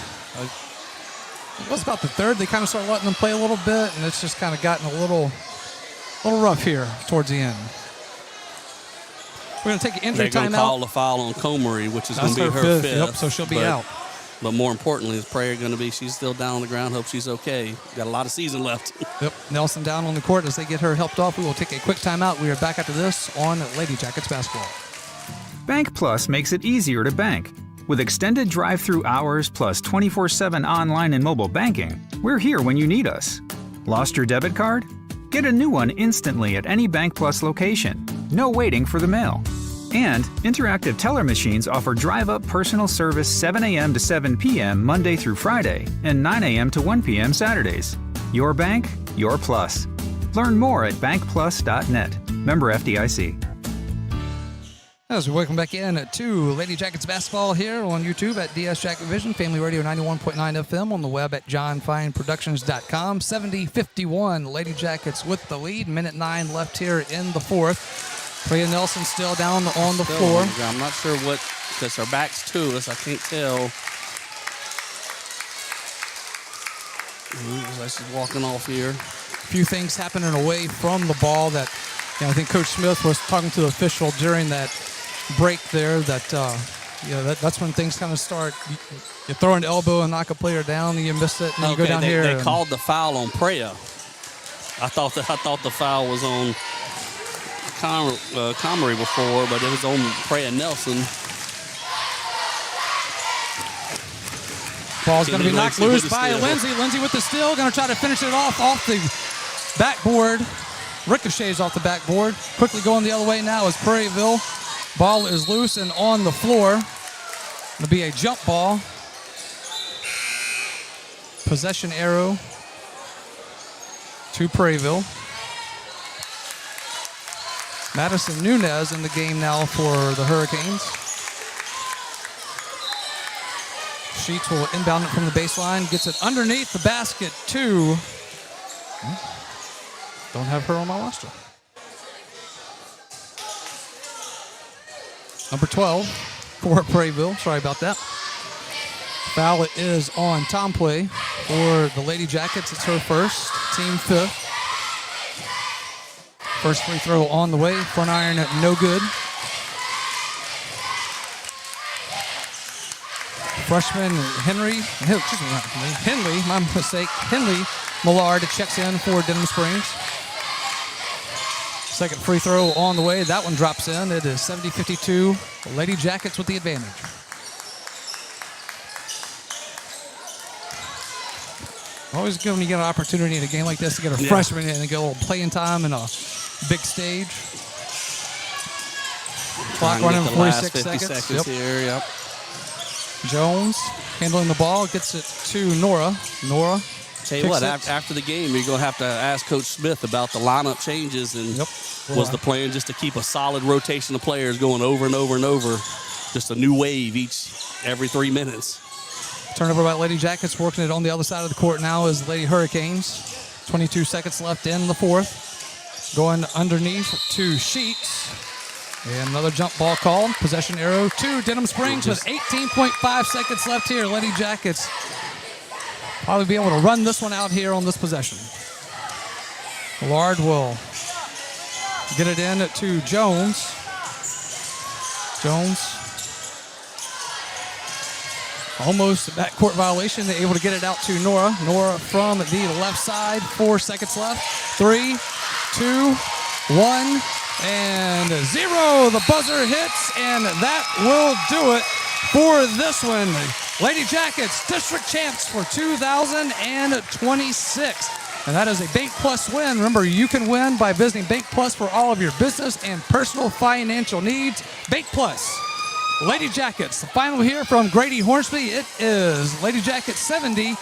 was about the third. They kind of started letting them play a little bit, and it's just kind of gotten a little rough here towards the end. We're going to take an injury timeout. They're going to call the foul on Comery, which is going to be her fifth. Yep, so she'll be out. But more importantly, is Prayer going to be, she's still down on the ground. Hope she's okay. Got a lot of season left. Yep, Nelson down on the court as they get her helped off. We will take a quick timeout. We are back after this on Lady Jackets basketball. Bank Plus makes it easier to bank. With extended drive-through hours plus 24/7 online and mobile banking, we're here when you need us. Lost your debit card? Get a new one instantly at any Bank Plus location. No waiting for the mail. And interactive teller machines offer drive-up personal service 7 a.m. to 7 p.m. Monday through Friday and 9 a.m. to 1 p.m. Saturdays. Your bank, your plus. Learn more at bankplus.net. Member FDIC. As we welcome back in to Lady Jackets basketball here on YouTube at DS Jacket Vision, Family Radio 91.9 FM, on the web at johnfineproductions.com. 70-51, Lady Jackets with the lead. Minute 9 left here in the fourth. Priya Nelson still down on the floor. I'm not sure what, because her back's to us. I can't tell. She's walking off here. A few things happening away from the ball that, I think Coach Smith was talking to the official during that break there that, that's when things kind of start. You throw an elbow and knock a player down, and you miss it, and you go down here. They called the foul on Prayer. I thought the foul was on Comery before, but it was on Prayer Nelson. Ball's going to be knocked loose by Lindsay. Lindsay with the steal, going to try to finish it off the backboard. Ricochets off the backboard. Quickly going the other way now is Prairieville. Ball is loose and on the floor. It'll be a jump ball. Possession arrow to Prairieville. Madison Nunez in the game now for the Hurricanes. Sheets will inbound it from the baseline. Gets it underneath the basket to... Don't have her on my roster. Number 12 for Prairieville. Sorry about that. Foul is on Tom Play for the Lady Jackets. It's her first. Team fifth. First free throw on the way. Front iron, no good. Freshman Henry Millard checks in for Denham Springs. Second free throw on the way. That one drops in. It is 70-52. Lady Jackets with the advantage. Always good when you get an opportunity in a game like this to get a freshman in and get a little playing time in a big stage. Clock running 46 seconds. Here, yep. Jones handling the ball, gets it to Nora. Nora. Tell you what, after the game, you're going to have to ask Coach Smith about the lineup changes. And was the plan just to keep a solid rotation of players going over and over and over? Just a new wave every 3 minutes. Turnover by Lady Jackets, working it on the other side of the court now is Lady Hurricanes. 22 seconds left in the fourth. Going underneath to Sheets. And another jump ball call. Possession arrow to Denham Springs with 18.5 seconds left here. Lady Jackets probably be able to run this one out here on this possession. Lard will get it in to Jones. Jones. Almost a backcourt violation. They're able to get it out to Nora. Nora from the left side. 4 seconds left. 3, 2, 1, and 0. The buzzer hits, and that will do it for this one. Lady Jackets, district champs for 2026. And that is a Bank Plus win. Remember, you can win by visiting Bank Plus for all of your business and personal financial needs. Bank Plus. Lady Jackets, the final here from Grady Hornsby. It is Lady Jackets 70,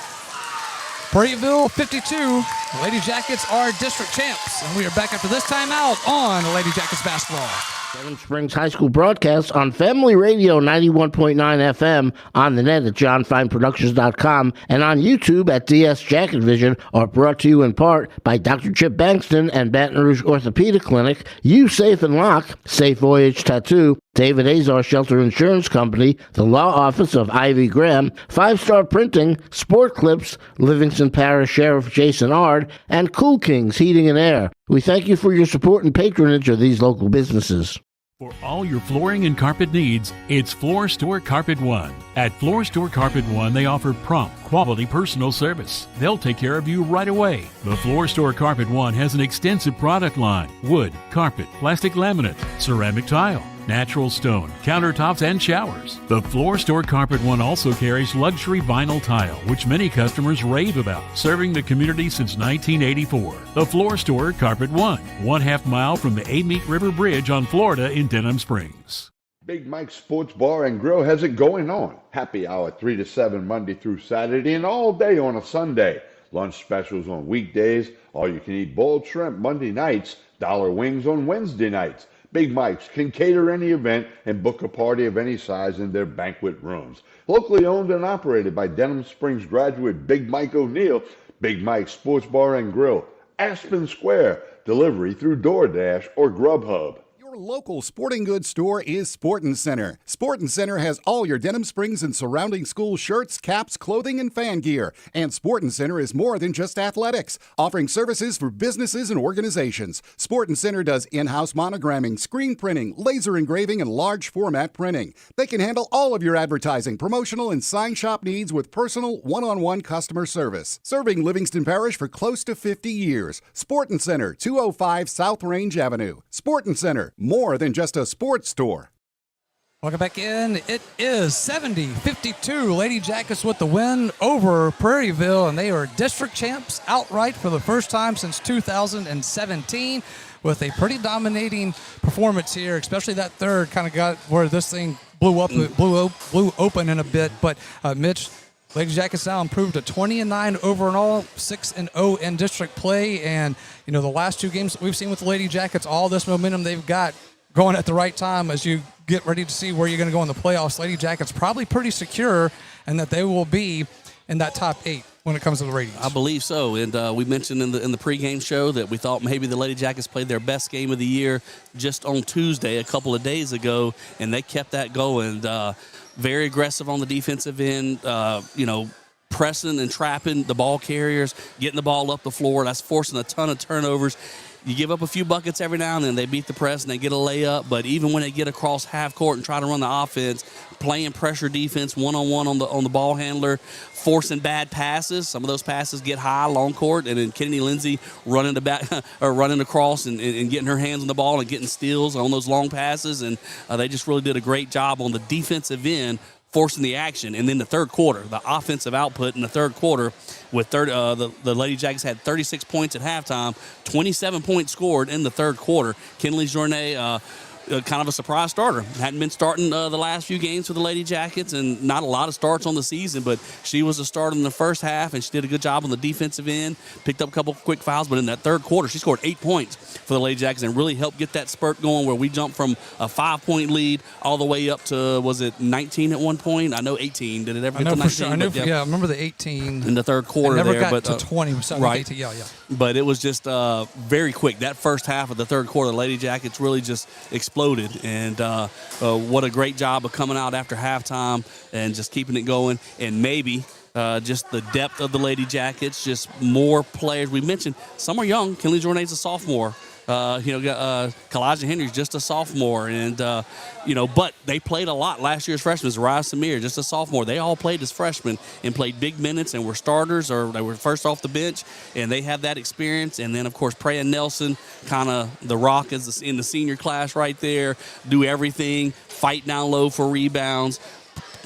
Prairieville 52. Lady Jackets are district champs. And we are back after this timeout on Lady Jackets basketball. Denham Springs High School broadcast on Family Radio 91.9 FM, on the net at johnfineproductions.com, and on YouTube at DS Jacket Vision, are brought to you in part by Dr. Chip Bankston and Baton Rouge Orthopedic Clinic, U Safe and Lock, Safe Voyage Tattoo, David Azar Shelter Insurance Company, the Law Office of Ivy Graham, 5-Star Printing, Sport Clips, Livingston Parish Sheriff Jason Ard, and Cool Kings Heating and Air. We thank you for your support and patronage of these local businesses. For all your flooring and carpet needs, it's Floor Store Carpet One. At Floor Store Carpet One, they offer prompt, quality personal service. They'll take care of you right away. The Floor Store Carpet One has an extensive product line: wood, carpet, plastic laminate, ceramic tile, natural stone, countertops, and showers. The Floor Store Carpet One also carries luxury vinyl tile, which many customers rave about, serving the community since 1984. The Floor Store Carpet One, 1/2 mile from the Amite River Bridge on Florida in Denham Springs. Big Mike's Sports Bar and Grill has it going on. Happy hour 3 to 7 Monday through Saturday and all day on a Sunday. Lunch specials on weekdays. All you can eat boiled shrimp Monday nights. Dollar wings on Wednesday nights. Big Mike's can cater any event and book a party of any size in their banquet rooms. Locally owned and operated by Denham Springs graduate Big Mike O'Neill, Big Mike's Sports Bar and Grill, Aspen Square, delivery through DoorDash or Grubhub. Your local sporting goods store is Sportin' Center. Sportin' Center has all your Denham Springs and surrounding school shirts, caps, clothing, and fan gear. And Sportin' Center is more than just athletics, offering services for businesses and organizations. Sportin' Center does in-house monogramming, screen printing, laser engraving, and large format printing. They can handle all of your advertising, promotional, and sign shop needs with personal, one-on-one customer service. Serving Livingston Parish for close to 50 years. Sportin' Center, 205 South Range Avenue. Sportin' Center, more than just a sports store. Welcome back in. It is 70-52. Lady Jackets with the win over Prairieville, and they are district champs outright for the first time since 2017 with a pretty dominating performance here, especially that third kind of got where this thing blew open in a bit. But Mitch, Lady Jackets now improved to 20-9 overall, 6-0 in district play. And, you know, the last two games that we've seen with the Lady Jackets, all this momentum they've got going at the right time as you get ready to see where you're going to go in the playoffs. Lady Jackets probably pretty secure, and that they will be in that top 8 when it comes to the ratings. I believe so. And we mentioned in the pregame show that we thought maybe the Lady Jackets played their best game of the year just on Tuesday, a couple of days ago, and they kept that going. Very aggressive on the defensive end, pressing and trapping the ball carriers, getting the ball up the floor. That's forcing a ton of turnovers. You give up a few buckets every now and then. They beat the press and they get a layup. But even when they get across half court and try to run the offense, playing pressure defense one-on-one on the ball handler, forcing bad passes. Some of those passes get high, long court, and then Kennedy Lindsay running across and getting her hands on the ball and getting steals on those long passes. And they just really did a great job on the defensive end, forcing the action. And then the third quarter, the offensive output in the third quarter, with the Lady Jackets had 36 points at halftime, 27 points scored in the third quarter. Kinley Journay, kind of a surprise starter. Hadn't been starting the last few games for the Lady Jackets, and not a lot of starts on the season, but she was a starter in the first half, and she did a good job on the defensive end, picked up a couple quick fouls, but in that third quarter, she scored 8 points for the Lady Jackets and really helped get that spurt going where we jumped from a 5-point lead all the way up to, was it 19 at one point? I know 18. Did it ever get to 19? Sure. I remember the 18. In the third quarter never there. got to 20. Right. 18, yeah. But it was just very quick. That first half of the third quarter, the Lady Jackets really just exploded, and what a great job of coming out after halftime and just keeping it going. And maybe just the depth of the Lady Jackets, just more players. We mentioned some are young. Kinley Journay's a sophomore. Kalijah Henry's just a sophomore, and but they played a lot last year's freshmen. Zariah Samir, just a sophomore. They all played as freshmen and played big minutes and were starters, or they were first off the bench, and they have that experience. And then of course Preya Nelson, kind of the rock is in the senior class right there. Do everything, fight down low for rebounds,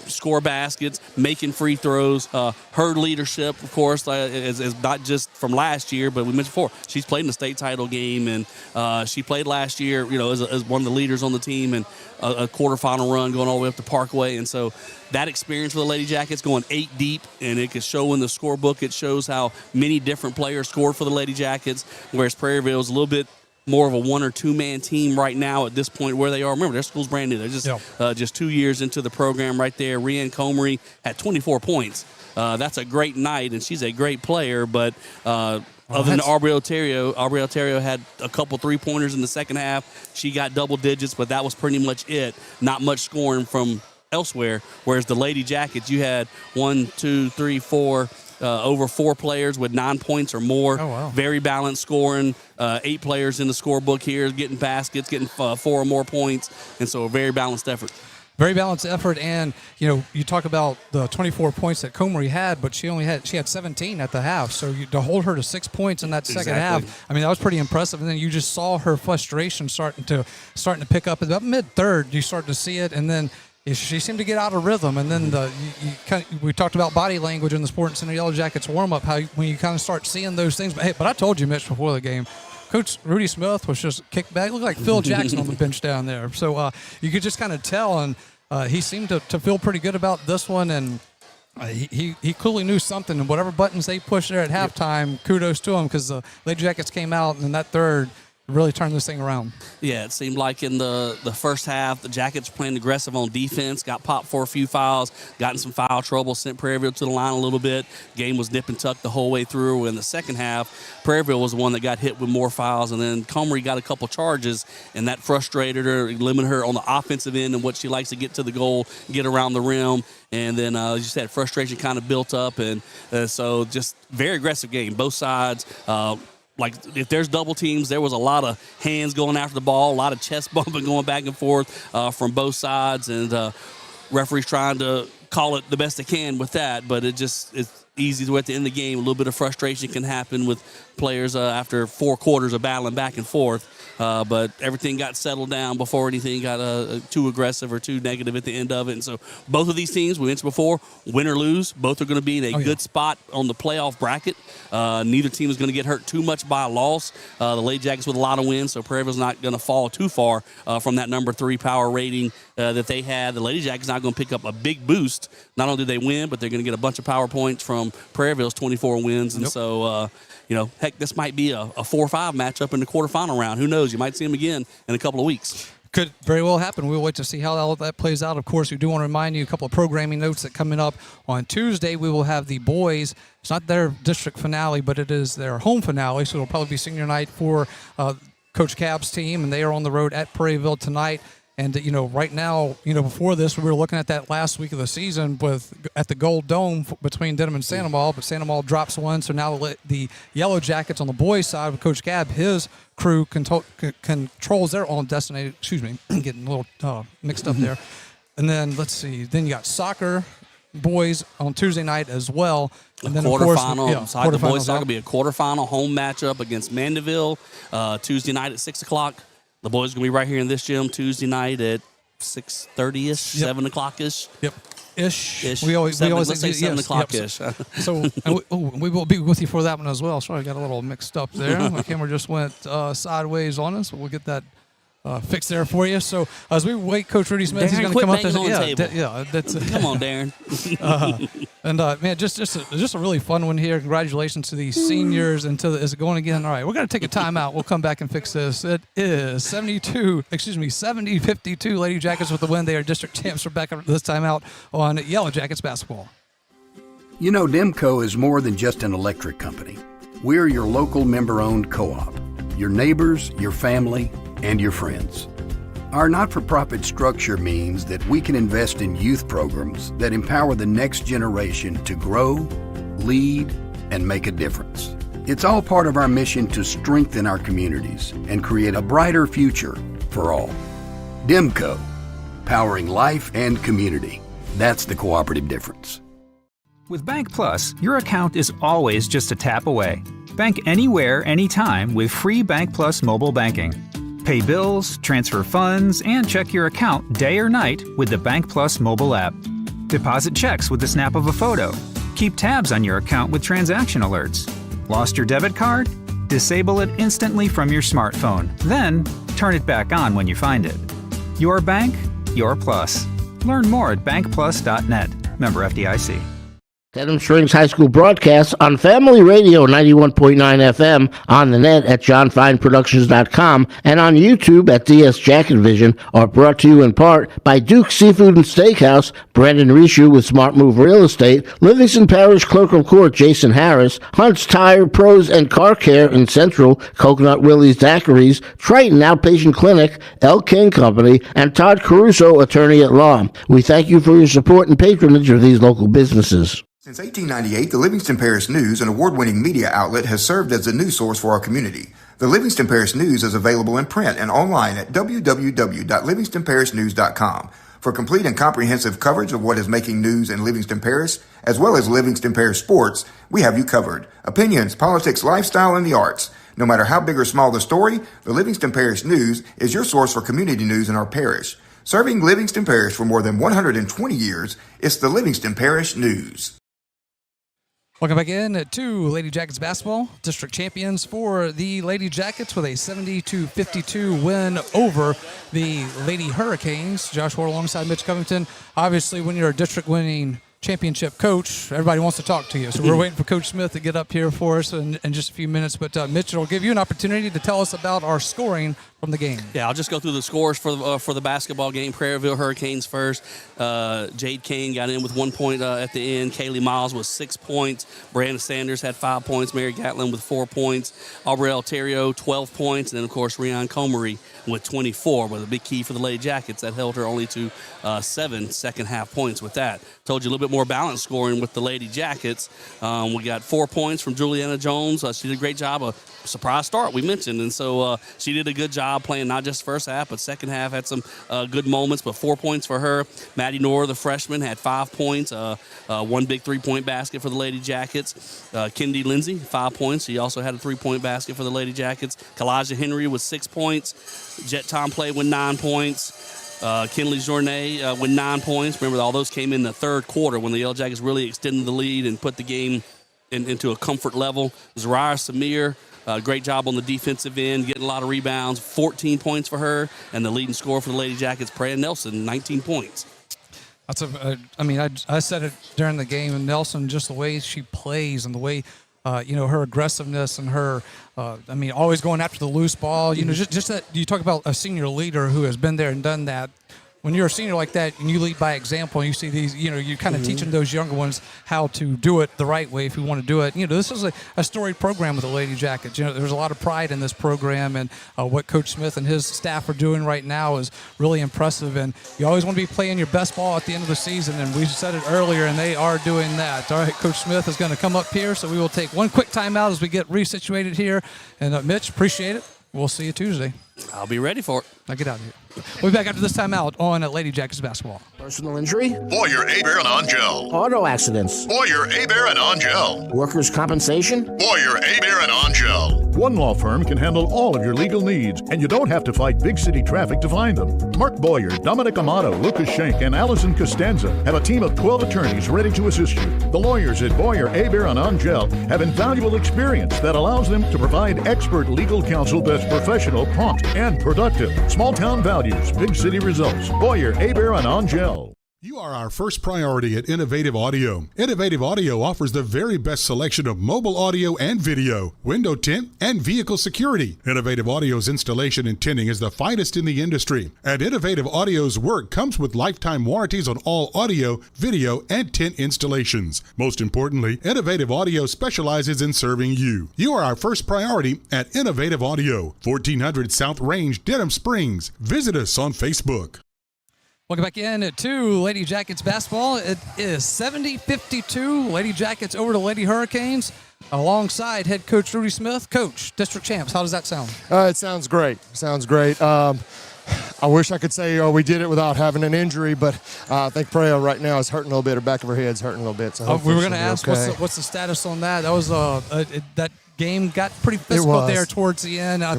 score baskets, making free throws. Her leadership, of course, is not just from last year, but we mentioned before, she's played in the state title game, and she played last year, as one of the leaders on the team, and a quarterfinal run going all the way up to Parkway. And so that experience for the Lady Jackets, going 8 deep, and it could show in the scorebook. It shows how many different players scored for the Lady Jackets, whereas Prairieville is a little bit more of a 1 or 2 man team right now at this point where they are. Remember, their school's brand new. They're just 2 years into the program right there. Rianne Comery had 24 points. That's a great night, and she's a great player. But other than Aubrey Ontario had a couple 3-pointers in the second half. She got double digits, but that was pretty much it. Not much scoring from elsewhere. Whereas the Lady Jackets, you had 1, 2, 3, 4. Over 4 players with 9 points or more. Oh, wow. Very balanced scoring. 8 players in the scorebook here, getting baskets, getting 4 or more points. And so a very balanced effort. Very balanced effort, and you talk about the 24 points that Comery had, but she had 17 at the half. So to hold her to 6 points in that second half, I mean, that was pretty impressive. And then you just saw her frustration starting to pick up. About mid-third, you start to see it, and then she seemed to get out of rhythm. And then we talked about body language in the Sports Center Yellow Jackets warm-up, how when you kind of start seeing those things. But I told you, Mitch, before the game, Coach Rudy Smith was just kicked back. Looked like Phil Jackson on the bench down there. So you could just kind of tell, and he seemed to feel pretty good about this one. And he clearly knew something. And whatever buttons they pushed there at halftime, kudos to him, because the Lady Jackets came out, and in that third, really turned this thing around. Yeah, it seemed like in the first half, the Jackets playing aggressive on defense, got popped for a few fouls, got in some foul trouble, sent Prairieville to the line a little bit. Game was nip and tuck the whole way through. In the second half, Prairieville was the one that got hit with more fouls, and then Comery got a couple charges, and that frustrated her, limited her on the offensive end and what she likes to get to the goal, get around the rim. And then, as you said, frustration kind of built up, and so just very aggressive game, both sides. Like, if there's double teams, there was a lot of hands going after the ball, a lot of chest bumping going back and forth from both sides, and referees trying to call it the best they can with that. But it's easy to, at the end of the game, a little bit of frustration can happen with players after 4 quarters of battling back and forth. But everything got settled down before anything got too aggressive or too negative at the end of it. And so both of these teams, we mentioned before, win or lose, both are going to be in a good spot on the playoff bracket. Neither team is going to get hurt too much by a loss. The Lady Jackets with a lot of wins, so Prairieville's not going to fall too far from that number 3 power rating that they had. The Lady Jackets not going to pick up a big boost. Not only do they win, but they're going to get a bunch of power points from Prairieville's 24 wins. And so, heck, this might be a 4-5 matchup in the quarterfinal round. Who knows? You might see them again in a couple of weeks. Could very well happen. We'll wait to see how all that plays out. Of course, we do want to remind you a couple of programming notes that coming up on Tuesday. We will have the boys. It's not their district finale, but it is their home finale, so it'll probably be senior night for Coach Cabb's team, and they are on the road at Prairieville tonight. And, right now, before this, we were looking at that last week of the season at the Gold Dome between Denham and Sandoval, but Sandoval drops one. So now the Yellow Jackets on the boys' side with Coach Cabb, his crew controls their own destiny. Excuse me, getting a little mixed up there. And then, let's see, then you got soccer boys on Tuesday night as well. And then, quarterfinal. The boys' soccer will be a quarterfinal home matchup against Mandeville Tuesday night at 6 o'clock. The boys are going to be right here in this gym Tuesday night at 6:30-ish, 7 o'clock-ish. Yep. ish. We always let's say yes, 7 o'clock yep. ish. So we will be with you for that one as well. Sorry, I got a little mixed up there. My camera just went sideways on us, but we'll get that fixed there for you. So as we wait, Coach Rudy Smith, he's going to come up. That's come on, Darren. Man, just a really fun one here. Congratulations to the seniors and is it going again? All right, we're going to take a timeout. We'll come back and fix this. It is 70-52 Lady Jackets with the win. They are district champs. We're back after this timeout on Yellow Jackets basketball. You know, Demco is more than just an electric company. We're your local member-owned co-op. Your neighbors, your family, and your friends. Our not-for-profit structure means that we can invest in youth programs that empower the next generation to grow, lead, and make a difference. It's all part of our mission to strengthen our communities and create a brighter future for all. Demco, powering life and community. That's the cooperative difference. With Bank Plus, your account is always just a tap away. Bank anywhere, anytime with free Bank Plus mobile banking. Pay bills, transfer funds, and check your account day or night with the Bank Plus mobile app. Deposit checks with the snap of a photo. Keep tabs on your account with transaction alerts. Lost your debit card? Disable it instantly from your smartphone. Then, turn it back on when you find it. Your bank, your plus. Learn more at bankplus.net. Member FDIC. Denham Springs High School broadcasts on Family Radio 91.9 FM, on the net at johnfineproductions.com, and on YouTube at DS Jacket Vision are brought to you in part by Duke Seafood and Steakhouse, Brandon Rishu with Smart Move Real Estate, Livingston Parish Clerk of Court Jason Harris, Hunt's Tire Pros and Car Care in Central, Coconut Willie's Daiquiris, Triton Outpatient Clinic, L. King Company, and Todd Caruso, Attorney at Law. We thank you for your support and patronage of these local businesses. Since 1898, the Livingston Parish News, an award-winning media outlet, has served as the news source for our community. The Livingston Parish News is available in print and online at www.livingstonparishnews.com. For complete and comprehensive coverage of what is making news in Livingston Parish, as well as Livingston Parish sports, we have you covered. Opinions, politics, lifestyle, and the arts. No matter how big or small the story, the Livingston Parish News is your source for community news in our parish. Serving Livingston Parish for more than 120 years, it's the Livingston Parish News. Welcome back in to Lady Jackets basketball. District champions for the Lady Jackets with a 70-52 win over the Lady Hurricanes. Josh Ward alongside Mitch Covington. Obviously, when you're a district-winning championship coach, everybody wants to talk to you. So we're waiting for Coach Smith to get up here for us in just a few minutes. But Mitch, will give you an opportunity to tell us about our scoring from the game. Yeah, I'll just go through the scores for the basketball game. Prairieville Hurricanes first. Jade Kane got in with 1 point at the end. Kaylee Miles with 6 points. Brandon Sanders had 5 points. Mary Gatlin with 4 points. Aubrey Alterio, 12 points. And then, of course, Rion Comery with 24, with a big key for the Lady Jackets. That held her only to 7 second-half points with that. Told you a little bit more balanced scoring with the Lady Jackets. We got 4 points from Juliana Jones. She did a great job. A surprise start, we mentioned. And so she did a good job playing not just first half, but second half had some good moments. But 4 points for her. Maddie Nora, the freshman, had 5 points. 1 big three-point basket for the Lady Jackets. Kendi Lindsay, 5 points. She also had a 3-point basket for the Lady Jackets. Kalaja Henry with 6 points. Jet Tom Play with 9 points. Kinley Journay with 9 points. Remember, all those came in the third quarter when the Yellow Jackets really extended the lead and put the game into a comfort level. Zariah Samir, great job on the defensive end, getting a lot of rebounds. 14 points for her. And the leading scorer for the Lady Jackets, Preya Nelson, 19 points. That's I said it during the game, and Nelson, just the way she plays and the way her aggressiveness and her, always going after the loose ball. Just that you talk about a senior leader who has been there and done that. When you're a senior like that and you lead by example and you see these, you're kind of teaching those younger ones how to do it the right way if you want to do it. This is a storied program with the Lady Jackets. There's a lot of pride in this program, and what Coach Smith and his staff are doing right now is really impressive. And you always want to be playing your best ball at the end of the season, and we said it earlier, and they are doing that. All right, Coach Smith is going to come up here, so we will take one quick timeout as we get resituated here. And Mitch, appreciate it. We'll see you Tuesday. I'll be ready for it. Now get out of here. We'll be back after this timeout on Lady Jackets basketball. Personal injury? Boyer, Aber, and Angel. Auto accidents? Boyer, Aber, and Angel. Workers' compensation? Boyer, Aber, and Angel. One law firm can handle all of your legal needs, and you don't have to fight big city traffic to find them. Mark Boyer, Dominic Amato, Lucas Schenk, and Allison Costanza have a team of 12 attorneys ready to assist you. The lawyers at Boyer, Aber, and Angel have invaluable experience that allows them to provide expert legal counsel that's professional, prompt, and productive. Small town values, big city results. Boyer, Aber, and Angel. You are our first priority at Innovative Audio. Innovative Audio offers the very best selection of mobile audio and video, window tint, and vehicle security. Innovative Audio's installation and tinting is the finest in the industry. And Innovative Audio's work comes with lifetime warranties on all audio, video, and tint installations. Most importantly, Innovative Audio specializes in serving you. You are our first priority at Innovative Audio, 1400 South Range, Denham Springs. Visit us on Facebook. Welcome back in to Lady Jackets basketball. It is 70-52. Lady Jackets over to Lady Hurricanes alongside head coach Rudy Smith. Coach, district champs, how does that sound? It sounds great. I wish I could say we did it without having an injury, but I think Prairieville right now is hurting a little bit. Her back of her head's hurting a little bit. So we were going to ask, okay. what's the status on that? That was that game got pretty physical there towards the end. I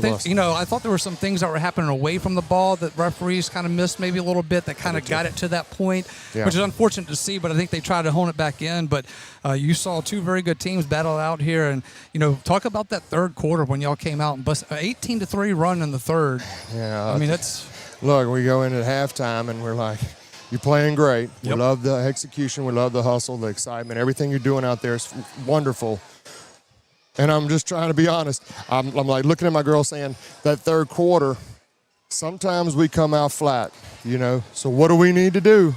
thought there were some things that were happening away from the ball that referees kind of missed maybe a little bit that kind of got it to that point, which is unfortunate to see, but I think they tried to hone it back in. But you saw two very good teams battle out here, and talk about that third quarter when y'all came out and bust 18-3 run in the third. Yeah, I mean that's. Look, we go in at halftime and we're like, you're playing great. Yep. We love the execution. We love the hustle, the excitement. Everything you're doing out there is wonderful. And I'm just trying to be honest. I'm like looking at my girl saying that third quarter, sometimes we come out flat, So what do we need to do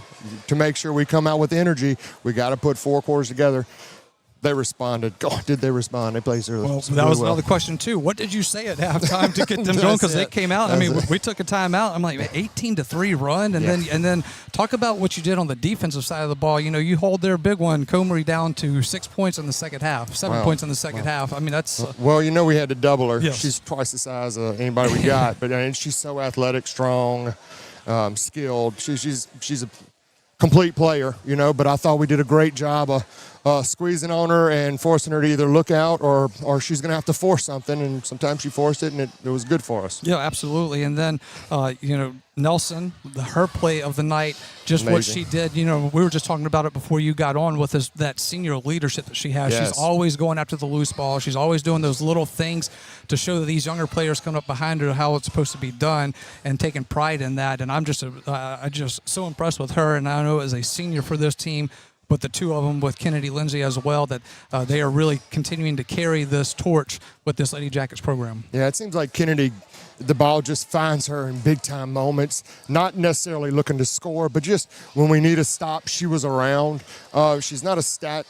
to make sure we come out with energy? We got to put 4 quarters together. They responded. God, did they respond? They played really well. That was another question, too. What did you say at halftime to get them going? Because they came out. We took a timeout. I'm like, 18-3 run. And then talk about what you did on the defensive side of the ball. You hold their big one, Comery, down to 6 points in the second half, 7 points in the second half. I mean, that's. We had to double her. Yes. She's twice the size of anybody we got. But she's so athletic, strong, skilled. She's a complete player, but I thought we did a great job of squeezing on her and forcing her to either look out or she's going to have to force something, and sometimes she forced it, and it was good for us. Yeah, absolutely. And then, Nelson, her play of the night, just amazing. What she did, we were just talking about it before you got on with that senior leadership that she has. Yes. She's always going after the loose ball. She's always doing those little things to show that these younger players come up behind her how it's supposed to be done and taking pride in that. And I'm just so impressed with her, and I know as a senior for this team, but the two of them with Kennedy Lindsay as well, that they are really continuing to carry this torch with this Lady Jackets program. Yeah, it seems like Kennedy, the ball just finds her in big-time moments, not necessarily looking to score, but just when we need a stop, she was around. She's not a stat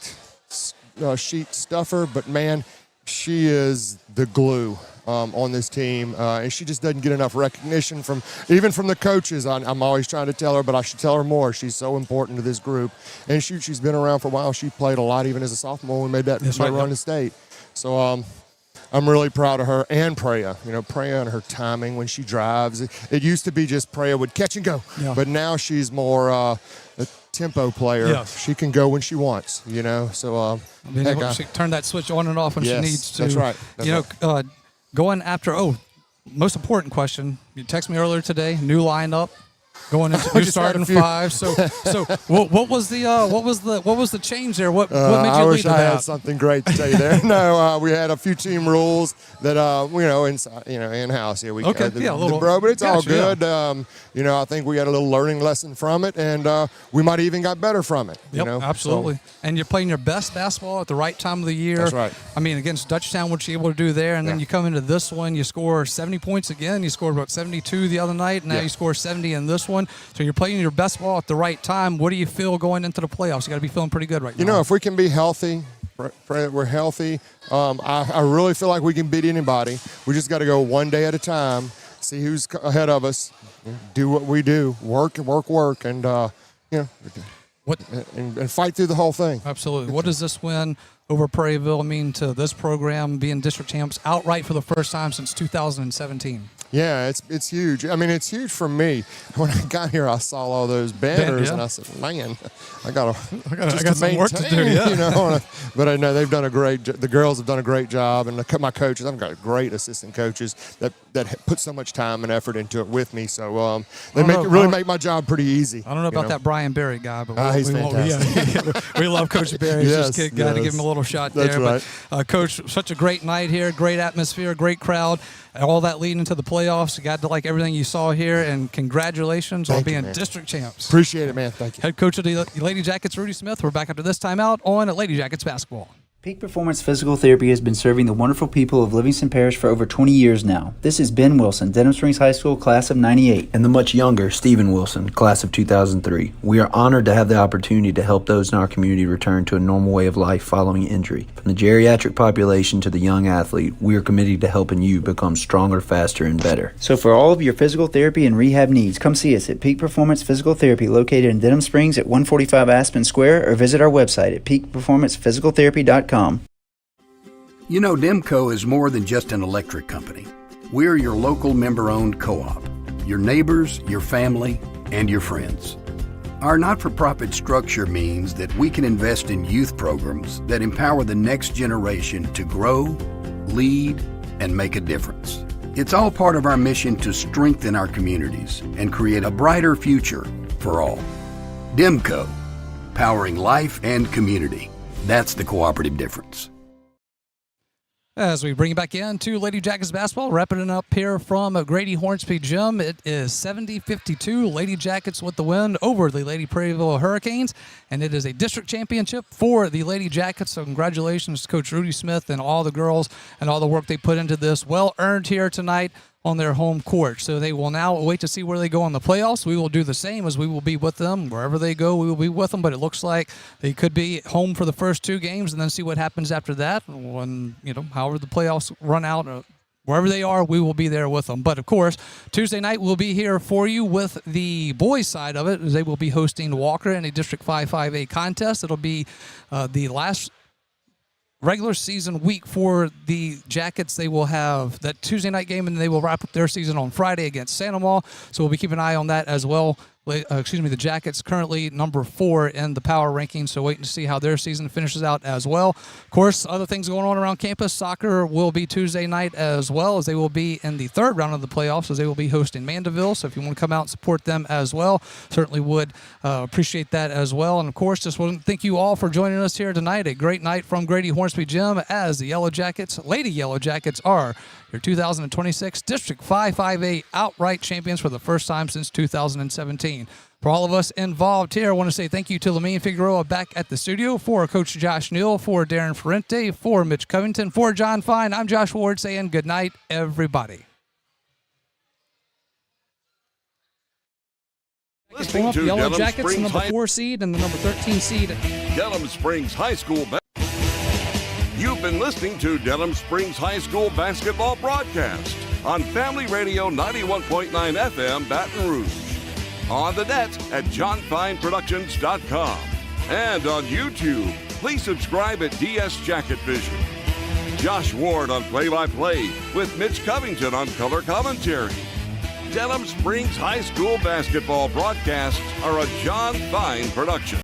sheet stuffer, but, man, she is the glue on this team, and she just doesn't get enough recognition from the coaches. I'm always trying to tell her, but I should tell her more. She's so important to this group, and she's been around for a while. She played a lot even as a sophomore when we made that run to state. So I'm really proud of her and Prairieville. Prairieville and her timing when she drives. It used to be just Prairieville would catch and go, but now she's more a tempo player. Yes. She can go when she wants, So she turned that switch on and off when she needs to. That's right. That's going after. Most important question. You texted me earlier today. New lineup. Going into new starting 5. So what was the change there? What made you lead to that? I wish I had something great to tell you there. No, we had a few team rules that in house here. We okay, but it's all good. Yeah. I think we had a little learning lesson from it, and we might have even got better from it. Yep, absolutely. And you're playing your best basketball at the right time of the year. That's right. I mean, against Dutchtown, what you're able to do there, and then you come into this one, you score 70 points again. You scored about 72 the other night, and now you score 70 in this one. So you're playing your best ball at the right time. What do you feel going into the playoffs? You got to be feeling pretty good right now. If we can be healthy, we're healthy. I really feel like we can beat anybody. We just got to go one day at a time, see who's ahead of us, do what we do, work, and and fight through the whole thing. Absolutely. What does this win over Prairieville mean to this program being district champs outright for the first time since 2017? Yeah, it's huge. I mean, it's huge for me. When I got here, I saw all those banners, and I said, "Man, I got some work to do." Yeah. You know, but I know they've done the girls have done a great job, and my coaches. I've got great assistant coaches that put so much time and effort into it with me. So they really make my job pretty easy. I don't know about that Brian Berry guy, but he's fantastic. we love Coach Berry. Yes, He's just got to give him a little shot That's there. Right. But Coach, such a great night here, great atmosphere, great crowd. All that leading into the playoffs. You got to like everything you saw here, and congratulations on being district champs. Appreciate it, man. Thank you. Head coach of the Lady Jackets, Rudy Smith. We're back after this timeout on Lady Jackets basketball. Peak Performance Physical Therapy has been serving the wonderful people of Livingston Parish for over 20 years now. This is Ben Wilson, Denham Springs High School, class of 98. And the much younger Stephen Wilson, class of 2003. We are honored to have the opportunity to help those in our community return to a normal way of life following injury. From the geriatric population to the young athlete, we are committed to helping you become stronger, faster, and better. So for all of your physical therapy and rehab needs, come see us at Peak Performance Physical Therapy located in Denham Springs at 145 Aspen Square, or visit our website at peakperformancephysicaltherapy.com. You know, Demco is more than just an electric company. We're your local member-owned co-op, your neighbors, your family, and your friends. Our not-for-profit structure means that we can invest in youth programs that empower the next generation to grow, lead, and make a difference. It's all part of our mission to strengthen our communities and create a brighter future for all. Demco, powering life and community. That's the cooperative difference. As we bring you back into Lady Jackets basketball, wrapping it up here from Grady Hornsby Gym. It is 70-52, Lady Jackets with the win over the Lady Prairieville Hurricanes, and it is a district championship for the Lady Jackets. So congratulations to Coach Rudy Smith and all the girls and all the work they put into this. Well earned here tonight on their home court. So they will now wait to see where they go in the playoffs. We will do the same, as we will be with them. Wherever they go, we will be with them. But it looks like they could be home for the first two games and then see what happens after that. When, however the playoffs run out, wherever they are, we will be there with them. But, of course, Tuesday night we'll be here for you with the boys' side of it, as they will be hosting Walker in a District 5-5A contest. It'll be the last regular season week for the Jackets. They will have that Tuesday night game, and they will wrap up their season on Friday against Santa Maria. So we'll be keeping an eye on that as well. The Jackets currently number 4 in the power rankings, so waiting to see how their season finishes out as well. Of course, other things going on around campus. Soccer will be Tuesday night as well, as they will be in the third round of the playoffs, as they will be hosting Mandeville. So if you want to come out and support them as well, certainly would appreciate that as well. And of course, just want to thank you all for joining us here tonight. A great night from Grady Hornsby Gym, as the Lady Yellow Jackets are your 2026 District 5-5A outright champions for the first time since 2017. For all of us involved here, I want to say thank you to Lamine Figueroa back at the studio, for Coach Josh Neal, for Darren Ferrente, for Mitch Covington, for John Fine. I'm Josh Ward saying good night, everybody. Listening to Yellow Denham Jackets, the Springs number 4 seed and the number 13 seed. Denham Springs High School. You've been listening to Denham Springs High School basketball broadcast on Family Radio 91.9 FM Baton Rouge, on the net at johnfineproductions.com, and on YouTube. Please subscribe at DS Jacket Vision. Josh Ward on play-by-play, with Mitch Covington on color commentary. Denham Springs High School basketball broadcasts are a John Fine production.